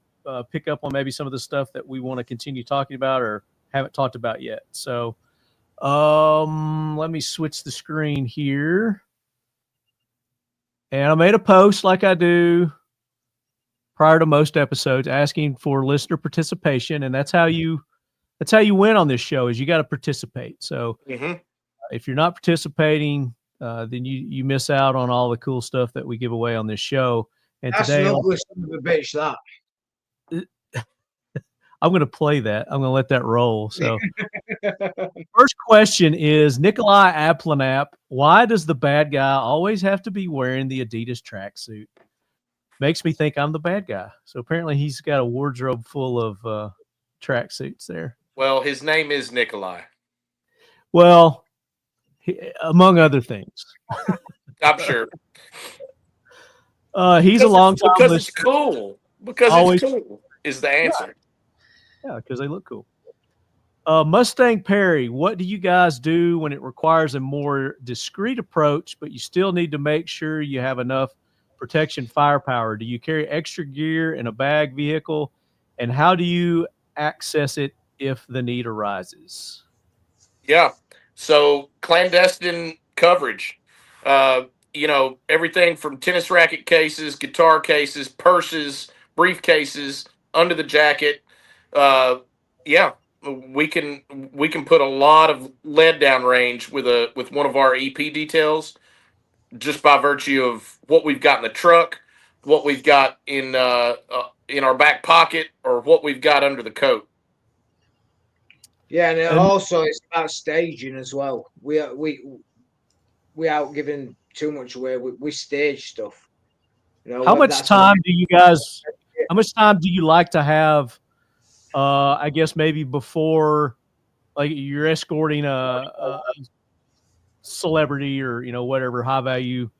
pick up on maybe some of the stuff that we want to continue talking about or haven't talked about yet. So let me switch the screen here. And I made a post like I do prior to most episodes asking for listener participation. And that's how you win on this show, is you got to participate. So if you're not participating, then you miss out on all the cool stuff that we give away on this show. And that's today, an ugly son of a bitch, that. I'm going to play that. I'm going to let that roll. So first question is Nikolai Aplanap. Why does the bad guy always have to be wearing the Adidas tracksuit? Makes me think I'm the bad guy. So apparently he's got a wardrobe full of tracksuits there. Well, his name is Nikolai. Well, among other things. I'm sure. He's a long time because listener. It's cool. Because it's cool is the answer. Yeah, because they look cool. Mustang Perry, what do you guys do when it requires a more discreet approach, but you still need to make sure you have enough protection firepower? Do you carry extra gear in a bag vehicle? And how do you access it if the need arises? Yeah. So clandestine coverage, everything from tennis racket cases, guitar cases, purses, briefcases, under the jacket, yeah, we can put a lot of lead down range with one of our EP details, just by virtue of what we've got in the truck, what we've got in our back pocket, or what we've got under the coat. Yeah, and And- also it's about staging as well. We aren't giving too much away. We stage stuff. You know, How much that's time do you guys? How much time do you like to have? I guess maybe before, like you're escorting a celebrity or whatever high value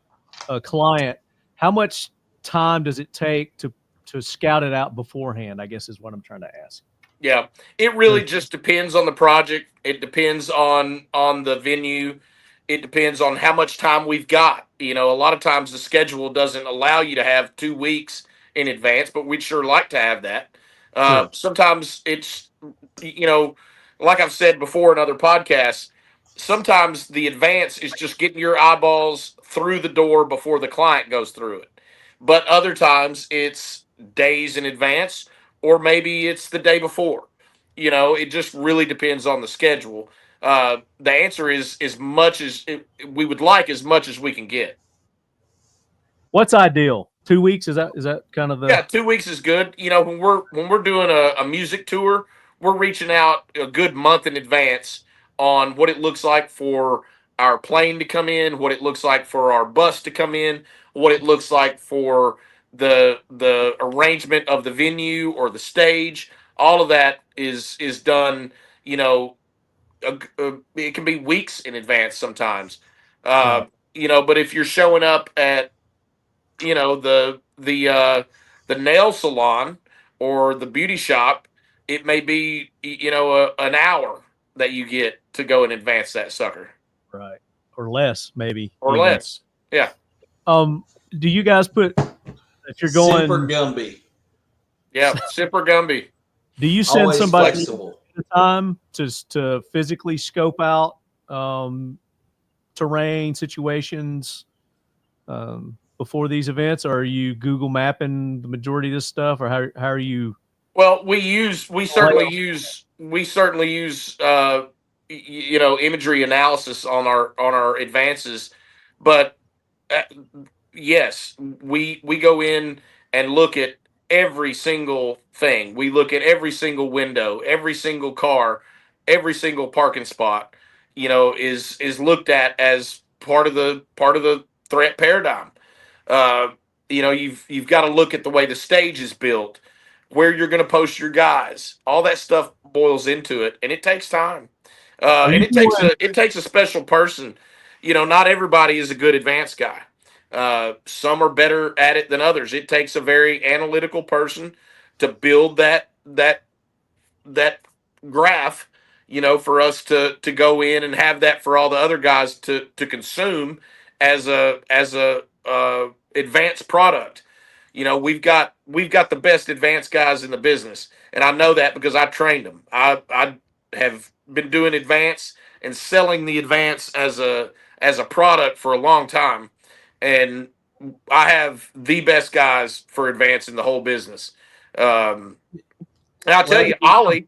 client. How much time does it take to scout it out beforehand? I guess is what I'm trying to ask. Yeah, it really just depends on the project. It depends on the venue. It depends on how much time we've got. A lot of times the schedule doesn't allow you to have 2 weeks in advance, but we'd sure like to have that. Sure. Sometimes it's, like I've said before in other podcasts, sometimes the advance is just getting your eyeballs through the door before the client goes through it. But other times it's days in advance, or maybe it's the day before. It just really depends on the schedule. The answer is as much as we would like, as much as we can get. What's ideal? 2 weeks? Is that kind of the? Yeah, 2 weeks is good. When we're doing a music tour, we're reaching out a good month in advance on what it looks like for our plane to come in, what it looks like for our bus to come in, what it looks like for the arrangement of the venue or the stage. All of that is done. It can be weeks in advance sometimes. But if you're showing up at the nail salon or the beauty shop, it may be an hour that you get to go and advance that sucker, Right, or less maybe, or even. less. Yeah. Do you guys put, if you're going Semper Gumby? Yeah, Semper Gumby. Do you send Always somebody flexible. at a time to physically scope out terrain situations before these events, or are you Google mapping the majority of this stuff, or how are you? Well, we certainly use imagery analysis on our advances, but yes, we go in and look at every single thing. We look at every single window, every single car, every single parking spot. Is looked at as part of the threat paradigm. You've got to look at the way the stage is built, where you're going to post your guys. All that stuff boils into it, and it takes time. And it takes a special person. Not everybody is a good advanced guy. Some are better at it than others. It takes a very analytical person to build that graph, for us to go in and have that for all the other guys to consume as a advanced product. We've got the best advanced guys in the business, and I know that because I trained them. I have been doing advance and selling the advance as a product for a long time, and I have the best guys for advance in the whole business. And I'll tell you, Ollie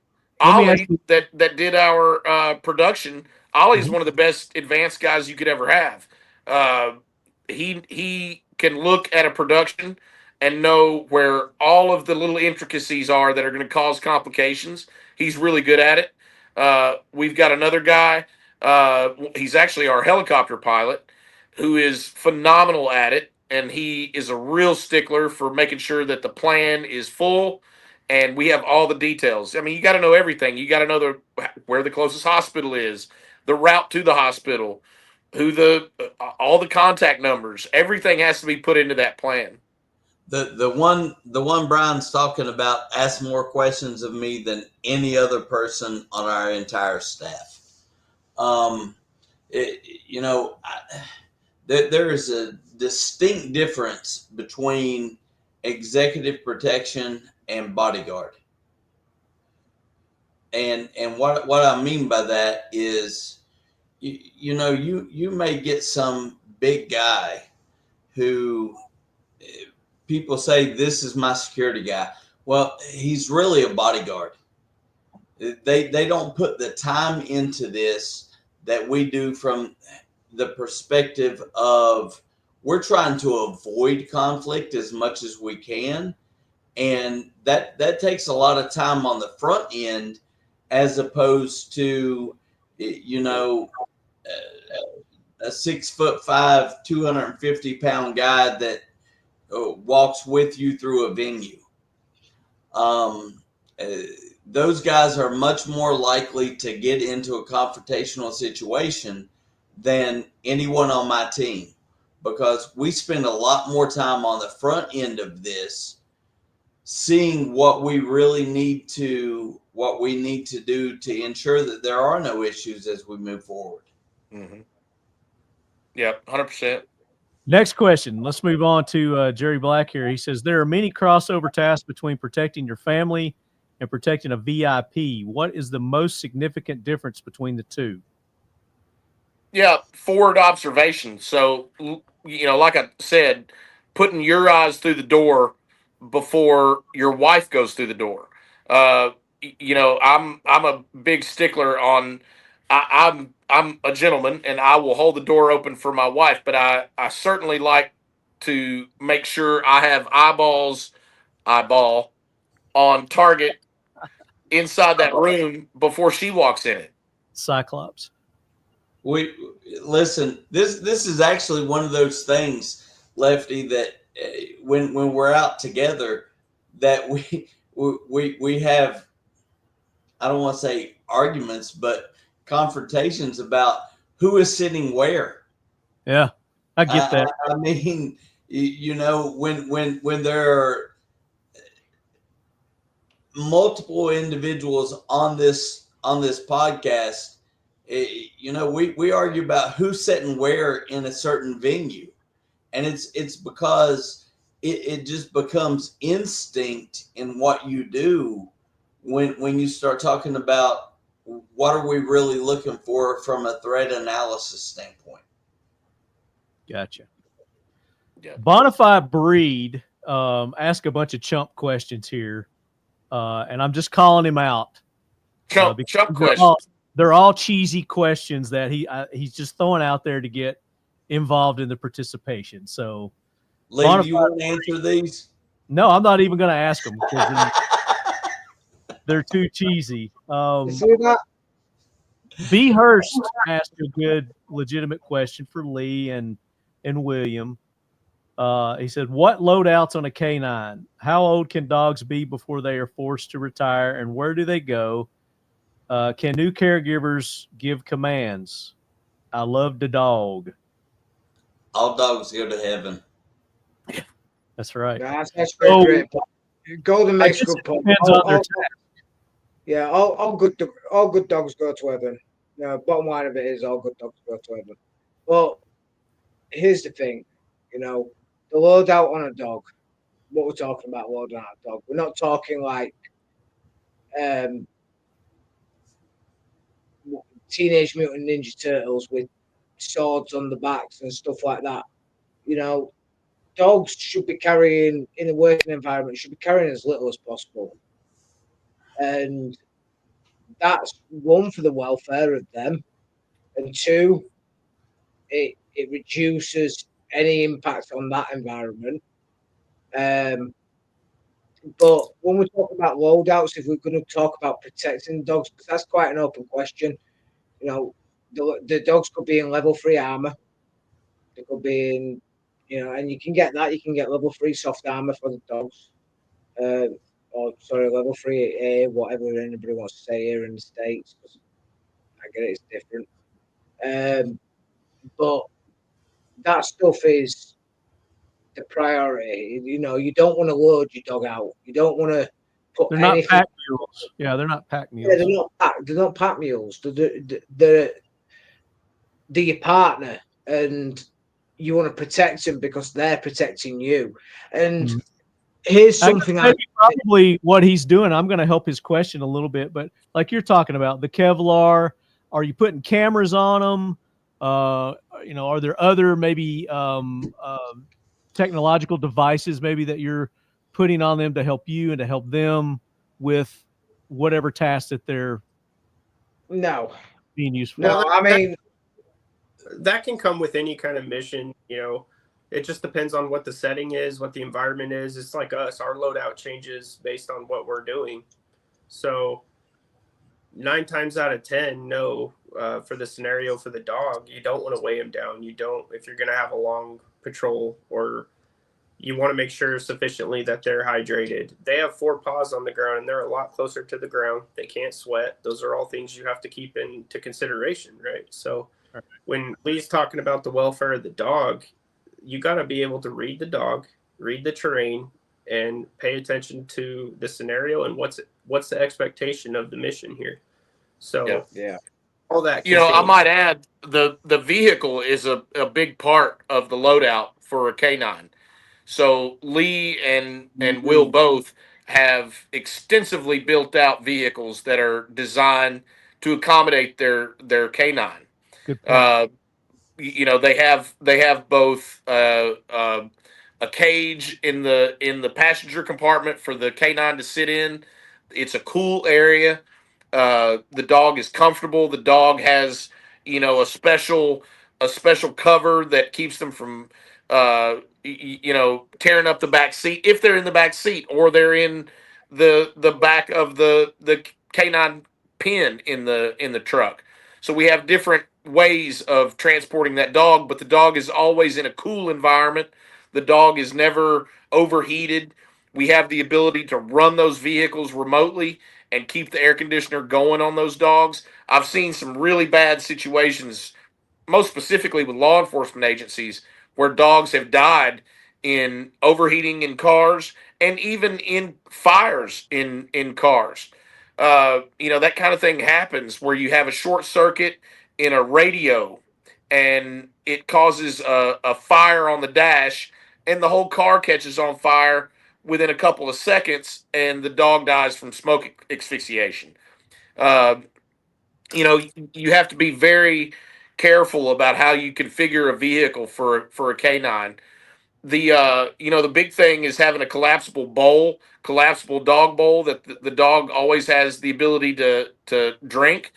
that did our production. Ollie's one of the best advanced guys you could ever have. He can look at a production and know where all of the little intricacies are that are going to cause complications. He's really good at it. We've got another guy. He's actually our helicopter pilot, who is phenomenal at it, and he is a real stickler for making sure that the plan is full and we have all the details. I mean, you got to know everything. You got to know where the closest hospital is, the route to the hospital, all the contact numbers. Everything has to be put into that plan. The one Bryan's talking about asks more questions of me than any other person on our entire staff. There is a distinct difference between executive protection and bodyguard. And what I mean by that is, you may get some big guy who people say, this is my security guy. Well, he's really a bodyguard. they don't put the time into this that we do from the perspective of we're trying to avoid conflict as much as we can. And that takes a lot of time on the front end, as opposed to, a 6'5", 250-pound guy that walks with you through a venue. Those guys are much more likely to get into a confrontational situation than anyone on my team, because we spend a lot more time on the front end of this, seeing what we really need to do to ensure that there are no issues as we move forward. Mm-hmm. Yep, 100%. Next question. Let's move on to Jerry Black here. He says, there are many crossover tasks between protecting your family and protecting a VIP. What is the most significant difference between the two? Yeah, forward observation. So, like I said, putting your eyes through the door before your wife goes through the door. I'm a big stickler on. I'm a gentleman, and I will hold the door open for my wife. But I certainly like to make sure I have eyeball on target inside that room before she walks in it. Cyclops. We listen. This is actually one of those things, Lefty, that when we're out together, that we have. I don't want to say arguments, but confrontations about who is sitting where. Yeah, I get that. I mean, when there are multiple individuals on this podcast, we argue about who's sitting where in a certain venue, and it's because it just becomes instinct in what you do when you start talking about what are we really looking for from a threat analysis standpoint. Gotcha. Yeah. Bonafide Breed ask a bunch of chump questions here, and I'm just calling him out. Chump questions. They're all cheesy questions that he's just throwing out there to get involved in the participation. So, Lee, do you want to answer these? No, I'm not even going to ask them because they're too cheesy. B. Hurst asked a good, legitimate question for Lee and William. He said, what loadouts on a K9? How old can dogs be before they are forced to retire, and where do they go? Can new caregivers give commands? I love the dog. All dogs go to heaven. That's right. That's great. Golden makes good point. All good dogs go to heaven. Bottom line of it is all good dogs go to heaven. Well, here's the thing, the loadout on a dog. What we're talking about, loading on a dog. We're not talking like Teenage Mutant Ninja Turtles with swords on the backs and stuff like that. Dogs should be carrying, in a working environment, should be carrying as little as possible. And that's one, for the welfare of them, and two, it reduces any impact on that environment. But when we talk about loadouts, if we're going to talk about protecting dogs, because that's quite an open question, the dogs could be in level 3 armor. They could be in, and you can get that. You can get level 3 soft armor for the dogs. Level 3A, whatever anybody wants to say here in the States. I get it, it's different. But that stuff is the priority. You don't want to load your dog out. You don't want to put They're not pack mules. Yeah, they're not pack mules. Yeah, they're not pack mules. They're your partner, and you want to protect them because they're protecting you. And here's something probably what he's doing. I'm going to help his question a little bit, but like you're talking about the Kevlar, are you putting cameras on them? Are there other maybe technological devices maybe that you're putting on them to help you and to help them with whatever task that they're No, being used for. no. I mean, that can come with any kind of mission. It just depends on what the setting is, what the environment is. It's like us. Our loadout changes based on what we're doing. So 9 times out of 10, no. For the scenario for the dog, you don't want to weigh him down. You don't, if you're going to have a long patrol, or you want to make sure sufficiently that they're hydrated. They have 4 paws on the ground, and they're a lot closer to the ground. They can't sweat. Those are all things you have to keep into consideration, right? So when Lee's talking about the welfare of the dog, you got to be able to read the dog, read the terrain, and pay attention to the scenario and what's the expectation of the mission here. So yeah. All that. I might add the vehicle is a big part of the loadout for a K9. So Lee and Will both have extensively built out vehicles that are designed to accommodate their K9. Good point. They have both a cage in the passenger compartment for the K9 to sit in. It's a cool area. The dog is comfortable. The dog has a special cover that keeps them from tearing up the back seat if they're in the back seat, or they're in the back of the K9 pen in the truck. So we have different ways of transporting that dog, but the dog is always in a cool environment. The dog is never overheated. We have the ability to run those vehicles remotely and keep the air conditioner going on those dogs. I've seen some really bad situations, most specifically with law enforcement agencies, where dogs have died in overheating in cars and even in fires in cars. That kind of thing happens where you have a short circuit in a radio and it causes a fire on the dash, and the whole car catches on fire within a couple of seconds, and the dog dies from smoke asphyxiation. You have to be very careful about how you configure a vehicle for a K9. The big thing is having a collapsible dog bowl that the dog always has the ability to drink.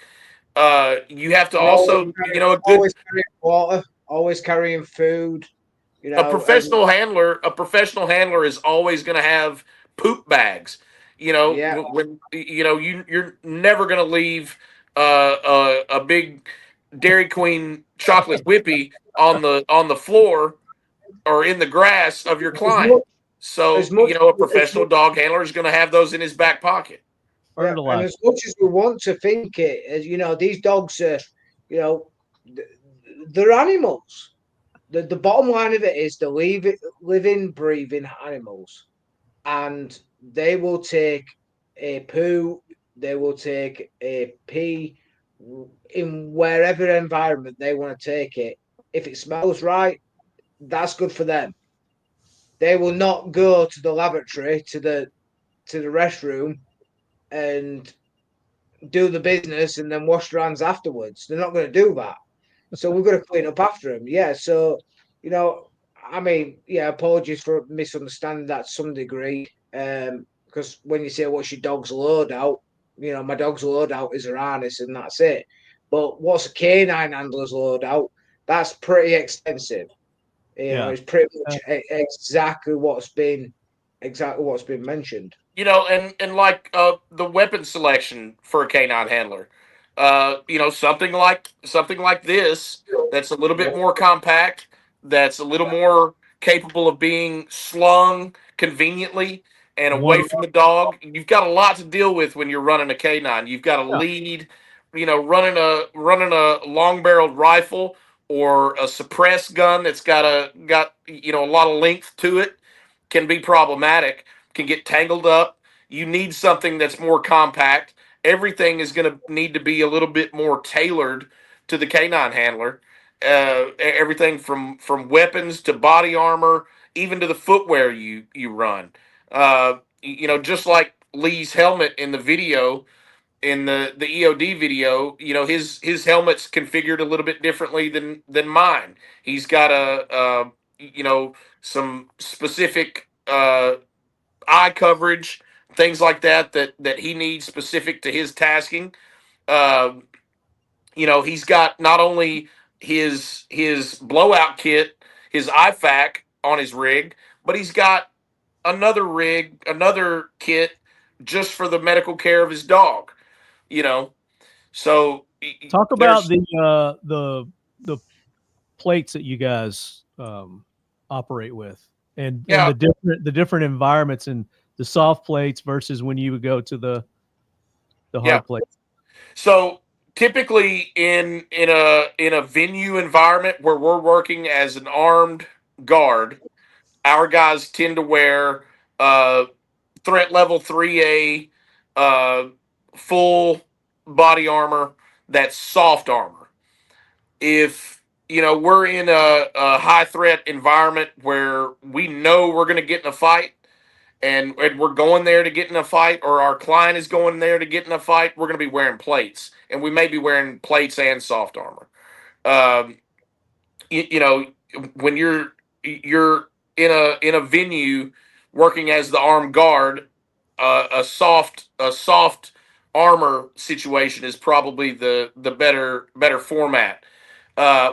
You have to also, always carrying water, always carrying food. A professional handler is always going to have poop bags. When you're never going to leave a big Dairy Queen chocolate whippy on the floor or in the grass of your client. So a professional dog handler is going to have those in his back pocket. Yeah, and as much as we want to think it, as these dogs are, they're animals. The bottom line of it is they're living, breathing animals, and they will take a poo, they will take a pee in wherever environment they want to take it. If it smells right, that's good for them. They will not go to the lavatory, to the restroom, and do the business and then wash their hands afterwards. They're not going to do that. So we've got to clean up after them. Yeah. So, apologies for misunderstanding that to some degree. Because when you say what's your dog's loadout, my dog's loadout is her harness and that's it. But what's a canine handler's loadout? That's pretty extensive. It's pretty much exactly what's been mentioned. And like the weapon selection for a K9 handler, something like this that's a little bit more compact, that's a little more capable of being slung conveniently and away from the dog. You've got a lot to deal with when you're running a K9. You've got a lead, running a long-barreled rifle or a suppressed gun that's got a lot of length to it can be problematic, can get tangled up. You need something that's more compact. Everything is going to need to be a little bit more tailored to the K9 handler. Everything from weapons to body armor, even to the footwear you run. Just like Lee's helmet in the video, in the EOD video, his helmet's configured a little bit differently than mine. He's got some specific eye coverage things like that he needs specific to his tasking. He's got not only his blowout kit, his IFAC on his rig, but he's got another kit just for the medical care of his dog. So Talk about there's the plates that you guys operate with, and the different environments, and the soft plates versus when you would go to the hard plates. So typically in a venue environment where we're working as an armed guard, our guys tend to wear threat level 3A full body armor that's soft armor. If we're in a high threat environment where we know we're going to get in a fight, and we're going there to get in a fight, or our client is going there to get in a fight, we're going to be wearing plates, and we may be wearing plates and soft armor. When you're in a venue working as the armed guard, a soft armor situation is probably the better format.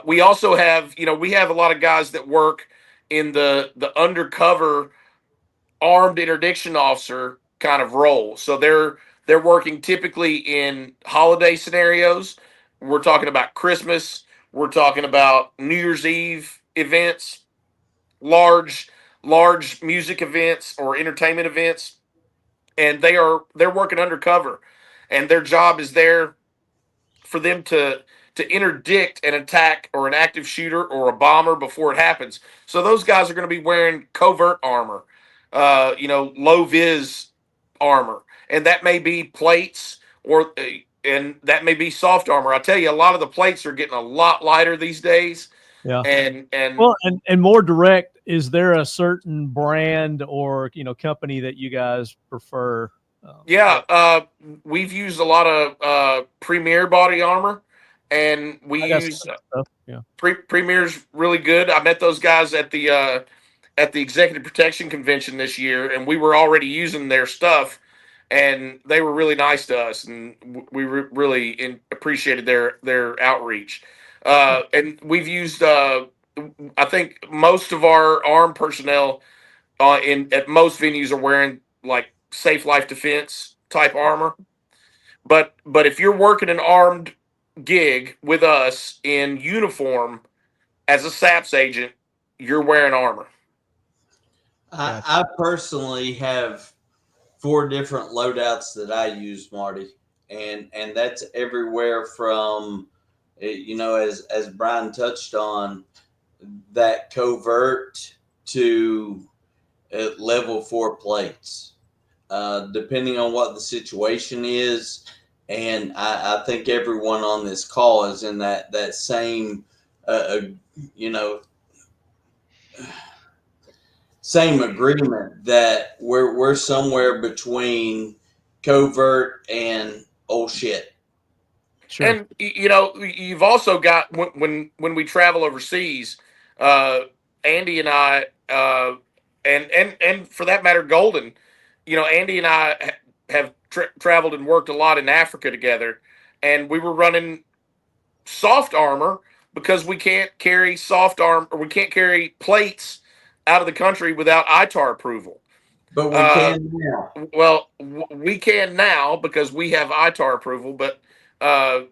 We also have we have a lot of guys that work in the undercover armed interdiction officer kind of role. So they're working typically in holiday scenarios. We're talking about Christmas. We're talking about New Year's Eve events, large music events or entertainment events, and they're working undercover, and their job is there for them to interdict an attack or an active shooter or a bomber before it happens. So those guys are going to be wearing covert armor, low vis armor, and that may be plates and that may be soft armor. I tell you, a lot of the plates are getting a lot lighter these days. Yeah. And more direct. Is there a certain brand or company that you guys prefer? We've used a lot of Premier body armor, and we use Premier's really good. I met those guys at the Executive Protection Convention this year, and we were already using their stuff, and they were really nice to us, and we really appreciated their outreach. And we've used, I think most of our armed personnel at most venues are wearing like safe life defense type armor. But if you're working an armed gig with us in uniform as a SAPS agent, you're wearing armor. I personally have 4 different loadouts that I use, Marty, and that's everywhere from, as Bryan touched on, that covert to level 4 plates, depending on what the situation is. And I think everyone on this call is in that same, same agreement that we're somewhere between covert and oh shit. Sure. And you've also got when we travel overseas, Andy and I, and for that matter, Golden, Andy and I have traveled and worked a lot in Africa together, and we were running soft armor because we can't carry soft armor, or we can't carry plates out of the country without ITAR approval. But we can now. Well, we can now because we have ITAR approval, but to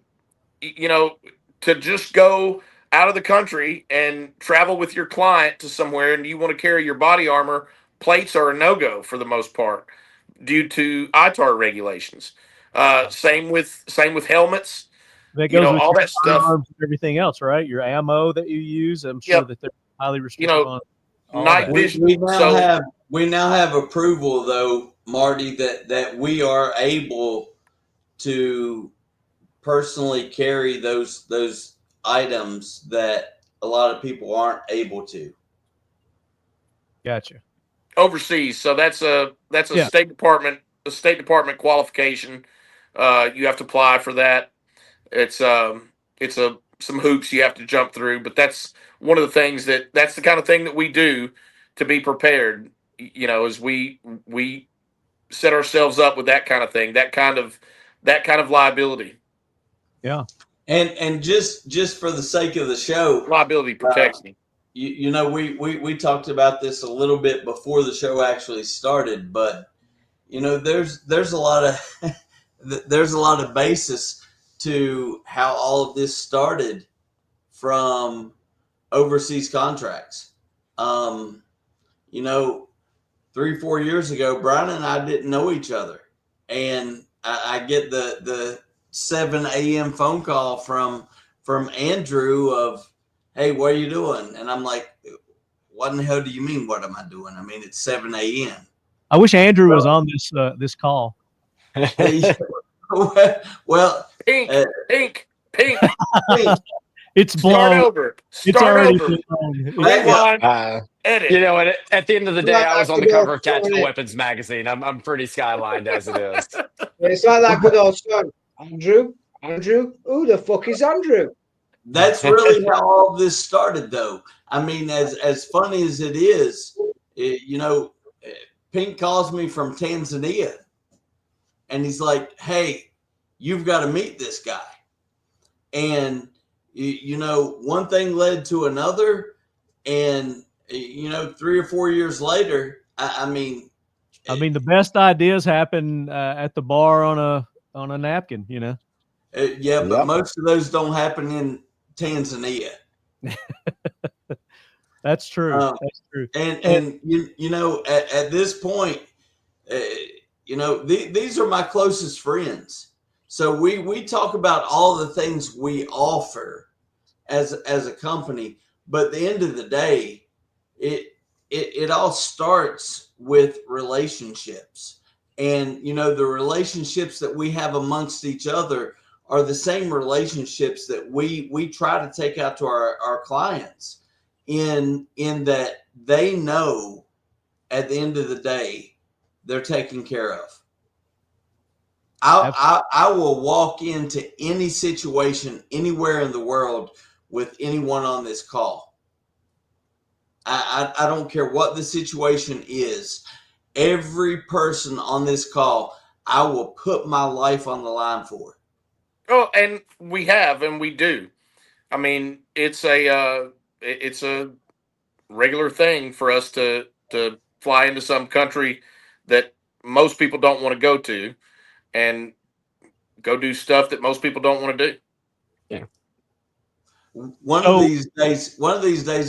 just go out of the country and travel with your client to somewhere and you want to carry your body armor, plates are a no-go for the most part due to ITAR regulations. Same with helmets. That goes with all that stuff. And everything else, right? Your ammo that you use, I'm sure that they're highly restricted on. Night vision. We now have approval, though, Marty, that we are able to personally carry those items that a lot of people aren't able to. Gotcha. Overseas, so that's a State Department qualification. You have to apply for that. It's some hoops you have to jump through, but that's one of the things that's the kind of thing that we do to be prepared. Is we set ourselves up with that kind of thing, that kind of liability. Yeah. And just for the sake of the show, Liability protects me. You know, we talked about this a little bit before the show actually started, but you know, there's a lot of there's a lot of basis to how all of this started from overseas contracts. You know, 3-4 years ago, Bryan and I didn't know each other, and I get the 7 a.m. phone call from Andrew of, "Hey, what are you doing?" And I'm like, "What in the hell do you mean? What am I doing? I mean, it's 7 a.m." I wish Andrew was on this call. Well, pink. It's blown. Start over. It's already over. blown. Edit. You know, and at the end of the day, I was on the cover of Tactical Weapons magazine. I'm pretty skylined as it is. It's like that good old song. Andrew, who the fuck is Andrew? That's really how all this started, though. I mean, as funny as it is, you know, Pink calls me from Tanzania, and he's like, "Hey, you've got to meet this guy." And you know, one thing led to another, and you know, 3 or 4 years later, I mean, the best ideas happen at the bar on a napkin, you know. Yeah, but most of those don't happen in Tanzania. That's true. That's true. And you know, at this point, you know, these are my closest friends. So we talk about all the things we offer as a company, but at the end of the day, it all starts with relationships. And you know, the relationships that we have amongst each other are the same relationships that we try to take out to our clients, in that they know at the end of the day they're taken care of. I will walk into any situation anywhere in the world with anyone on this call. I don't care what the situation is. Every person on this call, I will put my life on the line for. Oh, and we have, and we do. I mean, it's a regular thing for us to fly into some country that most people don't want to go to, and go do stuff that most people don't want to do. Yeah. One of these days,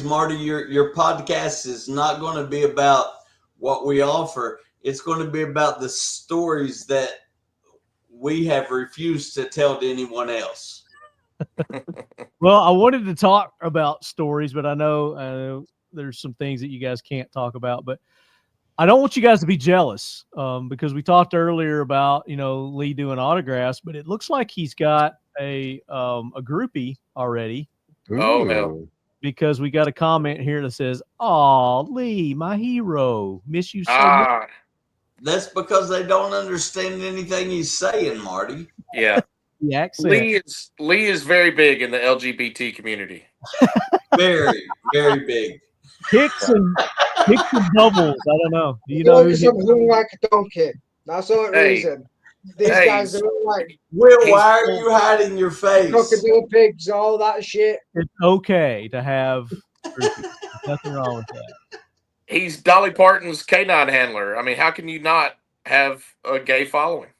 Marty, your podcast is not going to be about what we offer. It's going to be about the stories that we have refused to tell to anyone else. Well, I wanted to talk about stories, but I know there's some things that you guys can't talk about, but I don't want you guys to be jealous, because we talked earlier about, you know, Lee doing autographs, but it looks like he's got a groupie already. Oh, no. Because we got a comment here that says, "Oh, Lee, my hero, miss you so much." That's because they don't understand anything he's saying, Marty. Yeah. The accent. Lee is very big in the LGBT community. Very, very big. Hicks and bubbles. I don't know. Do you know? Something like a donkey. That's the only reason. These guys are like, Will, why are you hiding your face? Crocodile pigs, all that shit. It's okay to have nothing wrong with that. He's Dolly Parton's K9 handler. I mean, how can you not have a gay following?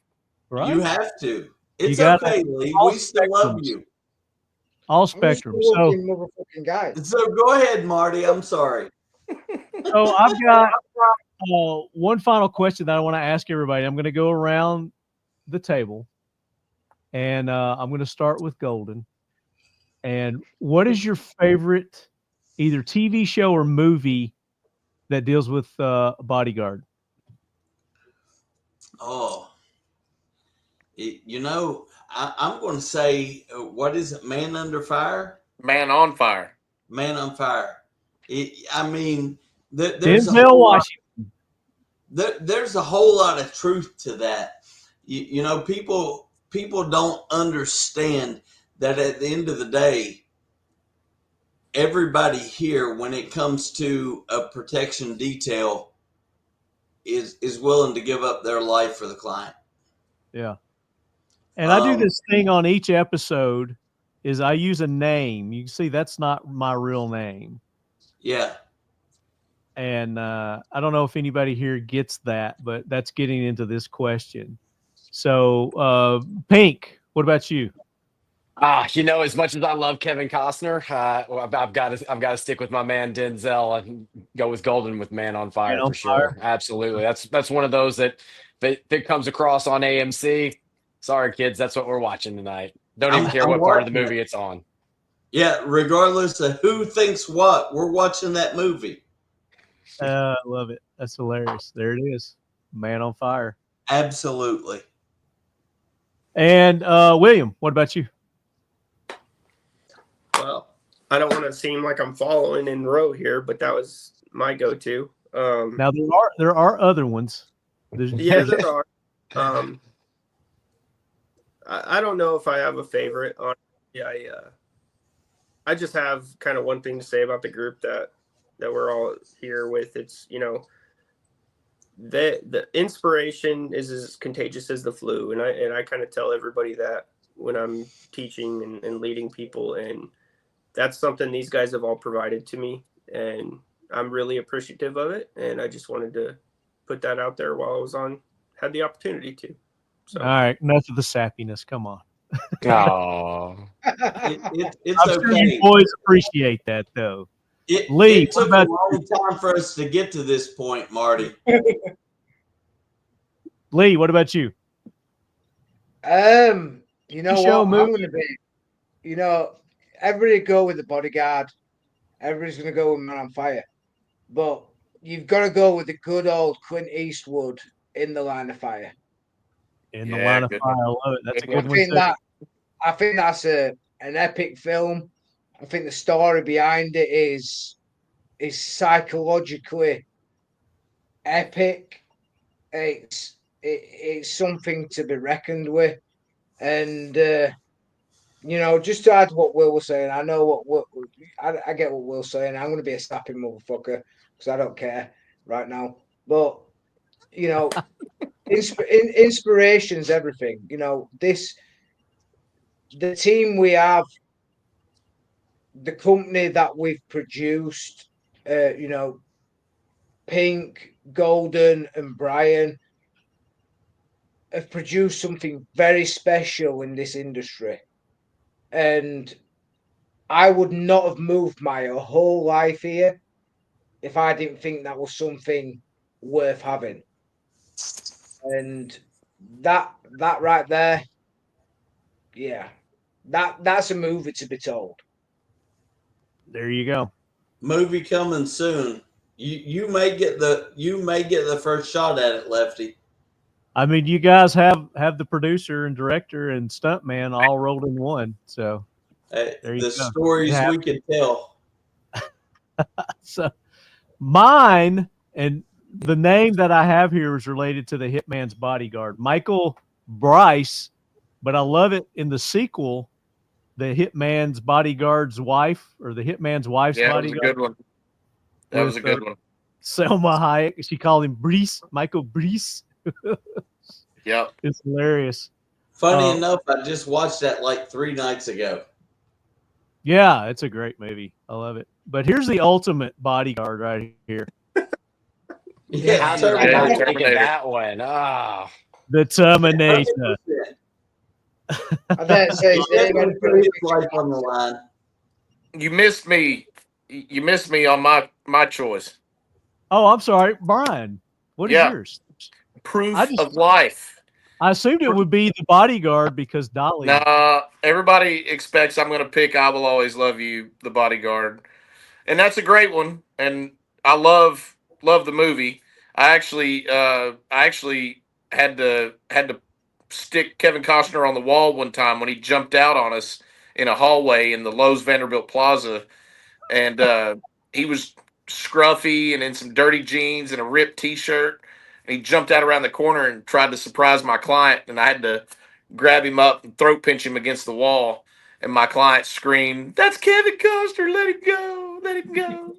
Right. You have to. It's okay, Lee. We still love you. All spectrum. So, motherfucking guy. So go ahead, Marty. I'm sorry. So I've got one final question that I want to ask everybody. I'm going to go around the table, and I'm going to start with Golden. And what is your favorite either TV show or movie that deals with a bodyguard? Oh, you know, I'm going to say, what is it? Man Under Fire? Man on Fire. Man on Fire. I mean, there's there's a whole lot of truth to that. You know, people don't understand that at the end of the day, everybody here, when it comes to a protection detail, is willing to give up their life for the client. Yeah. And I do this thing on each episode is I use a name. You can see that's not my real name. Yeah. And I don't know if anybody here gets that, but that's getting into this question. So, Pink, what about you? As much as I love Kevin Costner, I've got to stick with my man Denzel and go with Golden with Man on Fire for sure. Absolutely, that's one of those that comes across on AMC. Sorry, kids, that's what we're watching tonight. Don't even care what part of the movie it's on. Yeah, regardless of who thinks what, we're watching that movie. I love it. That's hilarious. There it is, Man on Fire. Absolutely. And William, what about you? Well, I don't want to seem like I'm following in row here, but that was my go-to. Now there are other ones. There are. I don't know if I have a favorite. I just have kind of one thing to say about the group that we're all here with. It's the inspiration is as contagious as the flu, and I kind of tell everybody that when I'm teaching and leading people, and that's something these guys have all provided to me, and I'm really appreciative of it. And I just wanted to put that out there while I had the opportunity to. So. All right, enough of the sappiness. Come on. Oh, it's I'm okay. sure you boys appreciate that, though. Lee, it took a long time for us to get to this point, Marty. Lee, what about you? You know what? I'm gonna be, everybody go with the bodyguard. Everybody's gonna go with Man on Fire, but you've got to go with the good old Clint Eastwood in the Line of Fire. In the Line of Fire, I love it. That's a good one. I think that's an epic film. I think the story behind it is psychologically epic. It's something to be reckoned with, and just to add what Will was saying, I know I get what Will's saying. I'm going to be a snapping motherfucker because I don't care right now, but inspiration's everything. The team we have, the company that we've produced, Pink, Golden, and Bryan have produced something very special in this industry. And I would not have moved my whole life here if I didn't think that was something worth having. And that right there, yeah, that's a movie to be told. There you go. Movie coming soon. You may get the first shot at it, Lefty. I mean, you guys have the producer and director and stuntman all rolled in one. So the stories we could tell. So mine, and the name that I have here is related to the Hitman's Bodyguard, Michael Bryce, but I love it in the sequel, the Hitman's Bodyguard's wife, or the Hitman's wife's bodyguard. That was a good one. That was a good one. Selma Hayek. She called him Brees, Michael Brees. Yeah, it's hilarious. Funny enough, I just watched that like 3 nights ago. Yeah, it's a great movie. I love it. But here's the ultimate bodyguard right here. Yeah, how did I not think of that one? Ah, the Terminator. On the line. You missed me. You missed me on my choice. Oh, I'm sorry, Bryan. What is yours? Proof of Life. I assumed it would be The Bodyguard because Dolly. Nah, everybody expects I'm going to pick I Will Always Love You, The Bodyguard. And that's a great one. And I love the movie. I actually had to stick Kevin Costner on the wall one time when he jumped out on us in a hallway in the Lowe's Vanderbilt Plaza. And he was scruffy and in some dirty jeans and a ripped T-shirt. And he jumped out around the corner and tried to surprise my client. And I had to grab him up and throat pinch him against the wall. And my client screamed, "That's Kevin Costner. Let him go. Let him go."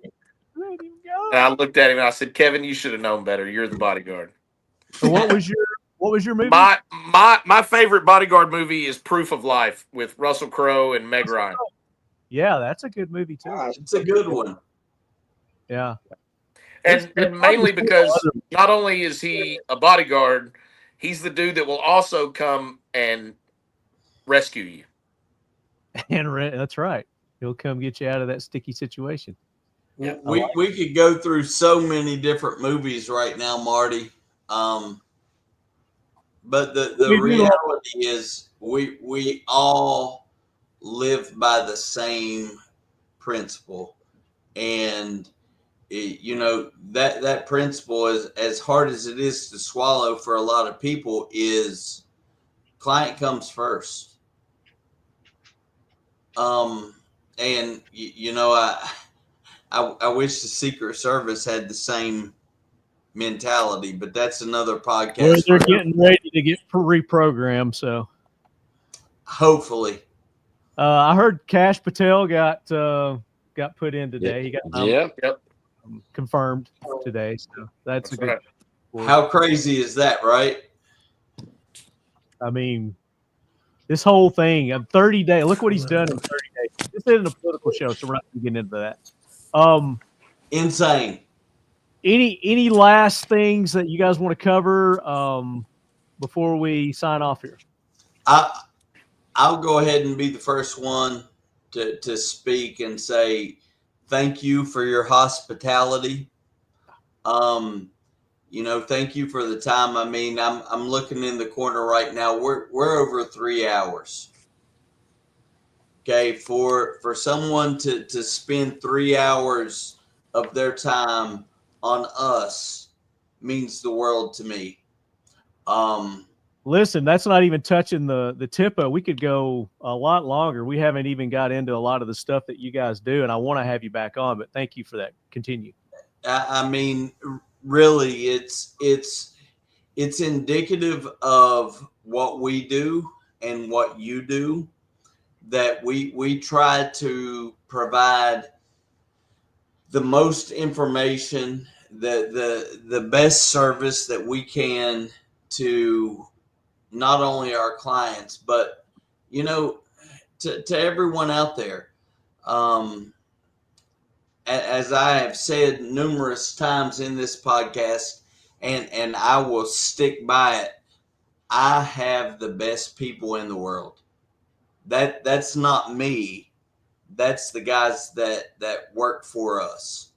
let him go. And I looked at him and I said, Kevin, you should have known better. You're the bodyguard. So what was your movie? My favorite bodyguard movie is Proof of Life with Russell Crowe and Meg Ryan. Yeah, that's a good movie too. It's a good one. Yeah. And mainly because not only is he a bodyguard, he's the dude that will also come and rescue you. And that's right. He'll come get you out of that sticky situation. Yeah, we could go through so many different movies right now, Marty. But the reality is we all live by the same principle. And that principle is, as hard as it is to swallow for a lot of people, is client comes first. And I wish the Secret Service had the same mentality, but that's another podcast. Well, they're getting ready to get reprogrammed, so hopefully. I heard Cash Patel got put in today. He got confirmed today, so that's a good. Right. How crazy is that, right? I mean, this whole thing, 30 days. Look what he's done in 30 days. This isn't a political show, so we're not going to get into that. Insane. Any last things that you guys want to cover before we sign off here? I'll go ahead and be the first one to speak and say thank you for your hospitality. Thank you for the time. I mean, I'm looking in the corner right now. We're over 3 hours. Okay, for someone to spend 3 hours of their time on us means the world to me. Listen, that's not even touching the tip of. We could go a lot longer. We haven't even got into a lot of the stuff that you guys do, and I want to have you back on, but thank you for that. Continue. I mean, really, it's indicative of what we do and what you do, that we try to provide the most information, the best service that we can to not only our clients, but to everyone out there. As I have said numerous times in this podcast, and I will stick by it, I have the best people in the world. That's not me. That's the guys that work for us.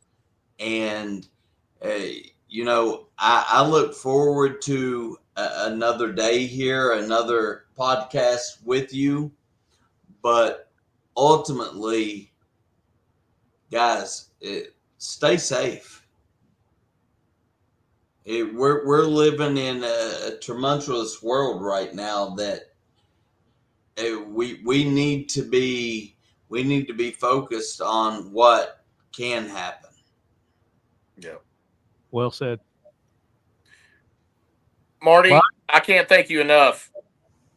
And, I look forward to another day here, another podcast with you. But ultimately, guys, stay safe. We're living in a tumultuous world right now that we need to be focused on what can happen. Yeah. Well said. Marty, I can't thank you enough.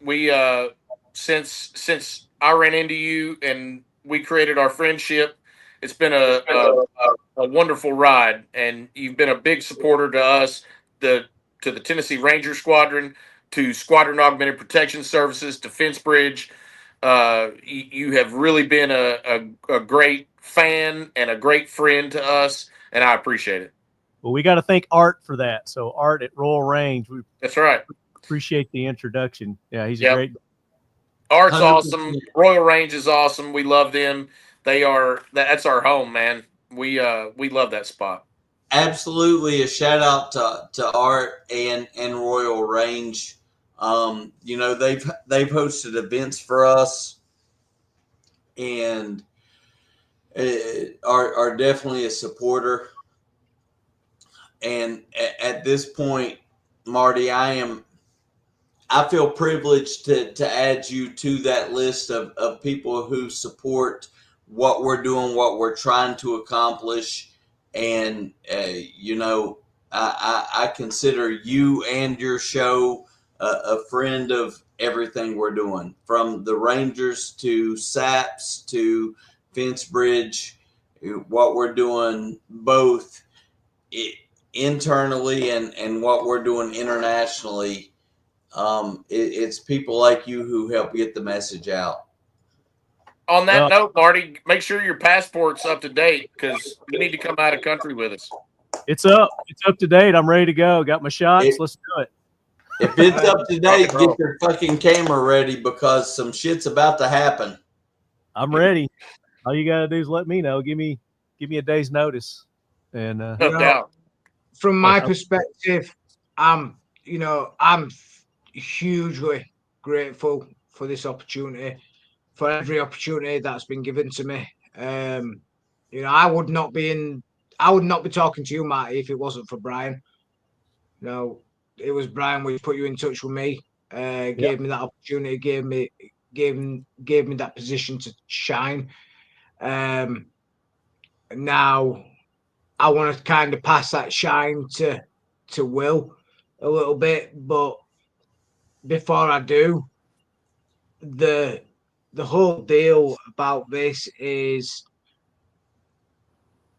We since I ran into you and we created our friendship, it's been a wonderful ride, and you've been a big supporter to us, to the Tennessee Ranger Squadron, to Squadron Augmented Protection Services, to Fence Bridge. You have really been a great fan and a great friend to us, and I appreciate it. Well, we got to thank Art for that. So Art at Royal Range, we That's right. appreciate the introduction. Yeah, he's a great. Art's awesome. Royal Range is awesome. We love them. That's our home, man. We love that spot. Absolutely, a shout out to Art and Royal Range. They've hosted events for us, and are definitely a supporter. And at this point, Marty, I feel privileged to add you to that list of people who support what we're doing, what we're trying to accomplish. And, I consider you and your show a friend of everything we're doing, from the Rangers to SAPS to Fence Bridge. what we're doing both internally and what we're doing internationally. It's people like you who help get the message out. On that note, Marty, make sure your passport's up to date because you need to come out of country with us. It's up. It's up to date. I'm ready to go. Got my shots. Let's do it. If it's up to date, get your fucking camera ready because some shit's about to happen. I'm ready. All you gotta do is let me know. Give me a day's notice. And no doubt. From my perspective, I'm hugely grateful for this opportunity, for every opportunity that's been given to me. I would not be talking to you, Marty, if it wasn't for Bryan. It was Bryan which put you in touch with me, gave me that opportunity, gave me that position to shine. Now I want to kind of pass that shine to Will a little bit, but before I do, the whole deal about this is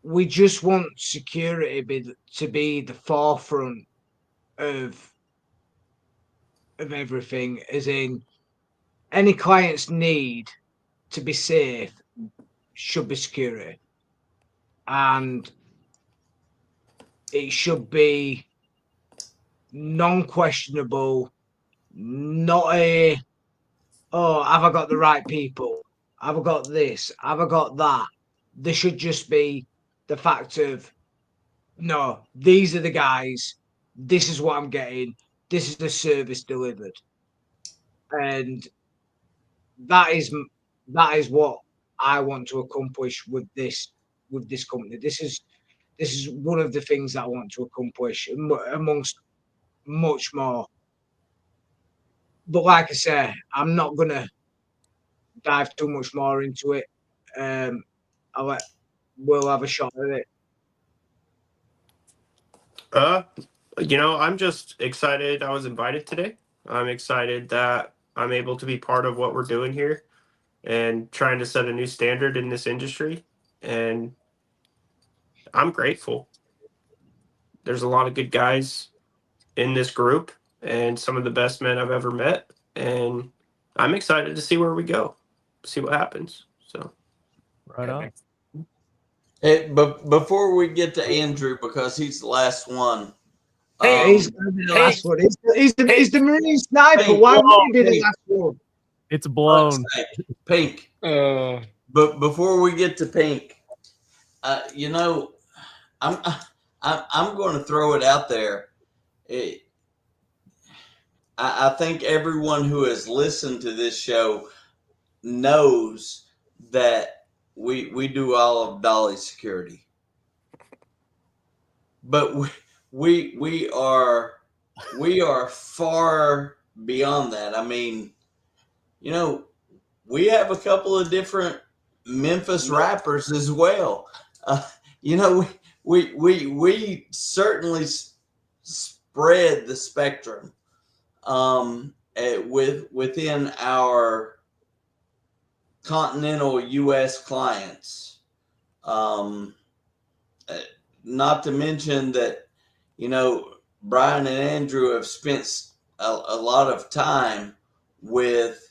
we just want security to be the forefront of everything, as in any client's need to be safe should be security, and it should be non-questionable, not a have I got the right people, have I got this, have I got that. There should just be the fact of, no, these are the guys, this is what I'm getting, this is the service delivered, and that is what I want to accomplish with this company. This is one of the things that I want to accomplish, amongst much more. But like I say, I'm not gonna dive too much more into it. I'll let Will have a shot at it. I'm just excited I was invited today. I'm excited that I'm able to be part of what we're doing here and trying to set a new standard in this industry. And I'm grateful. There's a lot of good guys in this group and some of the best men I've ever met. And I'm excited to see where we go, see what happens. So, right on. Hey, but before we get to Andrew, because he's the last one. He's going to be the last one. He's the Marine sniper. Pink. Why would he be the last one? It's blown. Pink. But before we get to Pink, I'm going to throw it out there. I think everyone who has listened to this show knows that we do all of Dolly security, but we are far beyond that. I mean, we have a couple of different Memphis rappers as well. We certainly spread the spectrum within our continental U.S. clients. Not to mention that, Bryan and Andrew have spent a lot of time with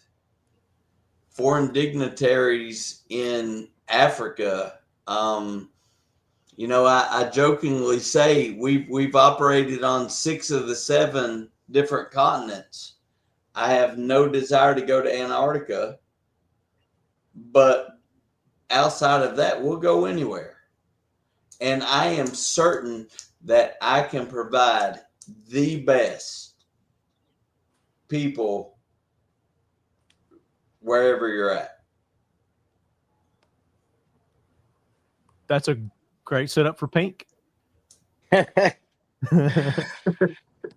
foreign dignitaries in Africa. I jokingly say we've operated on 6 of the 7 different continents. I have no desire to go to Antarctica, but outside of that, we'll go anywhere. And I am certain that I can provide the best people wherever you're at. That's a great setup for Pink.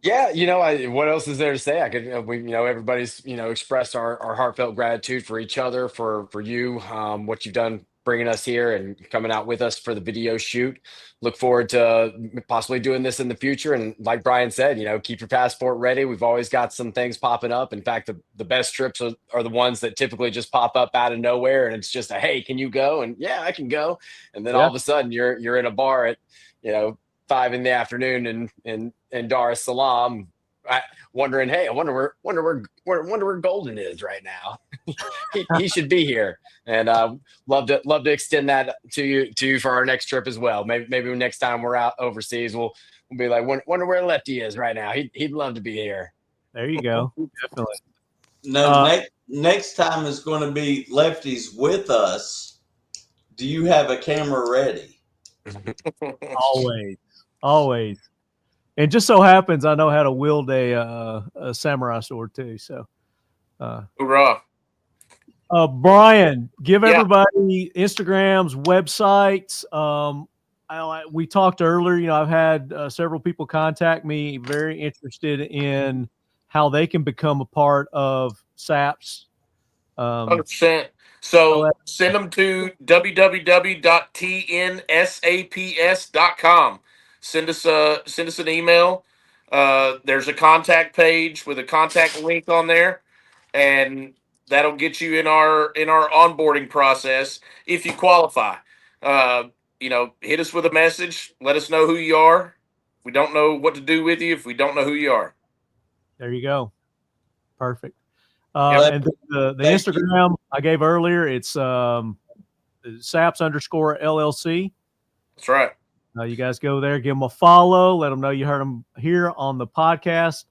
Yeah, what else is there to say? I could, everybody's, expressed our heartfelt gratitude for each other, for you, what you've done bringing us here and coming out with us for the video shoot. Look forward to possibly doing this in the future. And like Bryan said, keep your passport ready. We've always got some things popping up. In fact, the best trips are the ones that typically just pop up out of nowhere. And it's just hey, can you go? And yeah, I can go. And then all of a sudden you're in a bar at, 5 p.m. in Dar es Salaam, wondering, hey, I wonder where Golden is right now. he should be here. And love to extend that to you for our next trip as well. Maybe next time we're out overseas, we'll be like, wonder where Lefty is right now. He'd love to be here. There you go. Definitely. No, next time is going to be Lefty's with us. Do you have a camera ready? Always. And just so happens I know how to wield a samurai sword too. So, hoorah! Bryan, give everybody Instagrams, websites. We talked earlier. I've had several people contact me, very interested in how they can become a part of SAPS. 100%. So send them to www.tnsaps.com. Send us an email. There's a contact page with a contact link on there, and that'll get you in our onboarding process if you qualify. Hit us with a message. Let us know who you are. We don't know what to do with you if we don't know who you are. There you go. Perfect. And the Instagram I gave earlier, it's SAPS_LLC. That's right. You guys go there, give them a follow, let them know you heard them here on the podcast.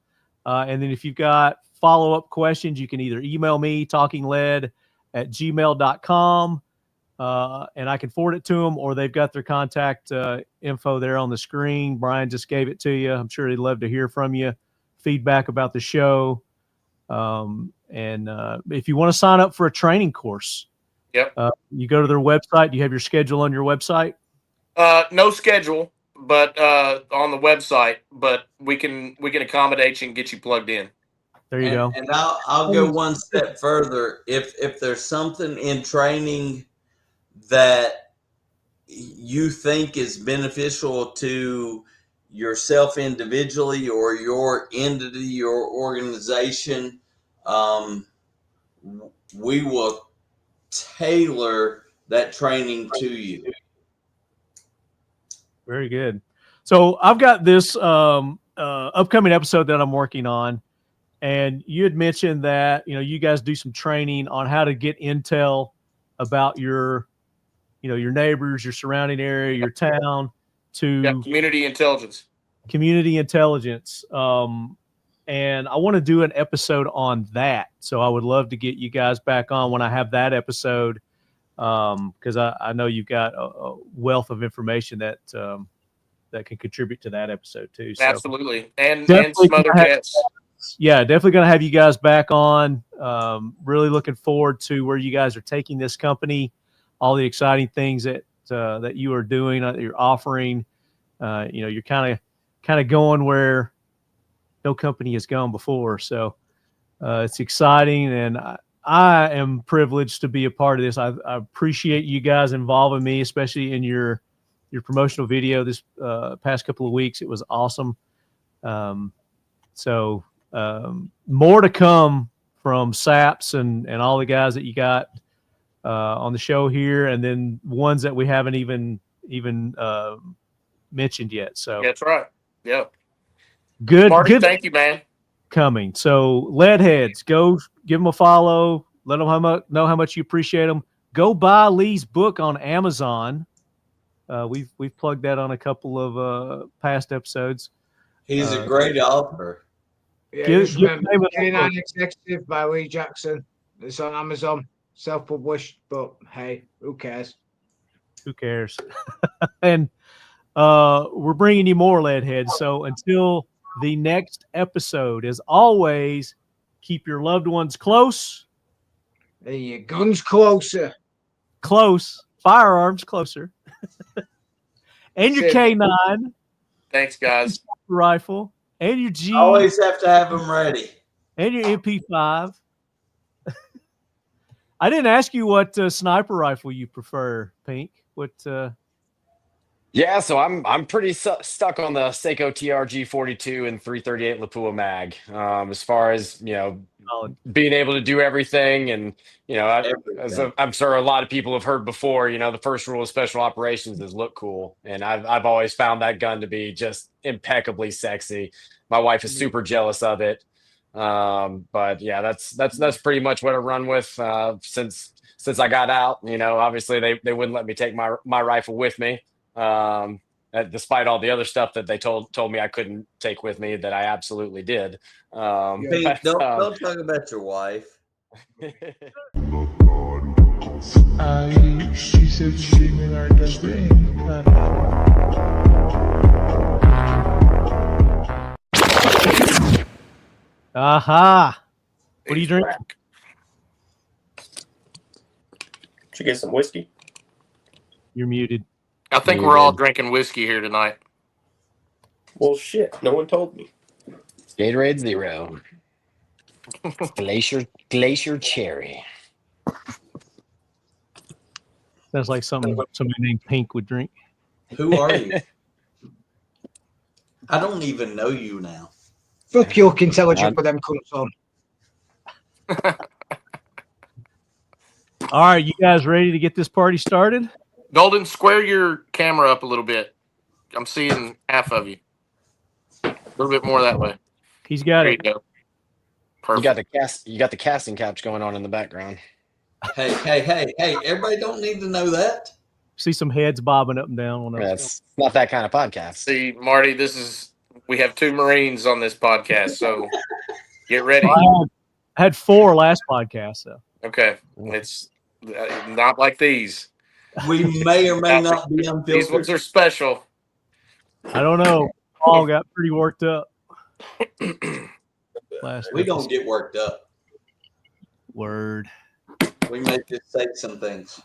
And then if you've got follow-up questions, you can either email me, talkingled@gmail.com, and I can forward it to them, or they've got their contact info there on the screen. Bryan just gave it to you. I'm sure they'd love to hear from you, feedback about the show. And if you want to sign up for a training course, you go to their website. Do you have your schedule on your website? No schedule, but on the website. But we can accommodate you and get you plugged in. There you go. And I'll go one step further. If there's something in training that you think is beneficial to yourself individually or your entity, your organization, we will tailor that training to you. Very good. So I've got this upcoming episode that I'm working on, and you had mentioned that you guys do some training on how to get intel about your neighbors, your surrounding area, your town, to community intelligence. And I want to do an episode on that. So I would love to get you guys back on when I have that episode, because I know you've got a wealth of information that can contribute to that episode too. So absolutely, and some other guests. Yeah, definitely going to have you guys back on. Really looking forward to where you guys are taking this company, all the exciting things that you are doing, that you're offering. You're kind of going where no company has gone before. So it's exciting, and I am privileged to be a part of this. I appreciate you guys involving me, especially in your promotional video this past couple of weeks. It was awesome. So more to come from SAPS and all the guys that you got on the show here, and then ones that we haven't even mentioned yet. So that's right. Yeah. Good. Marty, thank you, man. Coming. So Leadheads, go give them a follow. Let them know how much you appreciate them. Go buy Lee's book on Amazon. We've plugged that on a couple of past episodes. He's a great author. Yeah, just remember K9 Executive by Lee Jackson. It's on Amazon, self-published, but hey, who cares? Who cares? And we're bringing you more Leadheads. So until the next episode, as always, keep your loved ones close. And your guns closer. Close. Firearms closer. And your K9. Thanks, guys. Rifle. And your G. Always have to have them ready. And your MP5. I didn't ask you what sniper rifle you prefer, Pink. What? Yeah, so I'm pretty stuck on the Seiko TRG 42 and 338 Lapua mag. As far as being able to do everything, and I'm sure a lot of people have heard before. The first rule of special operations is look cool, and I've always found that gun to be just impeccably sexy. My wife is super jealous of it. But yeah, that's pretty much what I run with since I got out. Obviously they wouldn't let me take my rifle with me. Despite all the other stuff that they told me I couldn't take with me, that I absolutely did. Pete, don't talk about your wife. She said she gave me our thing. Aha! What are you drinking? Did you get some whiskey? You're muted. I think we're all drinking whiskey here tonight. Well, shit. No one told me. Gatorade Zero. Glacier Cherry. Sounds like something somebody named Pink would drink. Who are you? I don't even know you now. Fuck your intelligent with them cunts on. All right, you guys ready to get this party started? Golden, square your camera up a little bit. I'm seeing half of you. A little bit more that way. He's got it. There you go. Perfect. You got the casting couch going on in the background. Hey! Everybody don't need to know that. See some heads bobbing up and down on us. That's not that kind of podcast. See, Marty, we have 2 Marines on this podcast, so get ready. I had 4 last podcast, so. Okay, it's not like these. We may or may not be unfiltered. These ones are special. I don't know. All got pretty worked up. We don't get worked up. Word. We may just say some things.